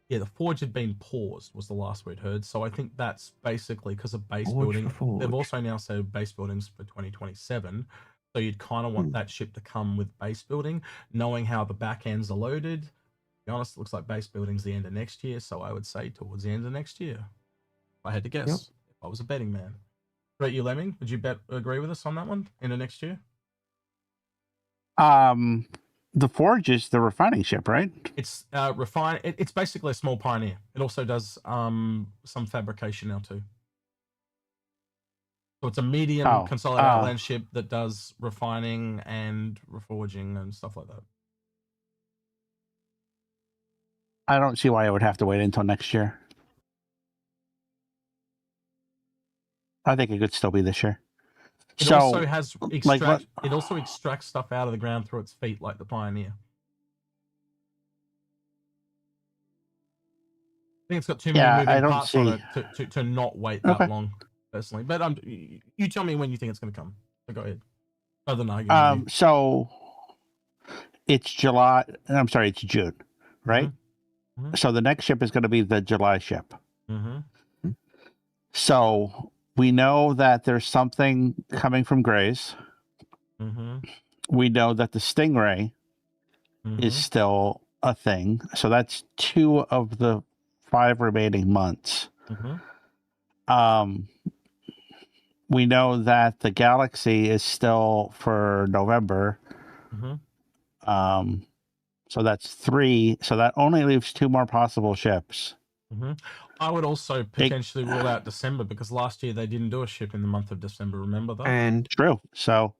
the Forge had been paused was the last we'd heard. So I think that's basically because of base building. They've also now said base buildings for 2027. So you'd kind of want that ship to come with base building, knowing how the back ends are loaded. To be honest, it looks like base building's the end of next year. So I would say towards the end of next year, if I had to guess, if I was a betting man. But you, Lemming, would you agree with us on that one? Into next year? The Forge is the refining ship, right? It's it's basically a small Pioneer. It also does some fabrication now too. So it's a medium consolidated outland ship that does refining and reforging and stuff like that. I don't see why I would have to wait until next year. I think it could still be this year. It also has it also extracts stuff out of the ground through its feet, like the Pioneer. I think it's got too many moving parts on it to not wait that long, personally. But you tell me when you think it's going to come. So go ahead. Other than arguing. So it's July. I'm sorry, it's June, right? Mm-hmm. So the next ship is going to be the July ship. Mm-hmm. So we know that there's something coming from Grays. Mm-hmm. We know that the Stingray is still a thing. So that's 2 of the 5 remaining months. Mm-hmm. We know that the Galaxy is still for November. Mm-hmm. So that's 3. So that only leaves 2 more possible ships. Mm-hmm. I would also potentially rule out December because last year they didn't do a ship in the month of December. Remember that? And true. So,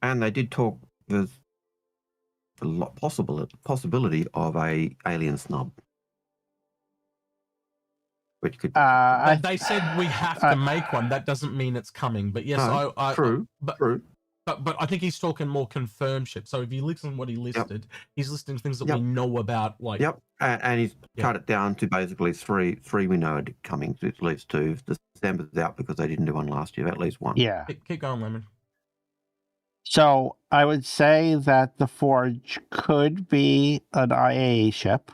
and they did talk. There's a lot possibility of a alien snub, which could. They said we have to make one. That doesn't mean it's coming. But yes, true. True. But I think he's talking more confirmed ships. So if you listen to what he listed, he's listing things that we know about. Like and he's cut it down to basically 3 we know are coming. At least 2. December's out because they didn't do one last year. At least 1. Yeah. Keep going, Lemon. So I would say that the Forge could be an IAE ship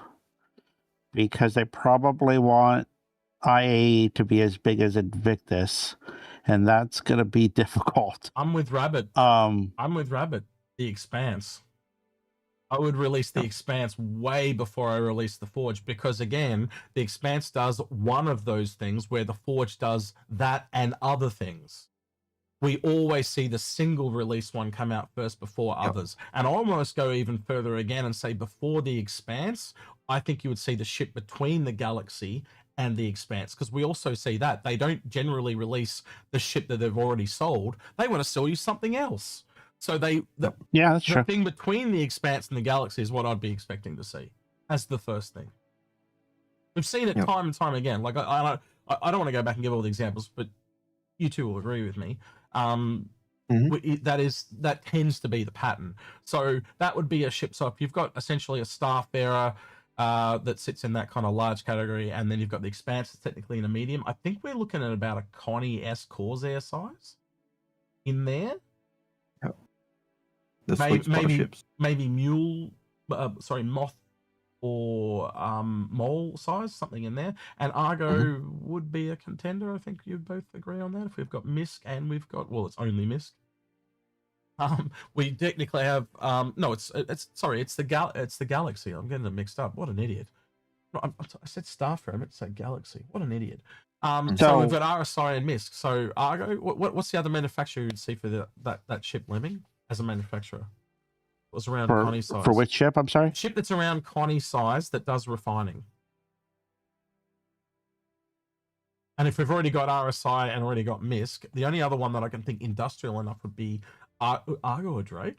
because they probably want IAE to be as big as Invictus, and that's going to be difficult. I'm with Rabbit. The Expanse. I would release the Expanse way before I release the Forge because, again, the Expanse does one of those things where the Forge does that and other things. We always see the single release one come out first before others. And I almost go even further again and say before the Expanse, I think you would see the ship between the Galaxy and the Expanse, because we also see that they don't generally release the ship that they've already sold. They want to sell you something else. So that's true. The thing between the Expanse and the Galaxy is what I'd be expecting to see as the first thing. We've seen it time and time again. Like I don't want to go back and give all the examples, but you two will agree with me. That tends to be the pattern. So that would be a ship. So if you've got essentially a Starfarer that sits in that kind of large category, and then you've got the Expanse that's technically in a medium, I think we're looking at about a Connie S Corsair size in there. Yep. The sweet spot of ships. Maybe Moth or Mole size, something in there. And Argo would be a contender. I think you both agree on that. If we've got Misk and we've got, well, it's only Misk. We technically have it's the Galaxy. I'm getting them mixed up. What an idiot. I said Starfarer, I meant to say Galaxy. What an idiot. So we've got Arastra and Misk. So Argo, what's the other manufacturer you'd see for that ship, Lemming, as a manufacturer? It was around Connie size. For which ship? I'm sorry? Ship that's around Connie size that does refining. And if we've already got RSI and already got Misk, the only other one that I can think industrial enough would be Argo or Drake.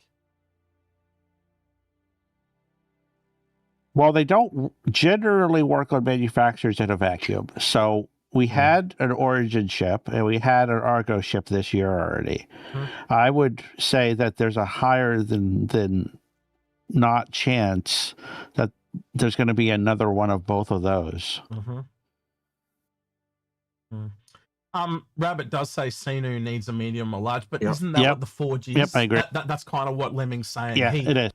Well, they don't generally work on manufacturers in a vacuum. So we had an Origin ship and we had an Argo ship this year already. I would say that there's a higher than not chance that there's going to be another one of both of those. Rabbit does say Sinu needs a medium or large, but isn't that what the Forge is? Yep, I agree. That's kind of what Lemming's saying. Yeah, it is.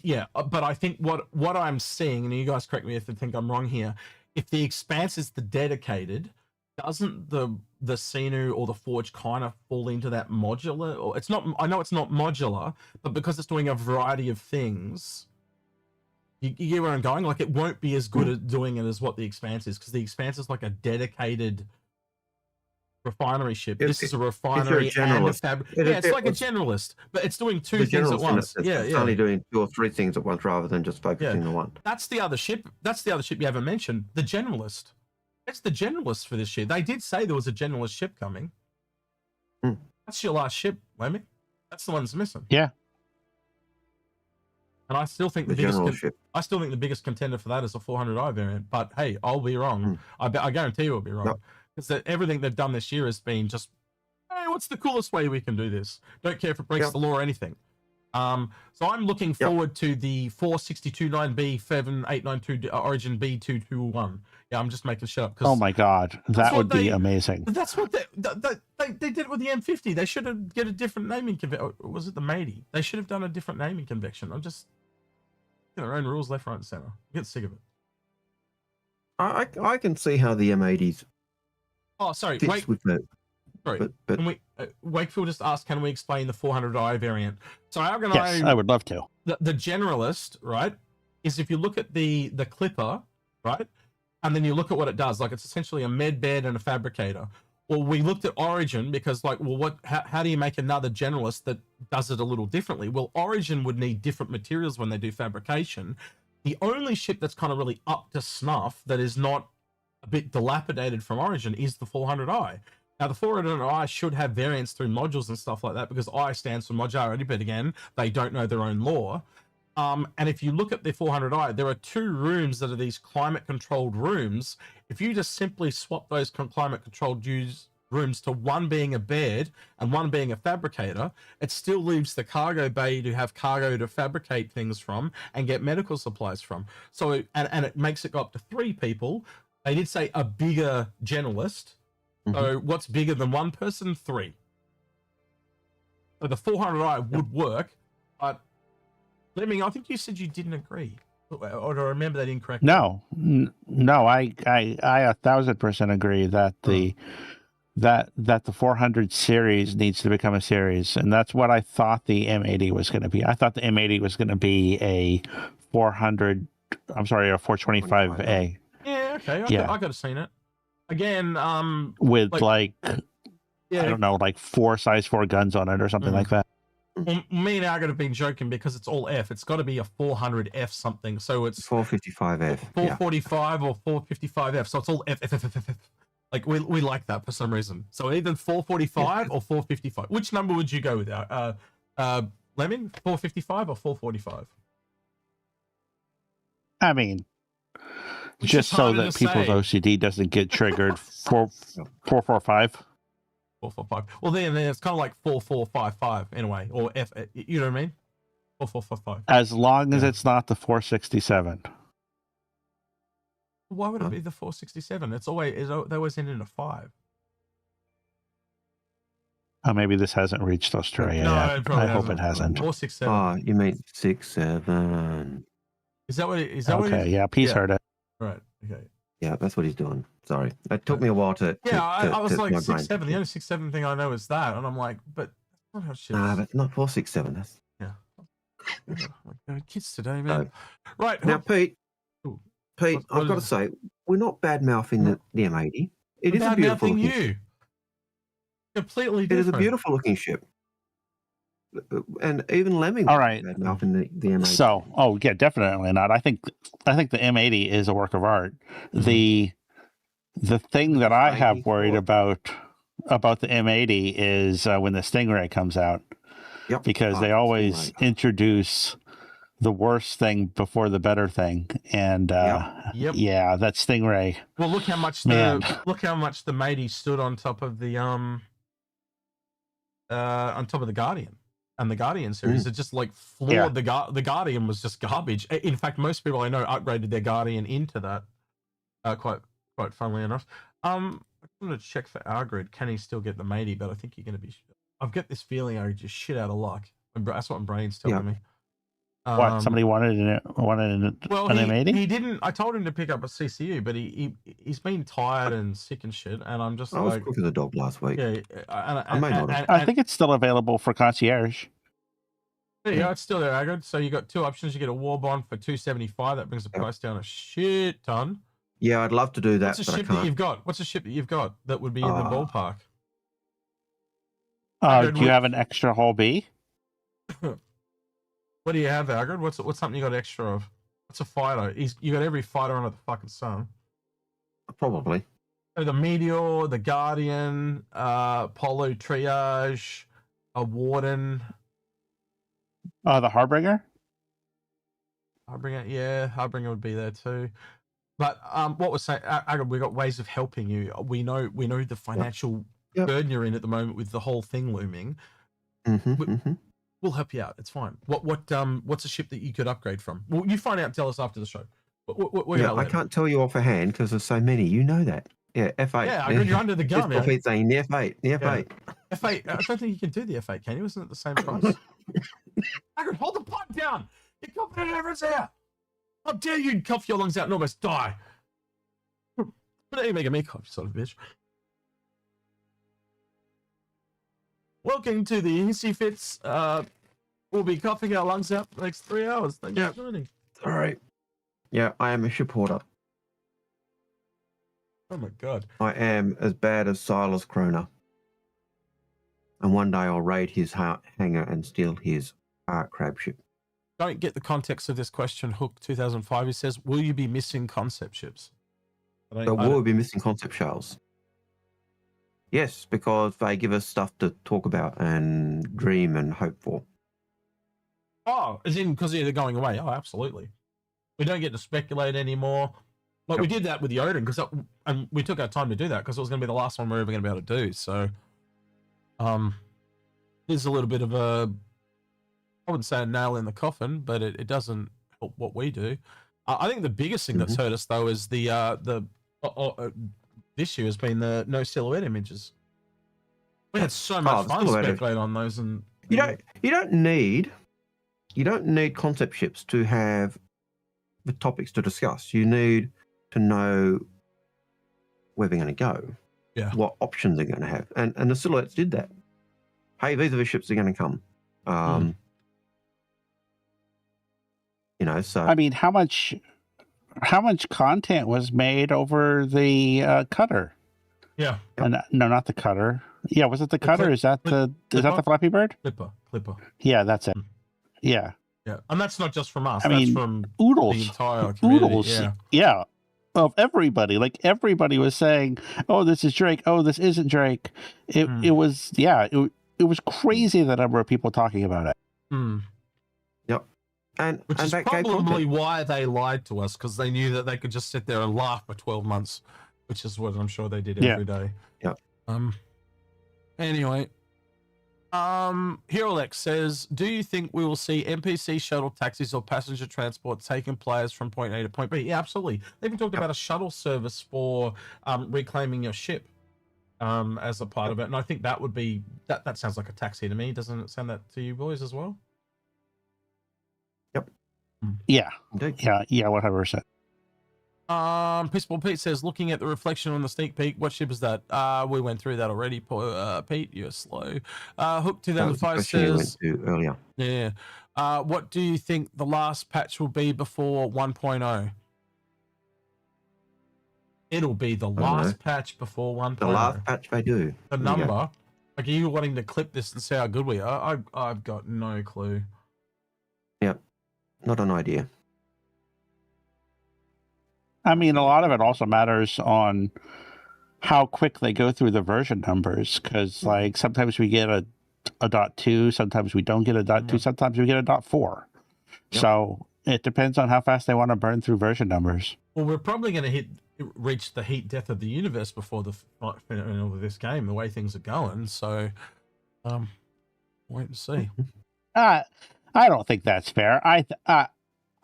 Yeah, but I think what I'm seeing, and you guys correct me if you think I'm wrong here, if the Expanse is the dedicated, doesn't the Sinu or the Forge kind of fall into that modular? Or it's not. I know it's not modular, but because it's doing a variety of things, you get where I'm going. Like it won't be as good at doing it as what the Expanse is, because the Expanse is like a dedicated refinery ship. This is a refinery and a fabric. Yeah, it's like a generalist, but it's doing two things at once. It's only doing 2 or 3 things at once rather than just focusing on one. That's the other ship. That's the other ship you haven't mentioned. The generalist. It's the generalist for this ship. They did say there was a generalist ship coming. That's your last ship, Lemmy. That's the one that's missing. Yeah. And I still think the biggest contender for that is the 400i variant. But hey, I'll be wrong. I guarantee you I'll be wrong. No. Because everything they've done this year has been just, hey, what's the coolest way we can do this? Don't care if it breaks the law or anything. So I'm looking forward to the 462.9B 7892 Origin B221. Yeah, I'm just making shit up. Oh my god, that would be amazing. That's what they did it with the M50. They should have get a different naming convention. Was it the Matey? They should have done a different naming convention. I'm just their own rules left, right, and center. I get sick of it. I can see how the M80s. Oh, sorry. Wait. Sorry. But can we, Wakefield just asked, can we explain the 400i variant? So I would love to. The generalist, right, is if you look at the Clipper, right, and then you look at what it does, like it's essentially a med bed and a fabricator. Well, we looked at Origin because, like, well, how do you make another generalist that does it a little differently? Well, Origin would need different materials when they do fabrication. The only ship that's kind of really up to snuff that is not a bit dilapidated from Origin is the 400i. Now, the 400i should have variants through modules and stuff like that because I stands for modularity, but again, they don't know their own law. And if you look at the 400i, there are 2 rooms that are these climate-controlled rooms. If you just simply swap those climate-controlled rooms to one being a bed and one being a fabricator, it still leaves the cargo bay to have cargo to fabricate things from and get medical supplies from. So, and it makes it go up to 3 people. They did say a bigger generalist. So what's bigger than 1 person? 3. So the 400i would work, but Lemming, I think you said you didn't agree. Or do I remember that incorrectly? No, I 1,000% agree that the 400 series needs to become a series, and that's what I thought the M80 was going to be. I thought the M80 was going to be a 425A. Yeah, okay. I could have seen it. Again, with I don't know, like 4 size 4 guns on it or something like that. Well, me and Algared have been joking because it's all F. It's got to be a 400F something. So it's 455F. 445 or 455F. So it's all F. Like we like that for some reason. So either 445 or 455. Which number would you go with? Lemming, 455 or 445? I mean, just so that people's OCD doesn't get triggered, 445. 445. Well, then it's kind of like 4455 anyway, or F. You know what I mean? 4455. As long as it's not the 467. Why would it be the 467? They always end in a 5. Oh, maybe this hasn't reached Australia yet. I hope it hasn't. 467. Oh, you mean 67? Is that what? Okay, yeah, Peace heard it. Right. Okay. Yeah, that's what he's doing. Sorry, it took me a while to. I was like 67. The only 67 thing I know is that, and I'm like, but that's not how shit. Nah, but not 467. That's kids today, man. Right now, Pete. I've got to say, we're not bad mouthing the M80. It is a beautiful looking ship. Completely different. It is a beautiful looking ship. And even Lemming. All right. Bad mouthing the M80. So, yeah, definitely not. I think the M80 is a work of art. The thing that I have worried about the M80 is when the Stingray comes out. Yep. Because they always introduce the worst thing before the better thing, and Yep. yeah, that Stingray. Well, look how much the matey stood on top of the Guardian. And the Guardian series, it just like floored the Guardian was just garbage. In fact, most people I know upgraded their Guardian into that. Quite funnily enough. I'm going to check for Algared. Can he still get the matey? But I think you're going to be. I've got this feeling I just shit out of luck. That's what my brain's telling me. What, somebody wanted an matey? He didn't. I told him to pick up a CCU, but he's been tired and sick and shit. And I'm just I was quick as a dog last week. Yeah, I think it's still available for concierge. Yeah, it's still there, Algared. So you got two options. You get a war bond for $275. That brings the price down a shit ton. Yeah, I'd love to do that. What's a ship that you've got? What's a ship that you've got that would be in the ballpark? Do you have an extra hull B? What do you have, Algared? What's something you got extra of? What's a fighter? You got every fighter under the fucking sun. Probably. So the Meteor, the Guardian, Polo Triage, a Warden. The Harbinger? Harbinger would be there too. But what we're saying, Algared, we've got ways of helping you. We know the financial burden you're in at the moment with the whole thing looming. We'll help you out. It's fine. What's a ship that you could upgrade from? Well, you find out and tell us after the show. I can't tell you offhand because there's so many. You know that. Yeah, F8. Yeah, you're under the gun. It's saying the F8. The F8. F8. I don't think you can do the F8, can you? Isn't it the same price? Algared, hold the pipe down. You're coughing in everyone's ear. How dare you cough your lungs out and almost die? But you're making me cough, you son of a bitch. Welcome to the Easy Fits. We'll be coughing our lungs out for the next 3 hours. Thank you for joining. All right. Yeah, I am a ship hoarder. Oh my god. I am as bad as Silas Kroner. And one day I'll raid his hangar and steal his crab ship. Don't get the context of this question. Hook 2005. He says, "Will you be missing concept ships?" Will we be missing concept shells? Yes, because they give us stuff to talk about and dream and hope for. Oh, as in because they're going away. Oh, absolutely. We don't get to speculate anymore. Like we did that with the Odin and we took our time to do that because it was going to be the last one we were ever going to be able to do. So, there's a little bit of a, I wouldn't say a nail in the coffin, but it doesn't help what we do. I think the biggest thing that's hurt us though is the this year has been the no silhouette images. We had so much fun speculating on those, and you don't need concept ships to have the topics to discuss. You need to know where they're going to go, what options they're going to have, and the silhouettes did that. Hey, these are the ships that are going to come. You know, so I mean, how much content was made over the cutter? Yeah. No, not the cutter. Yeah, was it the cutter? Is that the Flappy Bird? Clipper. Yeah, that's it. Yeah. Yeah, and that's not just from us. I mean, from oodles, the entire community. Oodles, yeah, of everybody. Like everybody was saying, "Oh, this is Drake. Oh, this isn't Drake." It was it was crazy the number of people talking about it. Yep. Which is probably why they lied to us, because they knew that they could just sit there and laugh for 12 months, which is what I'm sure they did every day. Yep. Anyway, Herolex says, "Do you think we will see NPC shuttle taxis or passenger transport taking players from point A to point B?" Yeah, absolutely. They even talked about a shuttle service for reclaiming your ship as a part of it, and I think that would be that sounds like a taxi to me. Doesn't it sound that to you boys as well? Yeah, 100%. Peaceful Pete says, "Looking at the reflection on the sneak peek, what ship is that?" We went through that already. Pete, you're slow. Hook 2005 says, earlier. Yeah. What do you think the last patch will be before 1.0? It'll be the last patch before 1.0. The last patch they do. The number. Like, are you wanting to clip this and see how good we are? I've got no clue. Yep. Not an idea. I mean, a lot of it also matters on how quick they go through the version numbers, because like sometimes we get a .2, sometimes we don't get a .2, sometimes we get a .4. Yep. So it depends on how fast they want to burn through version numbers. Well, we're probably going to reach the heat death of the universe before the final of this game, the way things are going. So, wait and see. I don't think that's fair. I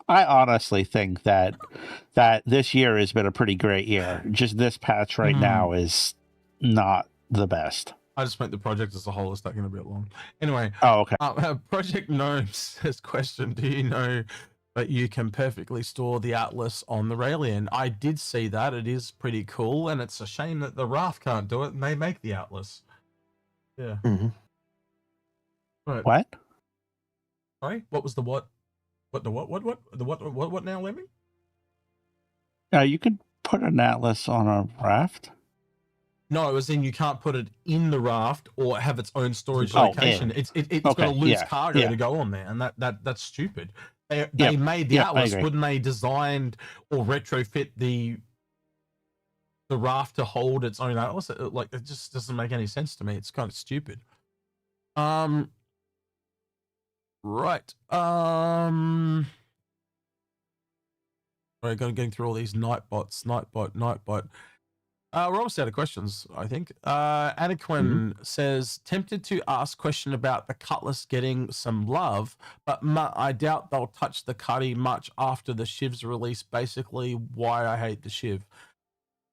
honestly think that this year has been a pretty great year. Just this patch right now is not the best. I just meant the project as a whole is taking a bit long. Anyway. Oh, okay. Project Gnome says, question, do you know that you can perfectly store the Atlas on the Raelian? I did see that. It is pretty cool, and it's a shame that the Raft can't do it, and they make the Atlas. Yeah. Mm-hmm. Right. What? Sorry? What was the what? What the what? What now, Lemmy? You could put an Atlas on a raft. No, it was in you can't put it in the raft or have its own storage location. It's okay, got to lose cargo to go on there, and that's stupid. They made the Atlas. Wouldn't they designed or retrofit the raft to hold its own Atlas? It just doesn't make any sense to me. It's kind of stupid. Right. We're going through all these Nightbot. We're almost out of questions, I think. Anaquin says, tempted to ask question about the Cutlass getting some love, but I doubt they'll touch the Cutty much after the Shiv's release. Basically, why I hate the Shiv.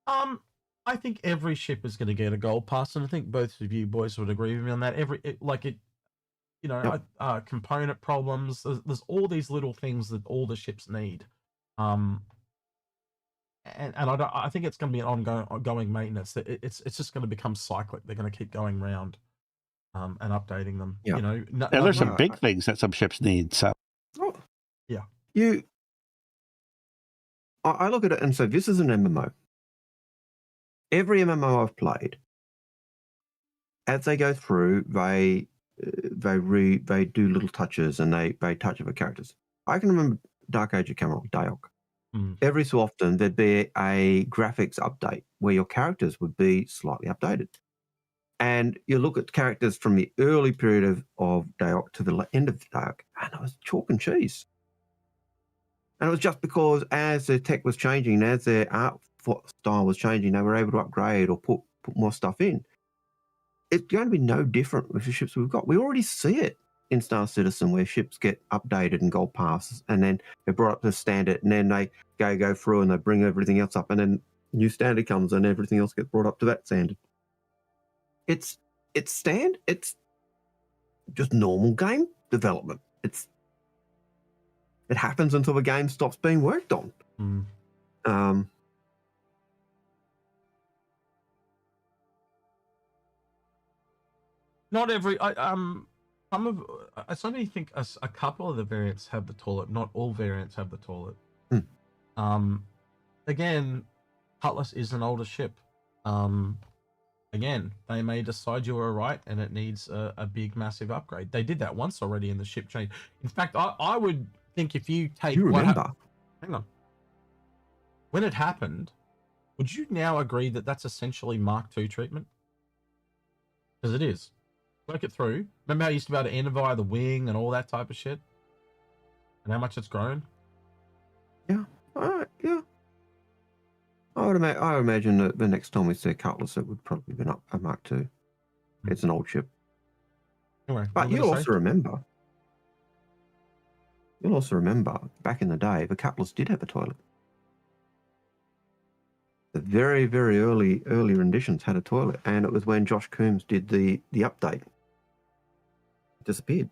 I think every ship is going to get a gold pass, and I think both of you boys would agree with me on that. Component problems. There's all these little things that all the ships need. And I think it's going to be an ongoing maintenance. It's just going to become cyclic. They're going to keep going round, and updating them. Yeah. There's some big things that some ships need. So, I look at it and say, this is an MMO. Every MMO I've played, as they go through, they do little touches and they touch other characters. I can remember Dark Age of Camelot, Daok. Every so often, there'd be a graphics update where your characters would be slightly updated. And you look at characters from the early period of Daok to the end of Daok, and it was chalk and cheese. And it was just because as their tech was changing, as their art style was changing, they were able to upgrade or put more stuff in. It's going to be no different with the ships we've got. We already see it in Star Citizen, where ships get updated and gold passes, and then they're brought up to standard, and then they go through and they bring everything else up, and then new standard comes and everything else gets brought up to that standard. It's just normal game development. It happens until the game stops being worked on. Not every it's only think a couple of the variants have the toilet. Not all variants have the toilet. Again, Cutlass is an older ship. Again, they may decide you are right and it needs a big, massive upgrade. They did that once already in the ship change. In fact, I would think if you take... You remember? Hang on. When it happened, would you now agree that that's essentially Mark II treatment? Because it is. Work it through. Remember how you used to be able to enter via the wing and all that type of shit? And how much it's grown? Yeah. All right. Yeah. I would imagine that the next time we see Cutlass, it would probably be a Mark II. It's an old ship. Anyway, but you'll also remember back in the day, the Cutlass did have a toilet. The very, very early renditions had a toilet, and it was when Josh Coombs did the update. It disappeared.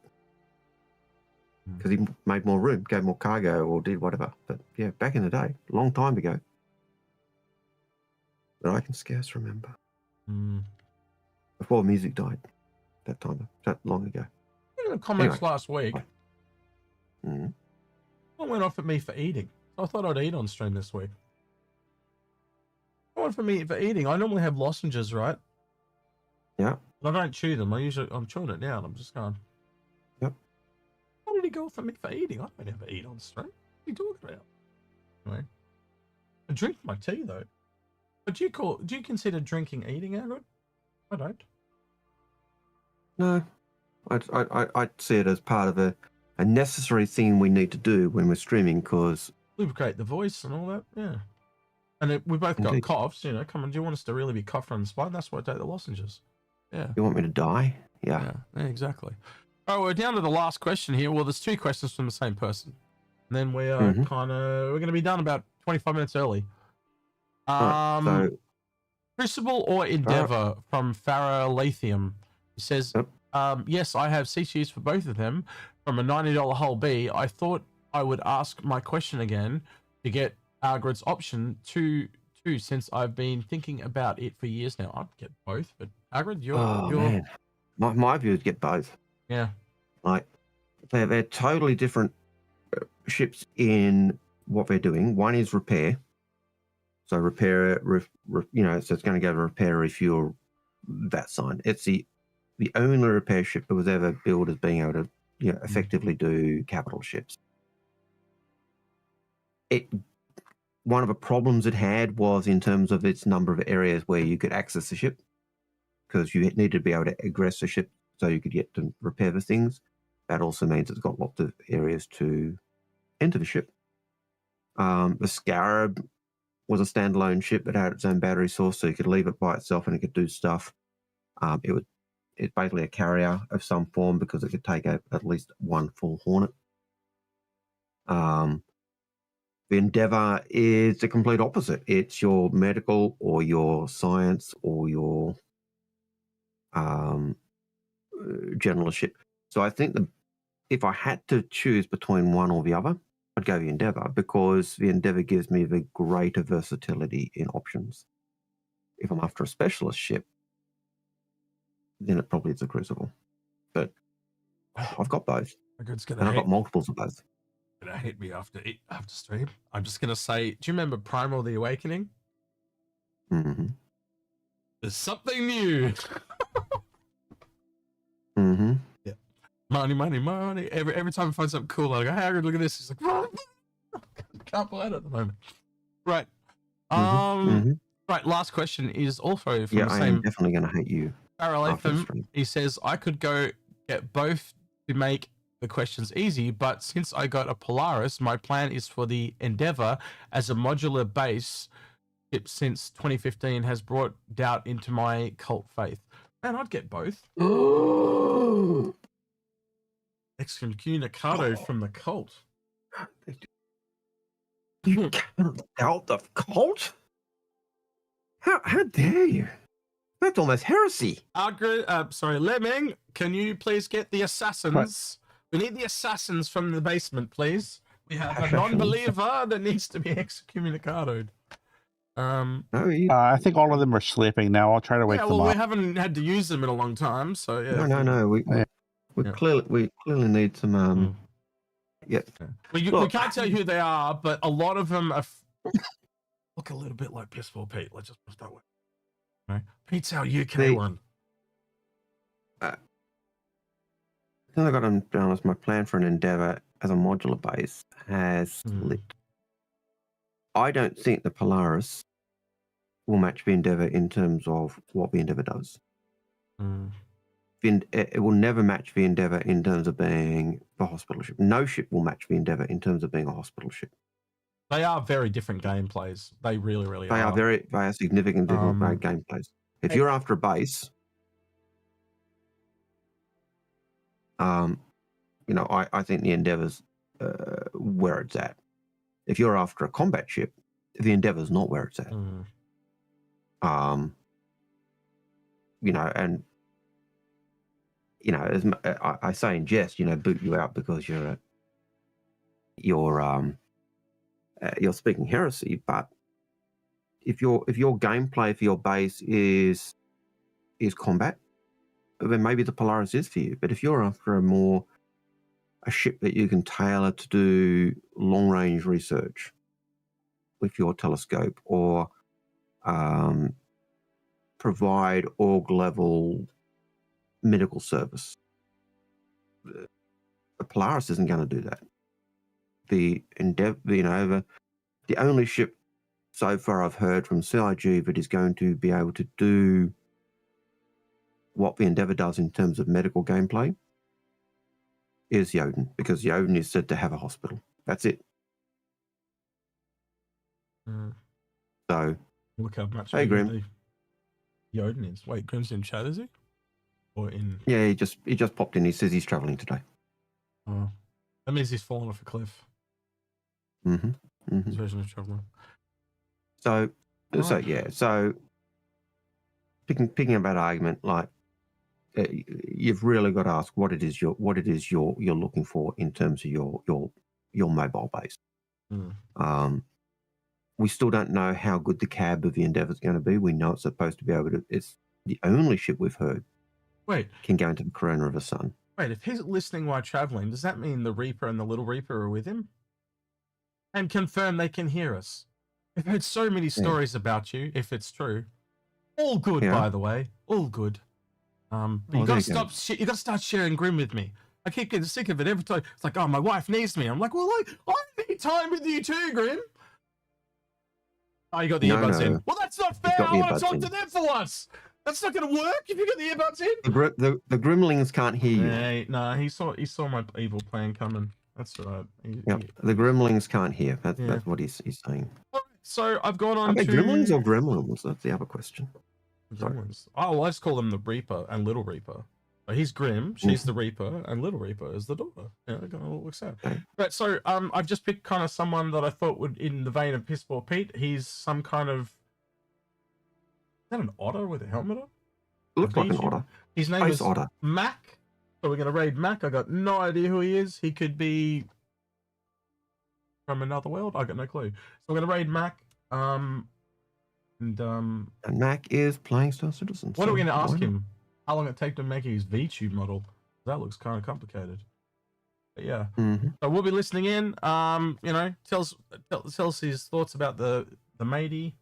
Because he made more room, gave more cargo, or did whatever. But yeah, back in the day, long time ago. That I can scarce remember. Before music died. That long ago. In the comments last week, what went off at me for eating. I thought I'd eat on stream this week. What for me for eating? I normally have lozenges, right? Yeah. But I don't chew them. I'm chewing it now, and I'm just going. Yep. Why did he go for me for eating? I don't ever eat on stream. What are you talking about? Anyway, I drink my tea though. But do you consider drinking eating, Algared? I don't. No, I'd see it as part of necessary thing we need to do when we're streaming because lubricate the voice and all that. Yeah. And we both got Indeed. coughs, you know. Come on, do you want us to really be coughing on the spot? That's why I take the lozenges. Yeah. you want me to die? Yeah. Yeah, exactly. All right, we're down to the last question here. Well, there's 2 questions from the same person. And then we are we're going to be done about 25 minutes early. Right, so Crucible or Endeavor from Farah Lithium. He says, yes, I have CCUs for both of them from a $90 hull B. I thought I would ask my question again to get Algared's option too, since I've been thinking about it for years now. I'd get both, but Algared, you're man. My view is get both. Yeah. Like they're totally different ships in what they're doing. One is repair. So repair, you know, so it's going to go to repair, refuel, that sign. It's the only repair ship that was ever built as being able to, you know, effectively do capital ships. One of the problems it had was in terms of its number of areas where you could access the ship, because you needed to be able to egress the ship so you could get to repair the things. That also means it's got lots of areas to enter the ship. The Scarab was a standalone ship that had its own battery source, so you could leave it by itself and it could do stuff. It's basically a carrier of some form because it could take at least one full Hornet. The Endeavour is the complete opposite. It's your medical or your science or your generalist ship. So I think that if I had to choose between one or the other, I'd go the Endeavour because the Endeavour gives me the greater versatility in options. If I'm after a specialist ship, then it probably is a Crucible. But I've got both. And I've got multiples of both. Gonna hate me after stream. I'm just gonna say, do you remember Primal the Awakening? Mm-hmm. There's something new. Mm-hmm. Yeah. Money. Every time I find something cool, I go, hey, look at this. He's like, can't play it at the moment. Right. Right. Last question is also from the same. I am definitely going to hate you. Parallel. He says, I could go get both to make the questions easy, but since I got a Polaris, my plan is for the Endeavour as a modular base ship since 2015 has brought doubt into my cult faith. Man, I'd get both. Excommunicado from the cult. You can't doubt the cult? How dare you? That's almost heresy. Lemming, can you please get the assassins? What? We need the assassins from the basement, please. We have a non-believer that needs to be excommunicadoed. I think all of them are sleeping now. I'll try to wake them up. We haven't had to use them in a long time, so yeah. No. We clearly need some. Yeah. We can't tell you who they are, but a lot of them are look a little bit like PS4 Pete. Let's just put it that way. Right? Pete's our UK one. I got to be honest, my plan for an Endeavour as a modular base has slipped. I don't think the Polaris will match the Endeavour in terms of what the Endeavour does. It will never match the Endeavour in terms of being a hospital ship. No ship will match the Endeavour in terms of being a hospital ship. They are very different gameplays. They really, really are. They are significant different gameplays. If you're after a base, I think the Endeavour's where it's at. If you're after a combat ship, the Endeavour's not where it's at. As I say in jest, boot you out because you're speaking heresy. But if your gameplay for your base is combat, then maybe the Polaris is for you. But if you're after a ship that you can tailor to do long range research with your telescope, or provide org level medical service, the Polaris isn't going to do that. The Endeavour, the only ship so far I've heard from CIG that is going to be able to do what the Endeavour does in terms of medical gameplay is the Odin, because the Odin is said to have a hospital. That's it. So, look how much hey, bigger Grim. the Odin is. Wait, Grim's in chat, is he? Or in? Yeah, he just popped in. He says he's traveling today. Oh, that means he's fallen off a cliff. Mm-hmm. His version of traveling. So Right. yeah. So picking up that argument, like you've really got to ask what it is you're looking for in terms of your mobile base. We still don't know how good the cab of the Endeavour is going to be. We know it's supposed to be able to. It's the only ship we've heard. Wait, can go into the corona of the sun. Wait, if he's listening while traveling, does that mean the Reaper and the Little Reaper are with him? And confirm they can hear us. I've heard so many stories about you, if it's true. All good, by the way. All good. But you gotta stop. You gotta start sharing Grim with me. I keep getting sick of it every time. It's like, oh, my wife needs me. I'm like, well, I need time with you too, Grim. Oh, you got the earbuds in. Well, that's not fair. I want to talk to them for once. That's not going to work if you got the earbuds in. The Grimlings can't hear you. Hey, no, he saw my evil plan coming. That's right. The Grimlings can't hear. That's what he's saying. All right, so I've gone on to Grimlings or Gremlins? That's the other question. Gremlins. Oh, well, I just call them the Reaper and Little Reaper. So he's Grim, she's the Reaper, and Little Reaper is the daughter. Yeah, it all works out. Okay. But so I've just picked kind of someone that I thought would, in the vein of Pissball Pete. He's some kind of. Is that an otter with a helmet on? Looks like an otter. His name is Mac. So we're going to raid Mac. I got no idea who he is. He could be from another world. I got no clue. So we're going to raid Mac. And Mac is playing Star Citizen. What are we going to ask him? How long it take to make his VTube model? That looks kind of complicated. But yeah. So we'll be listening in. You know, tells his thoughts about the matey.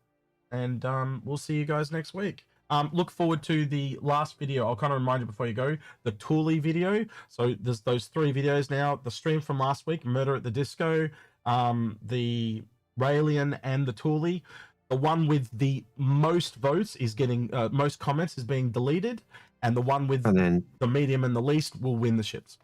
And we'll see you guys next week. Look forward to the last video. I'll kind of remind you before you go, the Thule video. So there's those 3 videos now. The stream from last week, Murder at the Disco, the Raelian, and the Thule. The one with the most votes is getting, most comments is being deleted. And the one with the medium and the least will win the ships.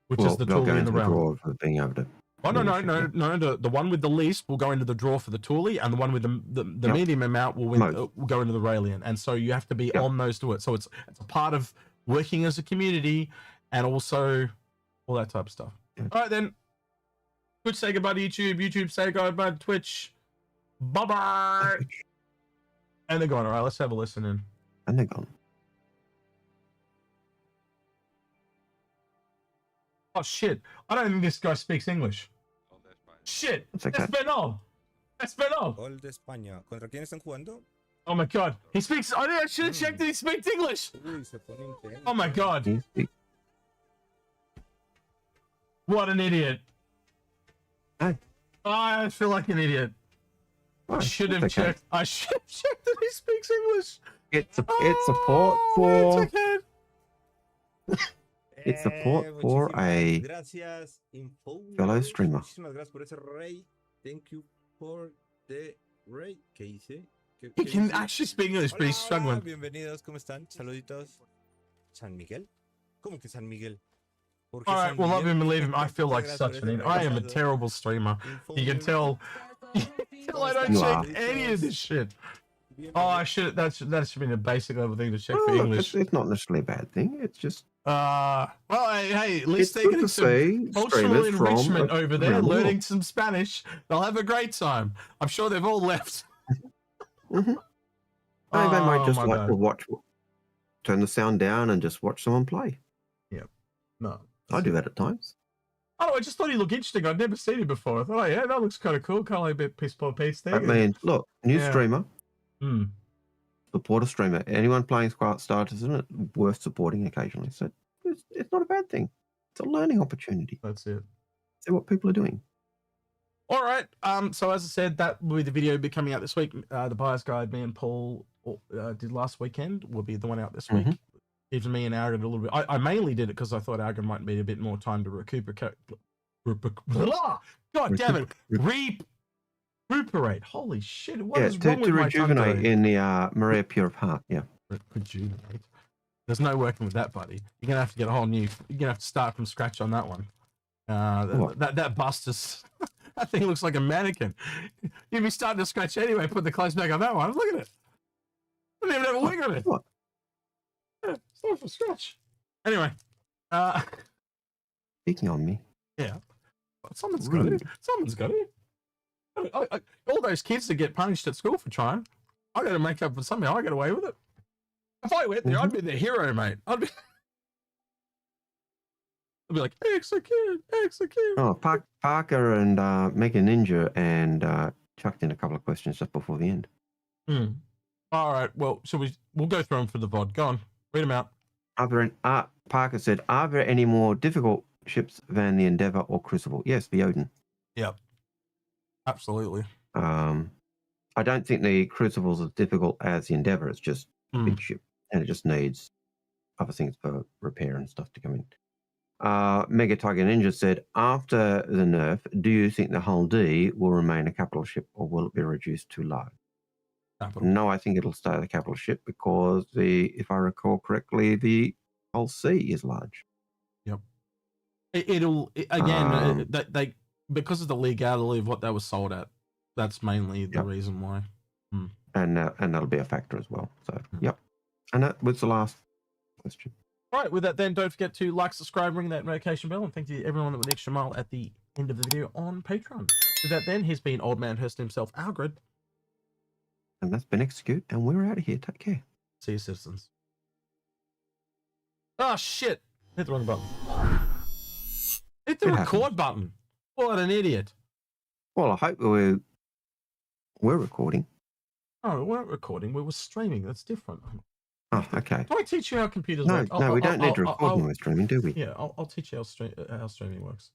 Which is the Thule in the round. Being able to... Oh, no. The one with the least will go into the draw for the Thule, and the one with the medium amount will go into the Raelian. And so you have to be on those to it. So it's a part of working as a community and also all that type of stuff. All right, then. Twitch, say goodbye to YouTube. YouTube, say goodbye to Twitch. Bye-bye. And they're gone. All right, let's have a listen in. And they're gone. Oh, shit. I don't think this guy speaks English. Shit, Español. Gol de España. ¿Contra quién están jugando? Oh my god, he speaks. I should have checked that he speaks English. Oh my god. What an idiot. Hey. I feel like an idiot. I should have checked. I should have checked that he speaks English. It's support for. It's okay. It's support for a fellow streamer. Thank you for the raid. ¿Qué hice? He can actually speak English, but he's struggling. Bienvenidos, ¿cómo están? Saluditos. ¿San Miguel? ¿Cómo que San Miguel? Alright, well, love him and leave him. I feel like such an idiot. I am a terrible streamer. You can tell. I don't check any of this shit. Oh, I should. That should be a basic level thing to check for English. It's not necessarily a bad thing. It's just. Well, hey, at least they're getting some cultural enrichment over there, learning some Spanish. They'll have a great time. I'm sure they've all left. They might just like to watch, turn the sound down, and just watch someone play. Yep. No. I do that at times. Oh, I just thought he looked interesting. I'd never seen him before. I thought, oh yeah, that looks kind of cool. Kind of like a bit Pissball Pete's there. I mean, look, new streamer. Support a streamer. Anyone playing Star Citizen is worth supporting occasionally. So it's not a bad thing. It's a learning opportunity. That's it. See what people are doing. All right. So as I said, that will be the video be coming out this week. The buyer's guide me and Paul did last weekend will be the one out this week. Gives me and Algared a little bit. I mainly did it because I thought Algared might need a bit more time to recuperate. God damn it! Recuperate. Holy shit! What is wrong with my tongue? To rejuvenate in the Maria Pure of Heart. Yeah. Rejuvenate. There's no working with that, buddy. You're gonna have to get a whole new. You're gonna have to start from scratch on that one. That bust is. That thing looks like a mannequin. You'd be starting to scratch anyway. Put the clothes back on that one. Look at it. I didn't even have a wing on it. What? Yeah, start from scratch. Anyway, Speaking on me. yeah, someone's got it. Someone's got it. All those kids that get punished at school for trying, I got to make up for something. I get away with it. If I went there, I'd be the hero, mate. I'd be like, execute. Oh, Parker and Mega Ninja and chucked in a couple of questions just before the end. All right. Well, we'll go through them for the VOD. Go on. Read them out. Parker said, are there any more difficult ships than the Endeavour or Crucible? Yes, the Odin. Yep. Absolutely. I don't think the Crucible's as difficult as the Endeavour. It's just a big ship, and it just needs other things for repair and stuff to come in. Mega Tiger Ninja said, after the nerf, do you think the Hull D will remain a capital ship, or will it be reduced to large? Capital. No, I think it'll stay the capital ship because if I recall correctly, the Hull C is large. Yep. Because of the legality of what they were sold at. That's mainly the reason why. And that'll be a factor as well. So, yep. And that was the last question. All right, with that then, don't forget to like, subscribe, ring that notification bell, and thank you to everyone that went the extra mile at the end of the video on Patreon. With that then, he's been Old Man Hurst himself, Algared. And that's been Execute, and we're out of here. Take care. See you, citizens. Oh, shit. Hit the wrong button. Hit the record button. What an idiot. Well, I hope we're recording. No, we weren't recording. We were streaming. That's different. Oh, okay. Do I teach you how computers work? No, we don't need to record when we're streaming, do we? Yeah, I'll teach you how streaming works.